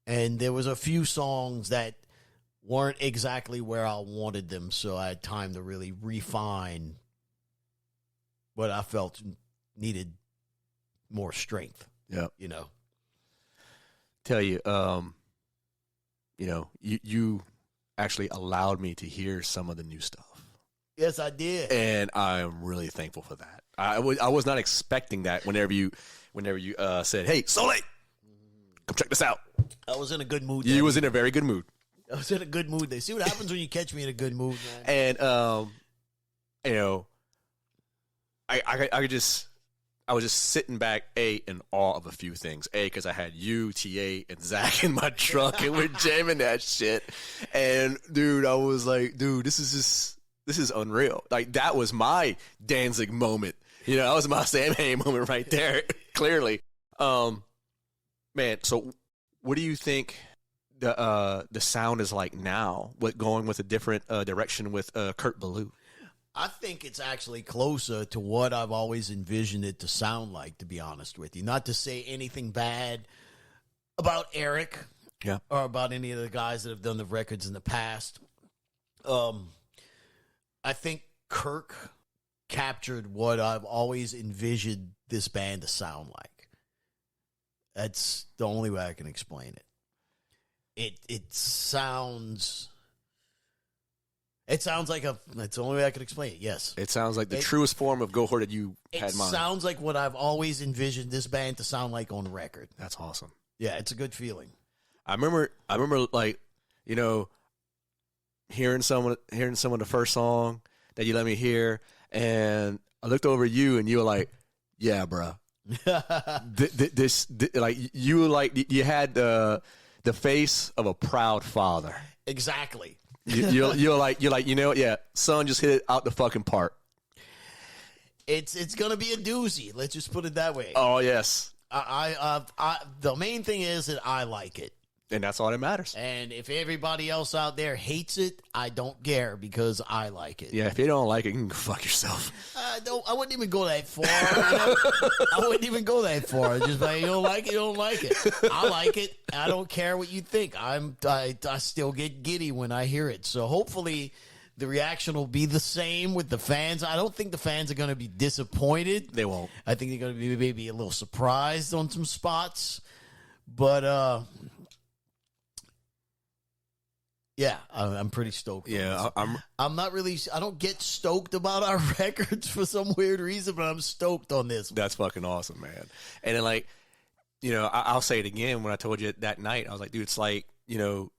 Speaker 2: And there was a few songs that weren't exactly where I wanted them, so I had time to really refine what I felt needed more strength.
Speaker 1: Yeah.
Speaker 2: You know.
Speaker 1: Tell you, you know, you actually allowed me to hear some of the new stuff.
Speaker 2: Yes, I did.
Speaker 1: And I'm really thankful for that. I was not expecting that whenever you said, "Hey, Soleil, come check this out."
Speaker 2: I was in a good mood.
Speaker 1: You was in a very good mood.
Speaker 2: I was in a good mood. They see what happens when you catch me in a good mood, man.
Speaker 1: And you know, I was just sitting back, in awe of a few things. Because I had you, TA, and Zach in my truck, and we're jamming that shit. And dude, I was like, dude, this is unreal. Like, that was my Danzig moment. You know, that was my Sam Hain moment right there. Clearly, man. So, what do you think the sound is like now? What going with a different direction with Kurt Ballou?
Speaker 2: I think it's actually closer to what I've always envisioned it to sound like, to be honest with you. Not to say anything bad about Eric,
Speaker 1: yeah,
Speaker 2: or about any of the guys that have done the records in the past. I think Kirk captured what I've always envisioned this band to sound like. That's the only way I can explain it. It sounds like that's the only way I can explain it. Yes.
Speaker 1: It sounds like the truest form of Goatwhore that you had in mind.
Speaker 2: It sounds like what I've always envisioned this band to sound like on record.
Speaker 1: That's awesome.
Speaker 2: Yeah, it's a good feeling.
Speaker 1: I remember like, you know, hearing some of the first song that you let me hear, and I looked over at you and you were like, "Yeah, bro." Like you had the face of a proud father.
Speaker 2: Exactly.
Speaker 1: You're like, you know, yeah, son just hit it out the fucking park.
Speaker 2: It's gonna be a doozy. Let's just put it that way.
Speaker 1: Oh yes.
Speaker 2: The main thing is that I like it,
Speaker 1: and that's all that matters.
Speaker 2: And if everybody else out there hates it, I don't care, because I like it.
Speaker 1: Yeah, if you don't like it, you can go fuck yourself.
Speaker 2: I wouldn't even go that far. You know? I wouldn't even go that far. Just like, you don't like it, you don't like it. I like it. I don't care what you think. I still get giddy when I hear it. So hopefully the reaction will be the same with the fans. I don't think the fans are going to be disappointed.
Speaker 1: They won't.
Speaker 2: I think they're going to be maybe a little surprised on some spots. But yeah, I'm pretty stoked.
Speaker 1: Yeah,
Speaker 2: I'm not really. I don't get stoked about our records for some weird reason, but I'm stoked on this.
Speaker 1: That's fucking awesome, man. And then, like, you know, I'll say it again. When I told you that night, I was like, dude, it's like, you know,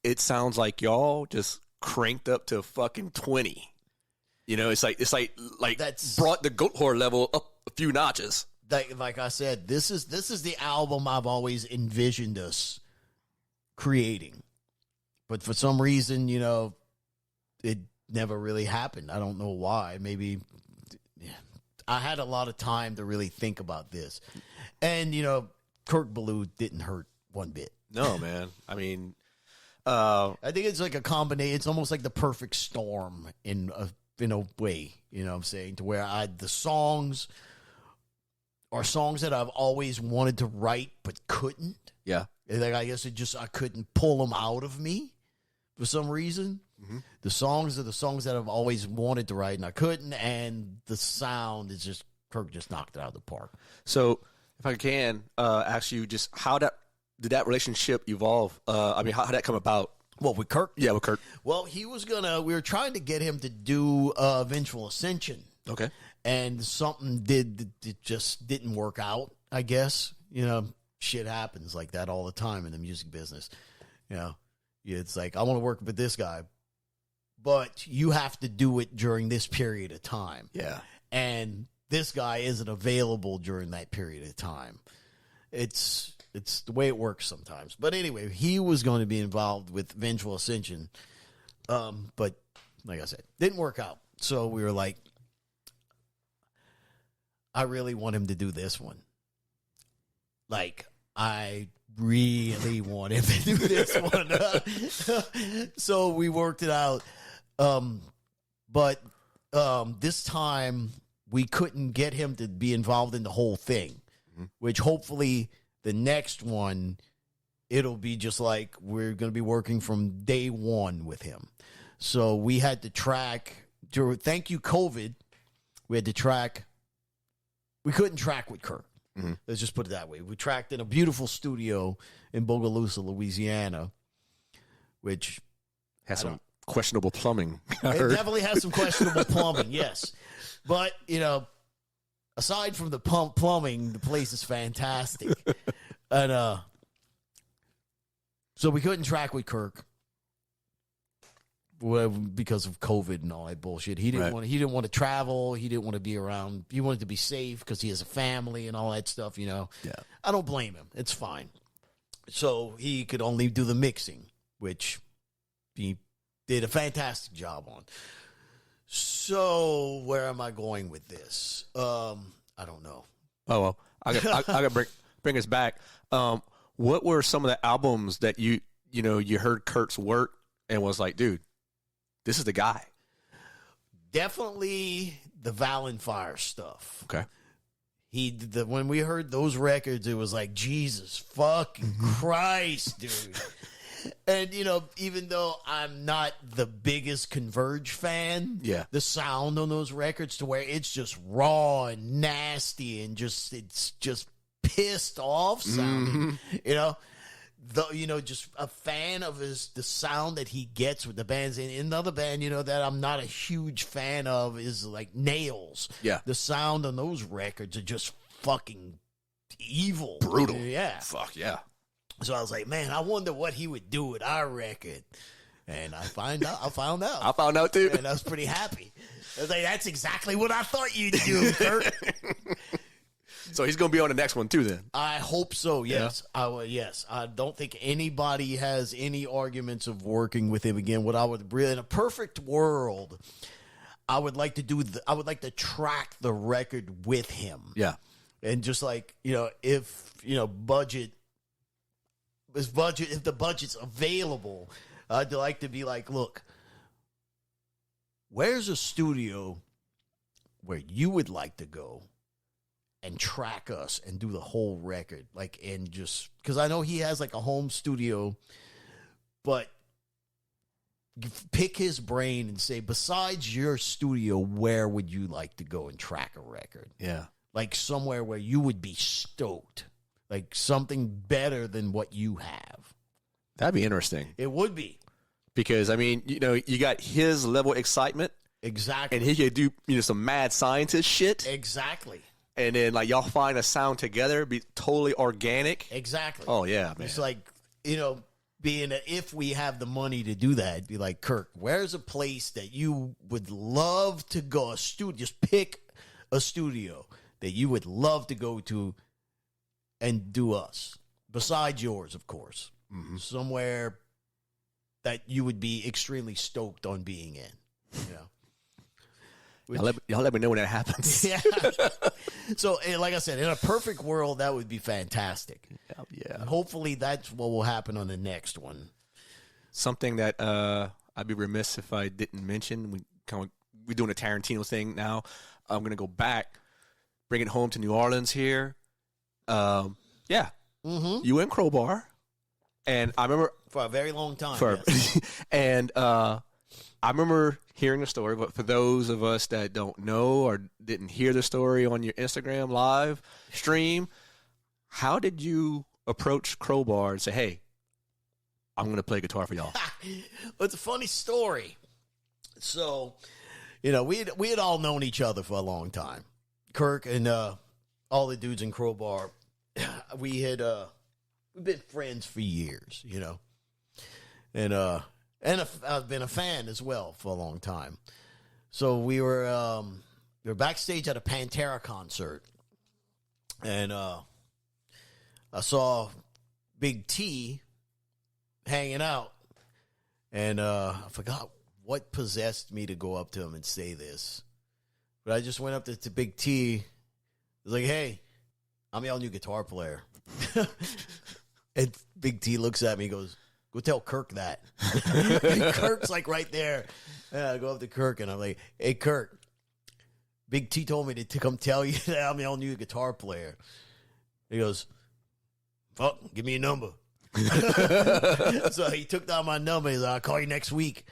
Speaker 1: it sounds like y'all just cranked up to fucking 20. You know, it's like that's brought the Goatwhore level up a few notches.
Speaker 2: Like I said, this is the album I've always envisioned us creating. But for some reason, you know, it never really happened. I don't know why. Maybe I had a lot of time to really think about this. And, you know, Kirk Ballou didn't hurt one bit.
Speaker 3: No, man. I mean,
Speaker 2: I think it's like a combination. It's almost like the perfect storm in a way, you know what I'm saying, to where the songs are songs that I've always wanted to write but couldn't.
Speaker 3: yeah.
Speaker 2: Like, I guess I couldn't pull them out of me for some reason.
Speaker 3: Mm-hmm.
Speaker 2: The songs are the songs that I've always wanted to write and I couldn't, and the sound is just, Kirk just knocked it out of the park.
Speaker 3: So if I can ask you just how did that relationship evolve? I mean, how did that come about?
Speaker 2: What, with Kirk?
Speaker 3: Yeah, with Kirk.
Speaker 2: Well, we were trying to get him to do Eventual Ascension.
Speaker 3: Okay.
Speaker 2: And something it just didn't work out, I guess. You know, shit happens like that all the time in the music business. You know, it's like, I want to work with this guy, but you have to do it during this period of time.
Speaker 3: Yeah.
Speaker 2: And this guy isn't available during that period of time. It's the way it works sometimes. But anyway, he was going to be involved with Eventual Ascension. But like I said, didn't work out. So we were like, I really want him to do this one. Like, I really want him to do this one. So we worked it out. But this time we couldn't get him to be involved in the whole thing, which hopefully the next one, it'll be just like we're going to be working from day one with him. So we had to track, thank you, COVID, we had to track. We couldn't track with Kirk.
Speaker 3: Mm-hmm.
Speaker 2: Let's just put it that way. We tracked in a beautiful studio in Bogalusa, Louisiana, which
Speaker 3: Has some questionable plumbing.
Speaker 2: it definitely has some questionable plumbing, yes. But, you know, aside from the plumbing, the place is fantastic. And so we couldn't track with Kirk because of COVID and all that bullshit. He didn't want to travel. He didn't want to be around. He wanted to be safe because he has a family and all that stuff, you know.
Speaker 3: Yeah.
Speaker 2: I don't blame him. It's fine. So he could only do the mixing, which he did a fantastic job on. So where am I going with this? I don't know.
Speaker 3: Oh, well, I got bring us back. What were some of the albums that you heard Kurt's work and was like, dude, this is the guy?
Speaker 2: Definitely the Valenfire stuff.
Speaker 3: Okay.
Speaker 2: When we heard those records, it was like, Jesus fucking Christ, dude. And, you know, even though I'm not the biggest Converge fan,
Speaker 3: yeah,
Speaker 2: the sound on those records to where it's just raw and nasty and it's just pissed off sounding, you know. Just a fan of the sound that he gets with the bands. And another band, you know, that I'm not a huge fan of is like Nails.
Speaker 3: Yeah.
Speaker 2: The sound on those records are just fucking evil.
Speaker 3: Brutal.
Speaker 2: Yeah.
Speaker 3: Fuck, yeah.
Speaker 2: So I was like, man, I wonder what he would do with our record. And I found out.
Speaker 3: I found out too.
Speaker 2: And I was pretty happy. I was like, that's exactly what I thought you'd do, Kurt.
Speaker 3: So he's going to be on the next one too then?
Speaker 2: I hope so, yes. Yeah. Yes. I don't think anybody has any arguments of working with him again. What I would really, in a perfect world, I would like to track the record with him.
Speaker 3: Yeah.
Speaker 2: And just like, you know, if the budget's available, I'd like to be like, look, where's a studio where you would like to go and track us and do the whole record? Like, and just, because I know he has like a home studio, but pick his brain and say, besides your studio, where would you like to go and track a record?
Speaker 3: Yeah.
Speaker 2: Like somewhere where you would be stoked. Like something better than what you have.
Speaker 3: That'd be interesting.
Speaker 2: It would be.
Speaker 3: Because, I mean, you know, you got his level of excitement.
Speaker 2: Exactly.
Speaker 3: And he could do, you know, some mad scientist shit.
Speaker 2: Exactly.
Speaker 3: And then, like, y'all find a sound together, be totally organic.
Speaker 2: Exactly.
Speaker 3: Oh, yeah, man.
Speaker 2: It's like, you know, if we have the money to do that, be like, Kirk, where's a place that you would love to go? A studio, just pick a studio that you would love to go to and do us. Besides yours, of course. somewhere that you would be extremely stoked on being in. You know.
Speaker 3: Y'all let me know when that happens.
Speaker 2: Yeah. So, like I said, in a perfect world, that would be fantastic.
Speaker 3: Yeah.
Speaker 2: And hopefully, that's what will happen on the next one.
Speaker 3: Something that I'd be remiss if I didn't mention. We're doing a Tarantino thing now. I'm gonna go back, bring it home to New Orleans here. Yeah. You and Crowbar, and I remember
Speaker 2: For a very long time.
Speaker 3: yes. And I remember hearing the story, but for those of us that don't know or didn't hear the story on your Instagram live stream, how did you approach Crowbar and say, hey, I'm going to play guitar for y'all?
Speaker 2: Well, it's a funny story. So, you know, we had all known each other for a long time. Kirk and all the dudes in Crowbar, we've been friends for years, you know. And I've been a fan as well for a long time. So we were backstage at a Pantera concert, and I saw Big T hanging out, and I forgot what possessed me to go up to him and say this, but I just went up to Big T. I was like, "Hey, I'm your new guitar player," and Big T looks at me and goes, "Go tell Kirk that." And Kirk's like right there. And I go up to Kirk and I'm like, "Hey, Kirk, Big T told me to come tell you that I'm your new guitar player." He goes, "Fuck, give me your number." So he took down my number. He's like, "I'll call you next week."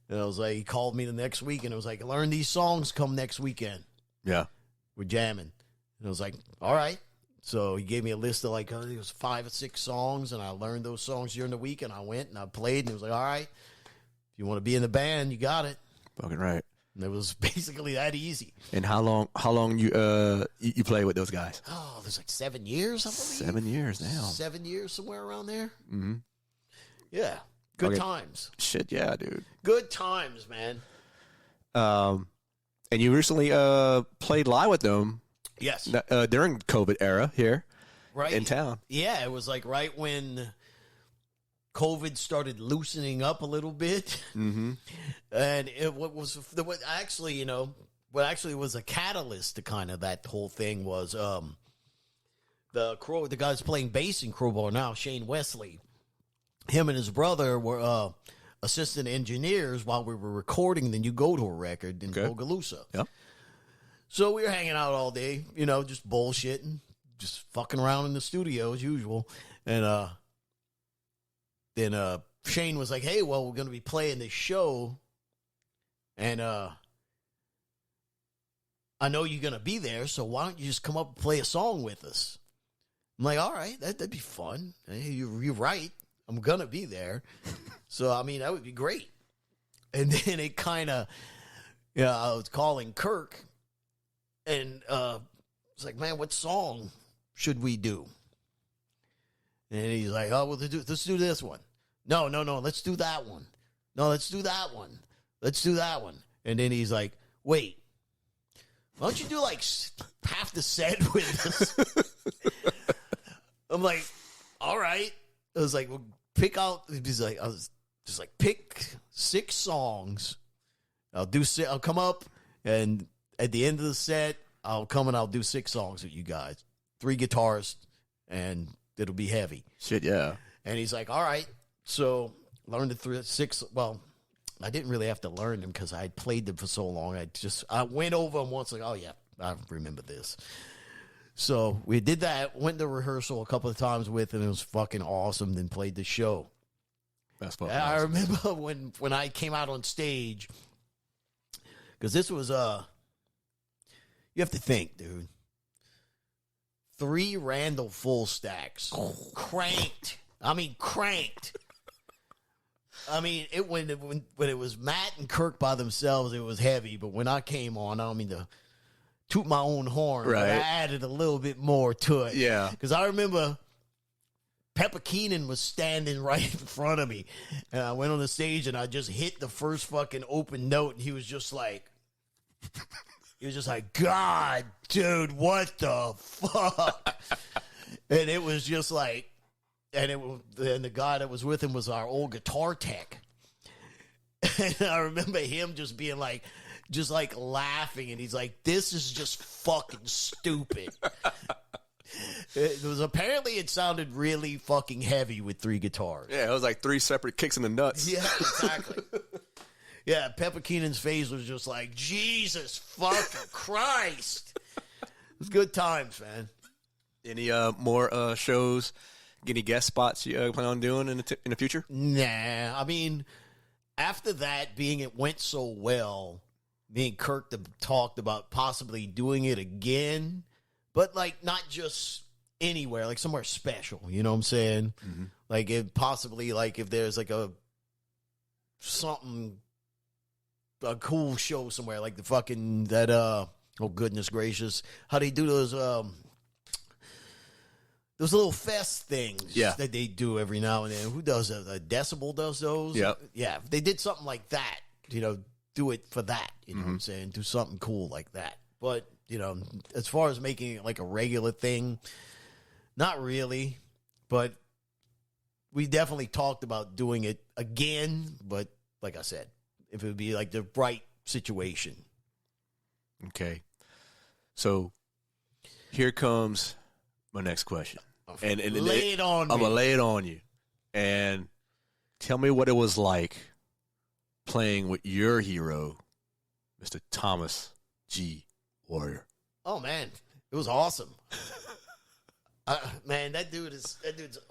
Speaker 2: And I was like, he called me the next week and it was like, "Learn these songs, come next weekend.
Speaker 3: Yeah.
Speaker 2: We're jamming." And I was like, "All right." So he gave me a list of like, I think it was 5 or 6 songs, and I learned those songs during the week, and I went and I played, and it was like, "All right, if you want to be in the band, you got it."
Speaker 3: Fucking right.
Speaker 2: And it was basically that easy.
Speaker 3: And how long you play with those guys?
Speaker 2: Oh, there's like 7 years, I believe.
Speaker 3: 7 years now.
Speaker 2: 7 years, somewhere around there.
Speaker 3: Mm-hmm.
Speaker 2: Yeah. Good
Speaker 3: Okay.
Speaker 2: times.
Speaker 3: Shit, yeah, dude.
Speaker 2: Good times, man.
Speaker 3: And you recently played live with them
Speaker 2: Yes.
Speaker 3: during COVID era here
Speaker 2: Right.
Speaker 3: in town.
Speaker 2: Yeah, it was like right when COVID started loosening up a little bit.
Speaker 3: Mm-hmm.
Speaker 2: And what actually was a catalyst to kind of that whole thing was the guys playing bass in Crowbar now, Shane Wesley. Him and his brother were assistant engineers while we were recording the new Goatwhore record in Bogalusa.
Speaker 3: Yeah.
Speaker 2: So we were hanging out all day, you know, just bullshitting, just fucking around in the studio as usual. And then Shane was like, "Hey, well, we're going to be playing this show, and I know you're going to be there, so why don't you just come up and play a song with us?" I'm like, "All right, that'd be fun. Hey, you're right. I'm going to be there." So, I mean, that would be great. And then it kind of, I was calling Kirk, and it's like, "Man, what song should we do?" And he's like, "Oh, well, let's do this one. No, let's do that one. No, let's do that one. Let's do that one." And then he's like, "Wait, why don't you do like half the set with us?" I'm like, "All right." I was like, "Well, pick out." He's like, I was just like, "Pick 6 songs. I'll come up, and at the end of the set, I'll come and I'll do 6 songs with you guys. 3 guitarists, and it'll be heavy."
Speaker 3: Shit, yeah.
Speaker 2: And he's like, "All right." So learned the 6. Well, I didn't really have to learn them because I had played them for so long. I went over them once, like, "Oh yeah, I remember this." So we did that. Went to rehearsal a couple of times with him. It was fucking awesome. Then played the show.
Speaker 3: That's fucking
Speaker 2: And I
Speaker 3: awesome.
Speaker 2: remember when I came out on stage, because this was you have to think, dude. 3 Randall full stacks, cranked. I mean, cranked. I mean, when it was Matt and Kirk by themselves, it was heavy. But when I came on, I don't mean to toot my own horn, but I
Speaker 3: Right.
Speaker 2: added a little bit more to it.
Speaker 3: Yeah.
Speaker 2: Because I remember Pepper Keenan was standing right in front of me, and I went on the stage and I just hit the first fucking open note, and he was just like, "God, dude, what the fuck?" And it was just like, and the guy that was with him was our old guitar tech. And I remember him just being like, just like laughing, and he's like, "This is just fucking stupid." It sounded really fucking heavy with 3 guitars.
Speaker 3: Yeah, it was like 3 separate kicks in the nuts.
Speaker 2: Yeah, exactly. Yeah, Pepper Keenan's face was just like, Jesus fucking Christ. It was good times, man.
Speaker 3: Any more shows, any guest spots you plan on doing in the future?
Speaker 2: Nah, I mean, after that, it went so well, me and Kirk talked about possibly doing it again, but like not just anywhere, like somewhere special, you know what I'm saying? Mm-hmm. Like if possibly, like if there's like a cool show somewhere, like the fucking that oh goodness gracious, how they do those little fest things that they do every now and then. Who does that? Decibel does those.
Speaker 3: Yep.
Speaker 2: Yeah, if they did something like that, you know, do it for that, you know what I'm saying? Do something cool like that. But, you know, as far as making it like a regular thing, not really, but we definitely talked about doing it again, but like I said, if it would be like the right situation.
Speaker 3: Okay. So here comes my next question. And
Speaker 2: lay it on me.
Speaker 3: I'm going to lay it on you. And tell me what it was like playing with your hero, Mr. Thomas G. Warrior.
Speaker 2: Oh, man. It was awesome. Man, that dude's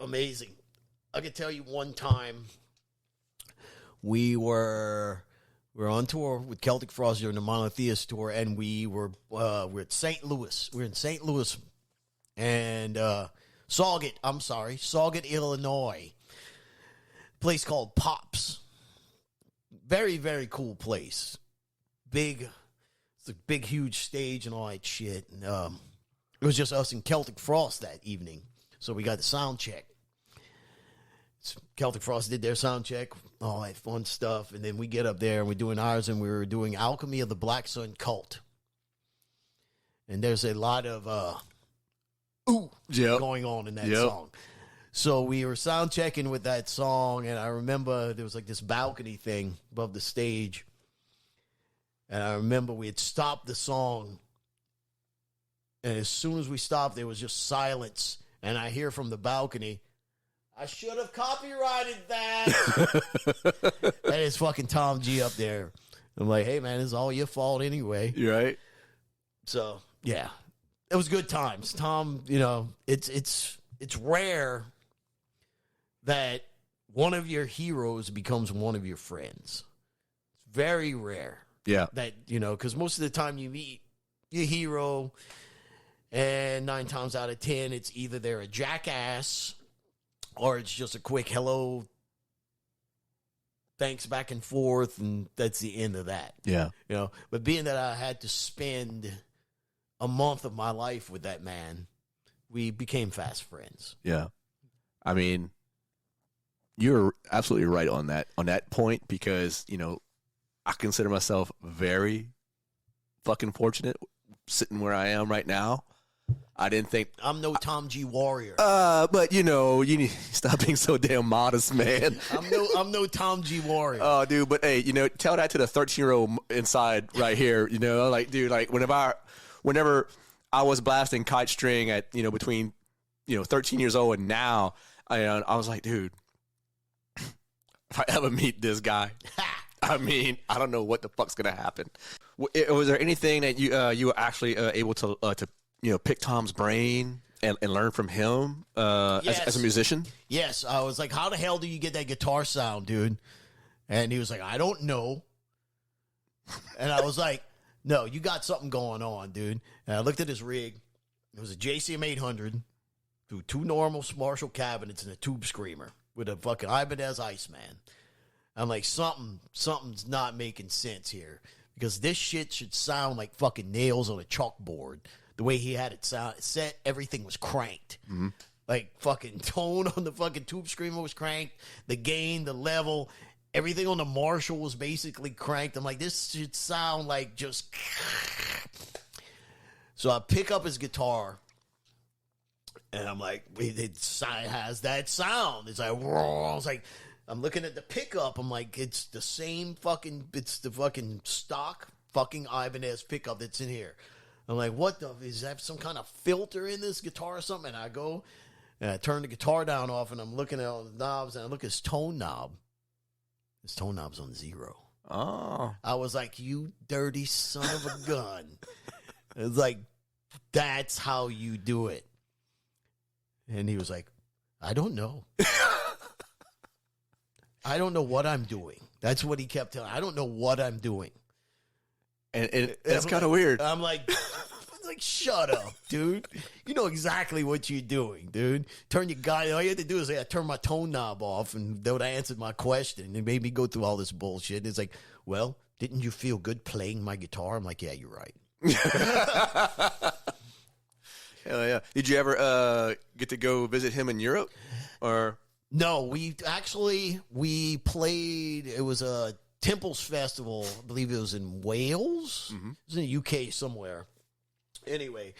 Speaker 2: amazing. I can tell you one time we were on tour with Celtic Frost during the Monotheist tour, and we're at St. Louis. We're in St. Louis and Sauget, Illinois. Place called Pops. Very, very cool place. It's a big, huge stage and all that shit. And it was just us and Celtic Frost that evening. So we got the sound check. Celtic Frost did their sound check, all that fun stuff. And then we get up there and we're doing ours, and we were doing Alchemy of the Black Sun Cult. And there's a lot of going on in that song. So we were sound checking with that song, and I remember there was like this balcony thing above the stage. And I remember we had stopped the song, and as soon as we stopped, there was just silence. And I hear from the balcony, "I should have copyrighted that." And it's fucking Tom G up there. I'm like, "Hey, man, it's all your fault anyway."
Speaker 3: You're right.
Speaker 2: So, yeah. It was good times. Tom, you know, it's rare that one of your heroes becomes one of your friends. It's very rare.
Speaker 3: Yeah.
Speaker 2: That, you know, because most of the time you meet your hero, and 9 times out of 10, it's either they're a jackass or it's just a quick hello, thanks back and forth, and that's the end of that.
Speaker 3: Yeah.
Speaker 2: You know, but being that I had to spend a month of my life with that man, we became fast friends.
Speaker 3: Yeah. I mean, you're absolutely right on that point, because, you know, I consider myself very fucking fortunate sitting where I am right now. I didn't think
Speaker 2: I'm no Tom G. Warrior.
Speaker 3: But you know, you need to stop being so damn modest, man.
Speaker 2: I'm no Tom G. Warrior.
Speaker 3: Oh, dude, but hey, you know, tell that to the 13-year-old inside right here. You know, like, dude, like whenever I was blasting kite string at, you know, between, you know, 13 years old and now, I was like, dude, if I ever meet this guy, I mean, I don't know what the fuck's gonna happen. Was there anything that you were actually able to you know, pick Tom's brain and learn from him as a musician?
Speaker 2: Yes, I was like, how the hell do you get that guitar sound, dude? And he was like, I don't know. And I was like, no, you got something going on, dude. And I looked at his rig. It was a JCM 800 through 2 normal Marshall cabinets and a tube screamer with a fucking Ibanez Iceman. I'm like, something's not making sense here, because this shit should sound like fucking nails on a chalkboard. The way he had it set, everything was cranked. Mm-hmm. Like, fucking tone on the fucking tube screamer was cranked. The gain, the level, everything on the Marshall was basically cranked. I'm like, this should sound like just... So I pick up his guitar, And I'm like, it has that sound. It's like, whoa. It's like, I'm looking at the pickup. I'm like, it's the fucking stock fucking Ibanez pickup that's in here. I'm like, what the, is that some kind of filter in this guitar or something? And I go, and I turn the guitar down off, and I'm looking at all the knobs, and I look at his tone knob. His tone knob's on 0.
Speaker 3: Oh.
Speaker 2: I was like, you dirty son of a gun. It's like, that's how you do it. And he was like, I don't know. I don't know what I'm doing. That's what he kept telling me. I don't know what I'm doing.
Speaker 3: And that's kind of weird.
Speaker 2: I'm like, shut up, dude. You know exactly what you're doing, dude. Turn your guy. All you had to do is say, I turned my tone knob off, and they would have answered my question. And made me go through all this bullshit. And it's like, well, didn't you feel good playing my guitar? I'm like, yeah, you're right.
Speaker 3: Hell yeah. Did you ever get to go visit him in Europe? Or
Speaker 2: no, we played, it was a Temples Festival. I believe it was in Wales. Mm-hmm. It was in the UK somewhere. Anyway,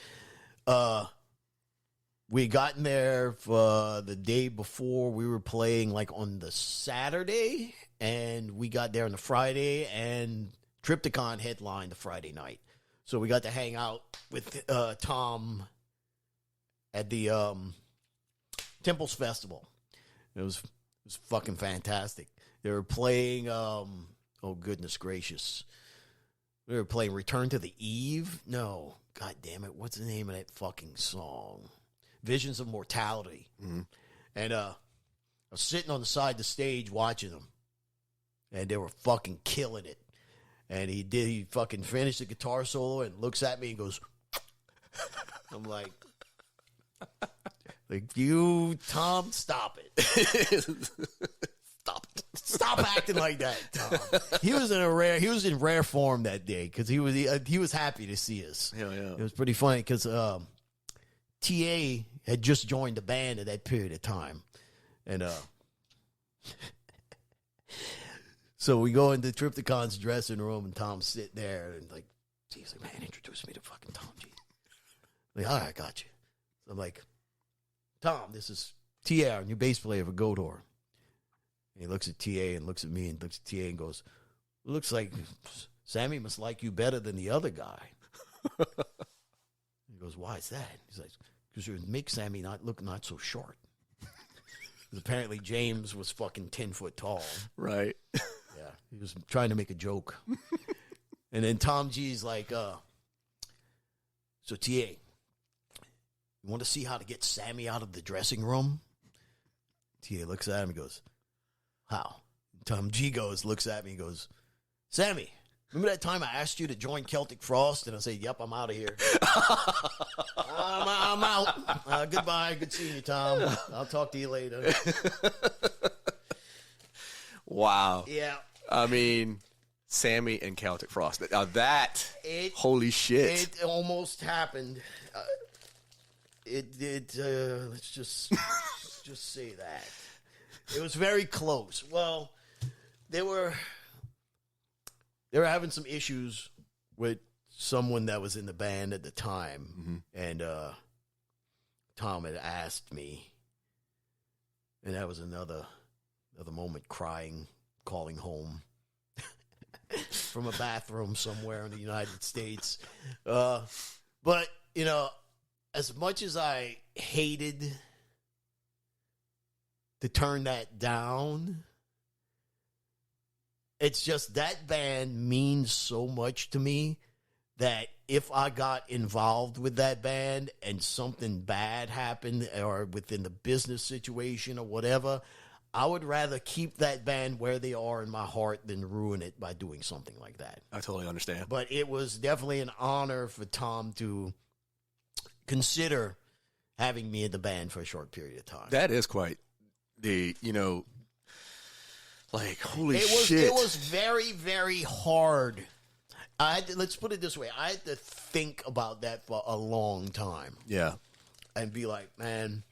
Speaker 2: we got in there for the day before. We were playing like on the Saturday, and we got there on the Friday, and Triptychon headlined the Friday night. So we got to hang out with Tom at the Temples Festival. It was fucking fantastic. They were playing, oh goodness gracious. We were playing Return to the Eve. No, god damn it. What's the name of that fucking song? Visions of Mortality. Mm-hmm. And I was sitting on the side of the stage watching them. And they were fucking killing it. And he fucking finished the guitar solo and looks at me and goes, I'm like, you, Tom, stop it. Stop it. Stop acting like that, Tom. He was in rare form that day because he was happy to see us.
Speaker 3: Hell yeah.
Speaker 2: It was pretty funny because TA had just joined the band at that period of time. And so we go into Triptychon's dressing room, and Tom's sitting there, and like, he's like, man, introduce me to fucking Tom G. I'm like, all right, I got you. So I'm like, Tom, this is TA, our new bass player for Goatwhore. And he looks at TA and looks at me and looks at TA and goes, looks like Sammy must like you better than the other guy. He goes, why is that? He's like, because you make Sammy look not so short. Because apparently James was fucking 10 foot tall.
Speaker 3: Right.
Speaker 2: Yeah, he was trying to make a joke. And then Tom G's like, so TA, you want to see how to get Sammy out of the dressing room? TA looks at him and goes, how? Tom G looks at me and goes, Sammy, remember that time I asked you to join Celtic Frost? And I say, yep, I'm out of here. I'm out. Goodbye. Good seeing you, Tom. I'll talk to you later.
Speaker 3: Wow.
Speaker 2: Yeah.
Speaker 3: I mean, Sammy and Celtic Frost. Holy shit.
Speaker 2: It almost happened. Let's just say that. It was very close. Well, they were having some issues with someone that was in the band at the time. Mm-hmm. And Tom had asked me, and that was another moment, crying, calling home from a bathroom somewhere in the United States. But, you know, as much as I hated to turn that down, it's just that band means so much to me that if I got involved with that band and something bad happened or within the business situation or whatever, I would rather keep that band where they are in my heart than ruin it by doing something like that.
Speaker 3: I totally understand.
Speaker 2: But it was definitely an honor for Tom to consider having me in the band for a short period of time.
Speaker 3: That is quite holy shit.
Speaker 2: It was very, very hard. Let's put it this way. I had to think about that for a long time.
Speaker 3: Yeah.
Speaker 2: And be like, man,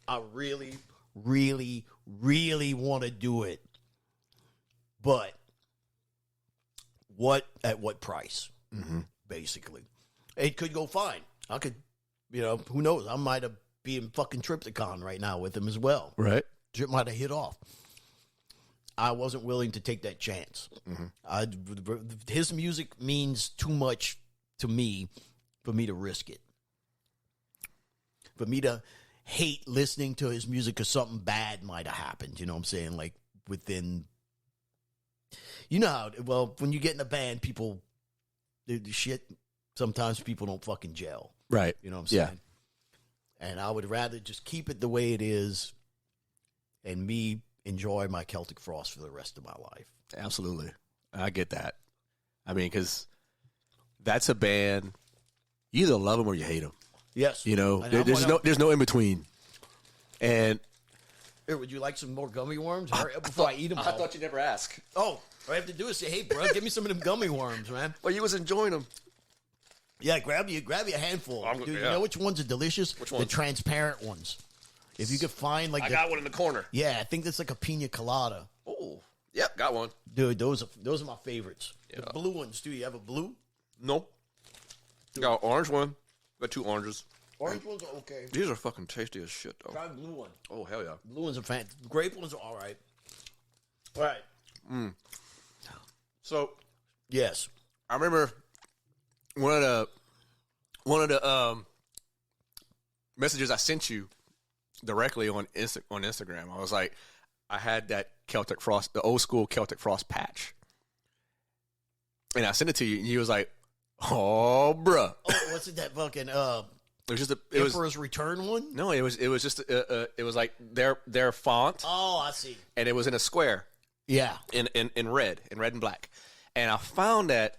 Speaker 2: I really, really, really want to do it. But at what price? Mm-hmm. Basically. It could go fine. I could, who knows? I might have be in fucking Triptychon right now with him as well.
Speaker 1: Right.
Speaker 2: Drip might have hit off. I wasn't willing to take that chance. His music means too much to me for me to risk it. For me to hate listening to his music because something bad might have happened. You know what I'm saying? Like within, you know how, well, when you get in a band, people, the shit, sometimes people don't fucking gel.
Speaker 1: Right.
Speaker 2: You know what I'm saying? Yeah. And I would rather just keep it the way it is and me enjoy my Celtic Frost for the rest of my life.
Speaker 1: Absolutely. I get that. I mean, because that's a band, you either love them or you hate them.
Speaker 2: Yes.
Speaker 1: You know, there's no in between. And
Speaker 2: here, would you like some more gummy worms? Hurry up before I eat them all.
Speaker 1: I thought you never asked.
Speaker 2: Oh, all I have to do is say, hey, bro, give me some of them gummy worms, man.
Speaker 1: Well, you was enjoying them.
Speaker 2: Yeah, grab you a handful. Dude, you know which ones are delicious?
Speaker 1: Which ones?
Speaker 2: The transparent ones. If you could find like
Speaker 1: I got one in the corner.
Speaker 2: Yeah, I think that's like a pina colada.
Speaker 1: Oh, yep, got one.
Speaker 2: Dude, those are my favorites. Yeah. The blue ones, do you have a blue?
Speaker 1: No. Got an orange one. Got 2 oranges.
Speaker 2: Orange ones are okay.
Speaker 1: These are fucking tasty as shit, though.
Speaker 2: Try the blue one.
Speaker 1: Oh, hell yeah.
Speaker 2: Blue ones are fantastic. Grape ones are all right. All right.
Speaker 1: So,
Speaker 2: yes.
Speaker 1: I remember one of the messages I sent you directly on Instagram. I was like, I had that Celtic Frost, the old school Celtic Frost patch. And I sent it to you, and you was like, oh, bruh.
Speaker 2: Oh, what's it, that fucking
Speaker 1: It was just
Speaker 2: Emperor's Return one?
Speaker 1: No, it was just it was like their font.
Speaker 2: Oh, I see.
Speaker 1: And it was in a square.
Speaker 2: Yeah.
Speaker 1: In red and black. And I found that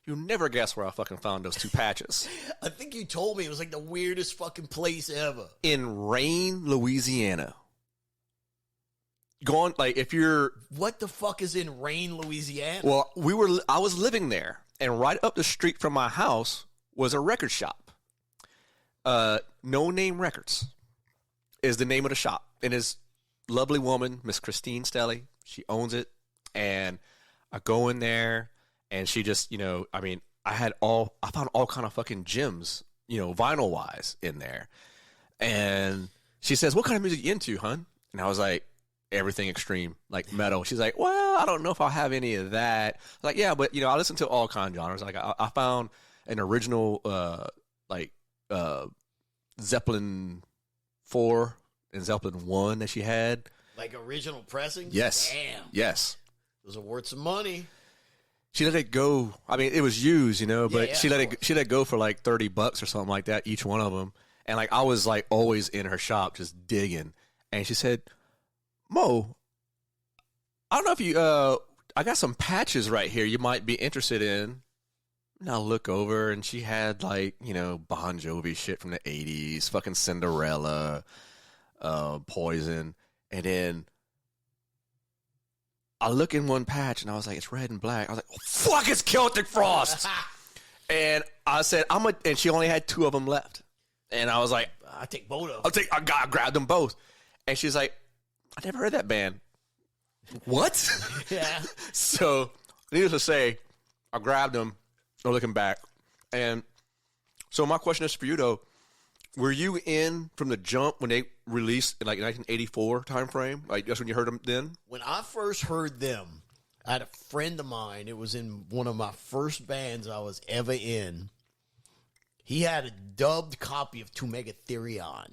Speaker 1: you'll never guess where I fucking found those 2 patches.
Speaker 2: I think you told me it was like the weirdest fucking place ever.
Speaker 1: In Rain, Louisiana. Going like if you're
Speaker 2: what the fuck is in Rain, Louisiana?
Speaker 1: Well, I was living there, and right up the street from my house was a record shop. No Name Records is the name of the shop. And his lovely woman, Miss Christine Stelly, she owns it. And I go in there, and she just, you know, I mean, I found all kind of fucking gems, you know, vinyl wise in there. And she says, "What kind of music you into, hun?" And I was like, "Everything extreme, like metal." She's like, "Well, I don't know if I'll have any of that." I was like, "Yeah, but you know, I listen to all kind of genres." Like I found an original, Zeppelin 4 and Zeppelin 1 that she had.
Speaker 2: Like original pressing?
Speaker 1: Yes.
Speaker 2: Damn.
Speaker 1: Yes.
Speaker 2: Those are worth some money.
Speaker 1: She let it go. I mean, it was used, you know, but
Speaker 2: Yeah,
Speaker 1: she let it go for like $30 or something like that, each one of them. And like I was like always in her shop just digging. And she said, "Mo, I don't know if you I got some patches right here you might be interested in." And I look over, and she had, like, you know, Bon Jovi shit from the 80s, fucking Cinderella, Poison. And then I look in one patch, and I was like, it's red and black. I was like, oh, fuck, it's Celtic Frost. And I said, and she only had 2 of them left. And I was like,
Speaker 2: I take both of them.
Speaker 1: I grabbed them both. And she's like, I never heard that band. What?
Speaker 2: Yeah.
Speaker 1: So, needless to say, I grabbed them. No looking back. And so my question is for you, though. Were you in from the jump when they released in like 1984 time frame? Like that's when you heard them then?
Speaker 2: When I first heard them, I had a friend of mine. It was in one of my first bands I was ever in. He had a dubbed copy of Two Megatherion.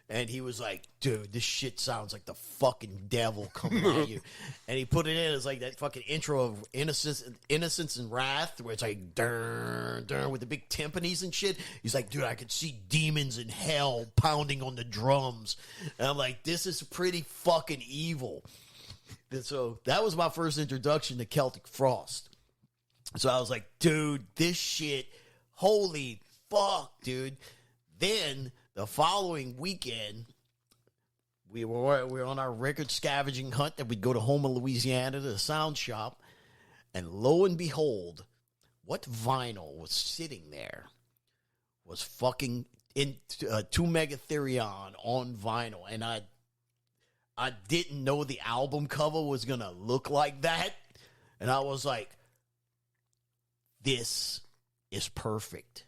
Speaker 2: And he was like, "Dude, this shit sounds like the fucking devil coming at you." And he put it in as like that fucking intro of Innocence and Wrath, where it's like, dun, dun, with the big timpanis and shit. He's like, "Dude, I could see demons in hell pounding on the drums." And I'm like, this is pretty fucking evil. And so that was my first introduction to Celtic Frost. So I was like, dude, this shit, holy fuck, dude. Then the following weekend, we were on our record scavenging hunt that we'd go to Houma, Louisiana, to the sound shop. And lo and behold, what vinyl was sitting there was fucking in Two Megatherion on vinyl. And I didn't know the album cover was going to look like that. And I was like, this is perfect.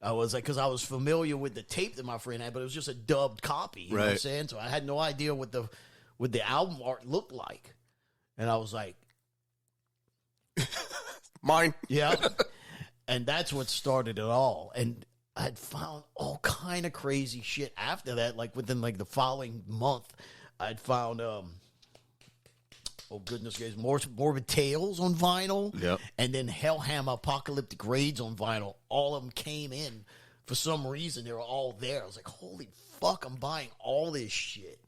Speaker 2: I was like, because I was familiar with the tape that my friend had, but it was just a dubbed copy. You know what I'm
Speaker 1: Right.
Speaker 2: saying? So I had no idea what the album art looked like. And I was like,
Speaker 3: Mine.
Speaker 2: yeah. And that's what started it all. And I had found all kind of crazy shit after that. Like within like the following month, I'd found oh goodness gracious, Morbid Tales on vinyl.
Speaker 1: Yep.
Speaker 2: And then Hellhammer Apocalyptic Raids on vinyl. All of them came in for some reason. They were all there. I was like, holy fuck, I'm buying all this shit.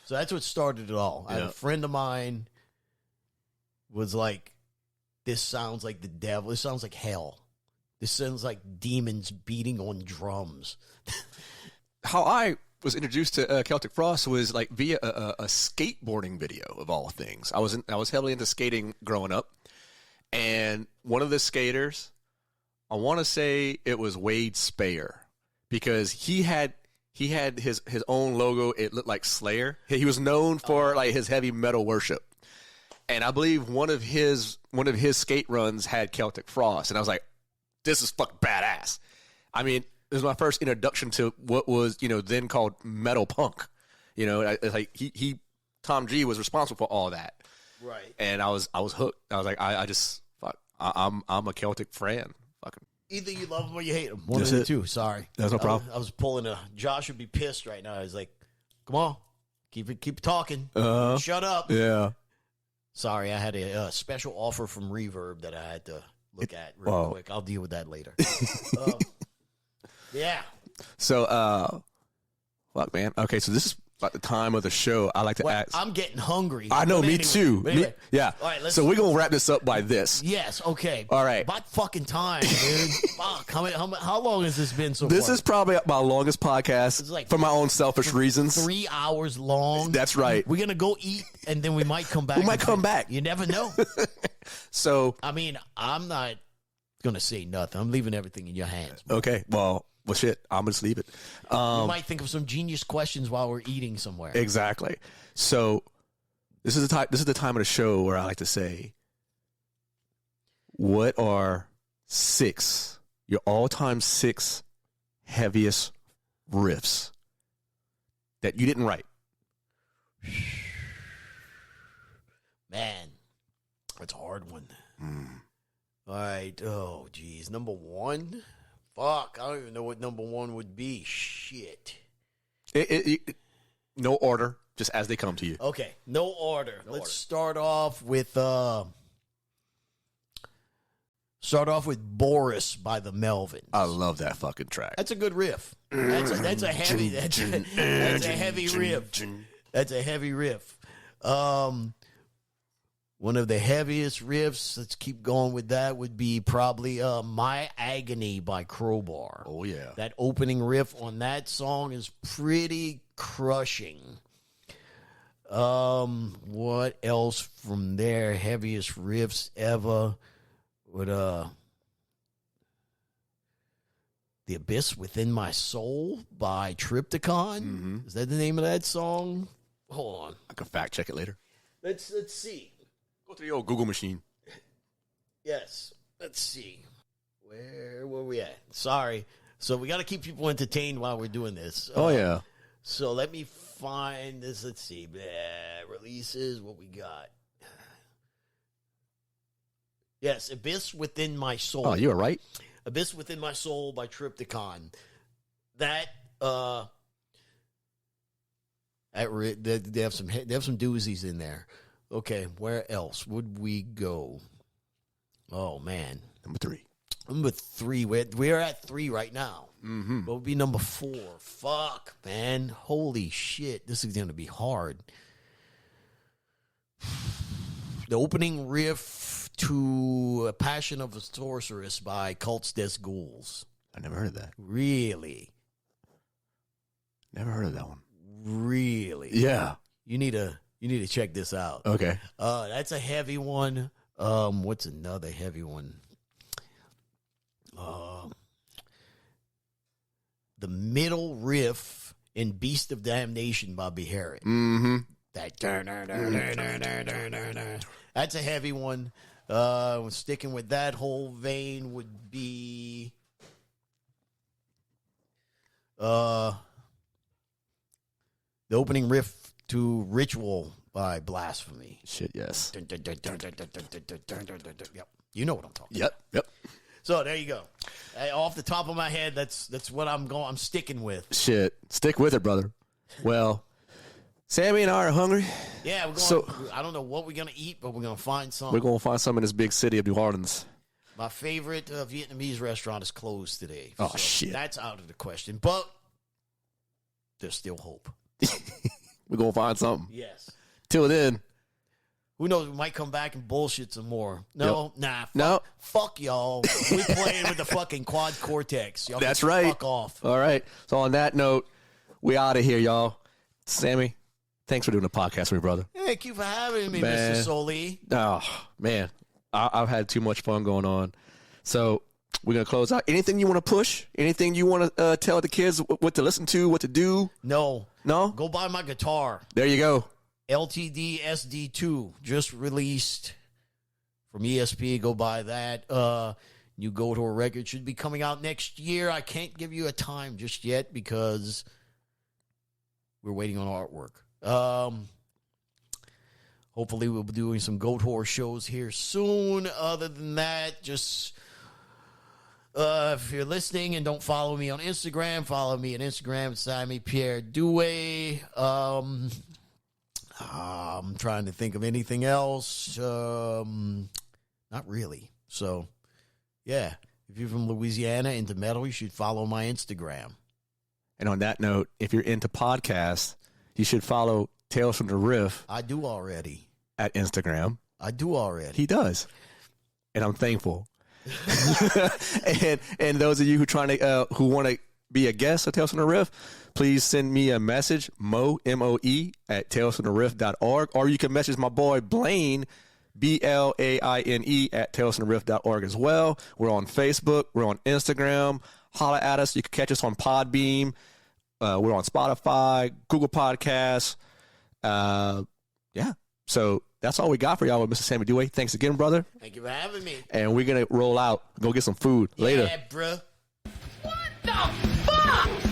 Speaker 2: So that's what started it all. I had a friend of mine was like, this sounds like the devil. This sounds like hell. This sounds like demons beating on drums.
Speaker 3: How I was introduced to Celtic Frost was like via a skateboarding video of all things. I was heavily into skating growing up, and one of the skaters, I want to say it was Wade Speyer, because he had his own logo. It looked like Slayer. He was known for like his heavy metal worship, and I believe one of his skate runs had Celtic Frost, and I was like, this is fucking badass. I mean, it was my first introduction to what was, then called metal punk. It's like Tom G was responsible for all that.
Speaker 2: Right.
Speaker 3: And I was hooked. I was like, I'm a Celtic fan. Fucking.
Speaker 2: Either you love them or you hate them. One of
Speaker 1: That's
Speaker 2: the
Speaker 1: it.
Speaker 2: two. Sorry.
Speaker 1: That's no problem.
Speaker 2: I was pulling a. Josh would be pissed right now. He's like, come on. Keep talking. Shut up.
Speaker 1: Yeah.
Speaker 2: Sorry, I had a special offer from Reverb that I had to look at real quick. I'll deal with that later. Yeah.
Speaker 3: So, fuck, man. Okay, so this is about the time of the show. I like to ask.
Speaker 2: I'm getting hungry.
Speaker 3: I know,
Speaker 2: But
Speaker 3: me
Speaker 2: anyway-
Speaker 3: too.
Speaker 2: but anyway.
Speaker 3: Yeah.
Speaker 2: All right,
Speaker 3: so we're going to wrap this up by this.
Speaker 2: Yes, okay.
Speaker 3: All right.
Speaker 2: About fucking time, dude. Fuck. How long has this been so
Speaker 3: This
Speaker 2: far?
Speaker 3: is probably my longest podcast
Speaker 2: It's like
Speaker 3: for my own selfish reasons.
Speaker 2: 3 hours long.
Speaker 3: That's right.
Speaker 2: We're going to go eat, and then we might come back.
Speaker 3: We might come back.
Speaker 2: You never know.
Speaker 3: So,
Speaker 2: I mean, I'm not going to say nothing. I'm leaving everything in your hands.
Speaker 3: okay. Well, shit. I'm going to leave it.
Speaker 2: You might think of some genius questions while we're eating somewhere.
Speaker 3: Exactly. So, this is the time of the show where I like to say, what are your all-time 6 heaviest riffs that you didn't write?
Speaker 2: Man, that's a hard one. All right. Oh, geez. Number 1? Fuck. I don't even know what number 1 would be. Shit.
Speaker 3: No order, just as they come to you.
Speaker 2: Okay. No order. Let's start off with Boris by the Melvins.
Speaker 3: I love that fucking track.
Speaker 2: That's a good riff. That's a heavy riff. That's a heavy riff. One of the heaviest riffs, let's keep going with that, would be probably My Agony by Crowbar.
Speaker 3: Oh, yeah.
Speaker 2: That opening riff on that song is pretty crushing. What else from there? Heaviest riffs ever would The Abyss Within My Soul by Triptychon. Is that the name of that song? Hold on.
Speaker 3: I can fact check it later.
Speaker 2: Let's see.
Speaker 3: Go to the old Google machine.
Speaker 2: Yes. Let's see. Where were we at? Sorry. So we got to keep people entertained while we're doing this.
Speaker 3: Oh, yeah.
Speaker 2: So let me find this. Let's see. Releases, what we got. Yes, Abyss Within My Soul.
Speaker 3: Oh, you were right.
Speaker 2: Abyss Within My Soul by Triptychon. They have some doozies in there. Okay, where else would we go? Oh man,
Speaker 3: Number 3.
Speaker 2: number 3. We're at 3 right now.
Speaker 3: Mm-hmm.
Speaker 2: What would be number 4? Fuck, man, holy shit, this is gonna be hard. The opening riff to A Passion of a Sorceress by Cults des Ghouls.
Speaker 3: I never heard of that.
Speaker 2: Really?
Speaker 3: Never heard of that one.
Speaker 2: Really?
Speaker 3: Yeah.
Speaker 2: You need to check this out.
Speaker 3: Okay.
Speaker 2: That's a heavy one. What's another heavy one? The middle riff in Beast of Damnation by Beherit.
Speaker 3: Mm-hmm.
Speaker 2: That's a heavy one. Sticking with that whole vein would be The opening riff to Ritual by Blasphemy.
Speaker 1: Shit, yes.
Speaker 2: Yep. You know what I'm talking
Speaker 1: Yep, yep.
Speaker 2: So there you go. Hey, off the top of my head, that's what I'm sticking with.
Speaker 1: Shit. Stick with it, brother. Well, Sammy and I are hungry.
Speaker 2: Yeah, we're going. I don't know what we're gonna eat, but we're gonna find something.
Speaker 1: We're going to find some in this big city of New Orleans.
Speaker 2: My favorite Vietnamese restaurant is closed today.
Speaker 1: Oh, shit.
Speaker 2: That's out of the question. But there's still hope.
Speaker 1: We're going to find something.
Speaker 2: Yes.
Speaker 1: Till then.
Speaker 2: Who knows? We might come back and bullshit some more. No, nah. Fuck y'all. We playing with the fucking quad cortex. Y'all
Speaker 1: That's
Speaker 2: can
Speaker 1: right.
Speaker 2: Fuck off.
Speaker 1: All right. So on that note, we out of here, y'all. Sammy, thanks for doing the podcast with me, brother.
Speaker 2: Thank you for having me,
Speaker 1: Man.
Speaker 2: Mr. Soli.
Speaker 1: Oh, man. I've had too much fun going on. So we're going to close out. Anything you want to push? Anything you want to tell the kids what to listen to, what to do?
Speaker 2: No.
Speaker 1: No?
Speaker 2: Go buy my guitar.
Speaker 1: There you go.
Speaker 2: LTD SD2 just released from ESP. Go buy that. New Goatwhore record should be coming out next year. I can't give you a time just yet because we're waiting on artwork. Hopefully we'll be doing some Goatwhore shows here soon. Other than that, just if you're listening and don't follow me on Instagram, follow me on Instagram, Sammy Pierre Duet. I'm trying to think of anything else. Not really. So, yeah. If you're from Louisiana into metal, you should follow my Instagram.
Speaker 1: And on that note, if you're into podcasts, you should follow Tales from the Riff
Speaker 2: I do already.
Speaker 1: at Instagram.
Speaker 2: I do already.
Speaker 1: He does. And I'm thankful. and those of you who want to be a guest of Tales from the Riff, please send me a message, M-O-E, at talesfromtheriff.org, or you can message my boy Blaine, BLAINE, at talesfromtheriff.org as well. We're on Facebook. We're on Instagram. Holla at us. You can catch us on Podbeam. We're on Spotify, Google Podcasts. Yeah. So that's all we got for y'all with Mr. Sammy Duet. Thanks again, brother.
Speaker 2: Thank you for having me.
Speaker 1: And we're going to roll out. Go get some food. Later.
Speaker 2: Yeah, bruh.
Speaker 4: What the fuck?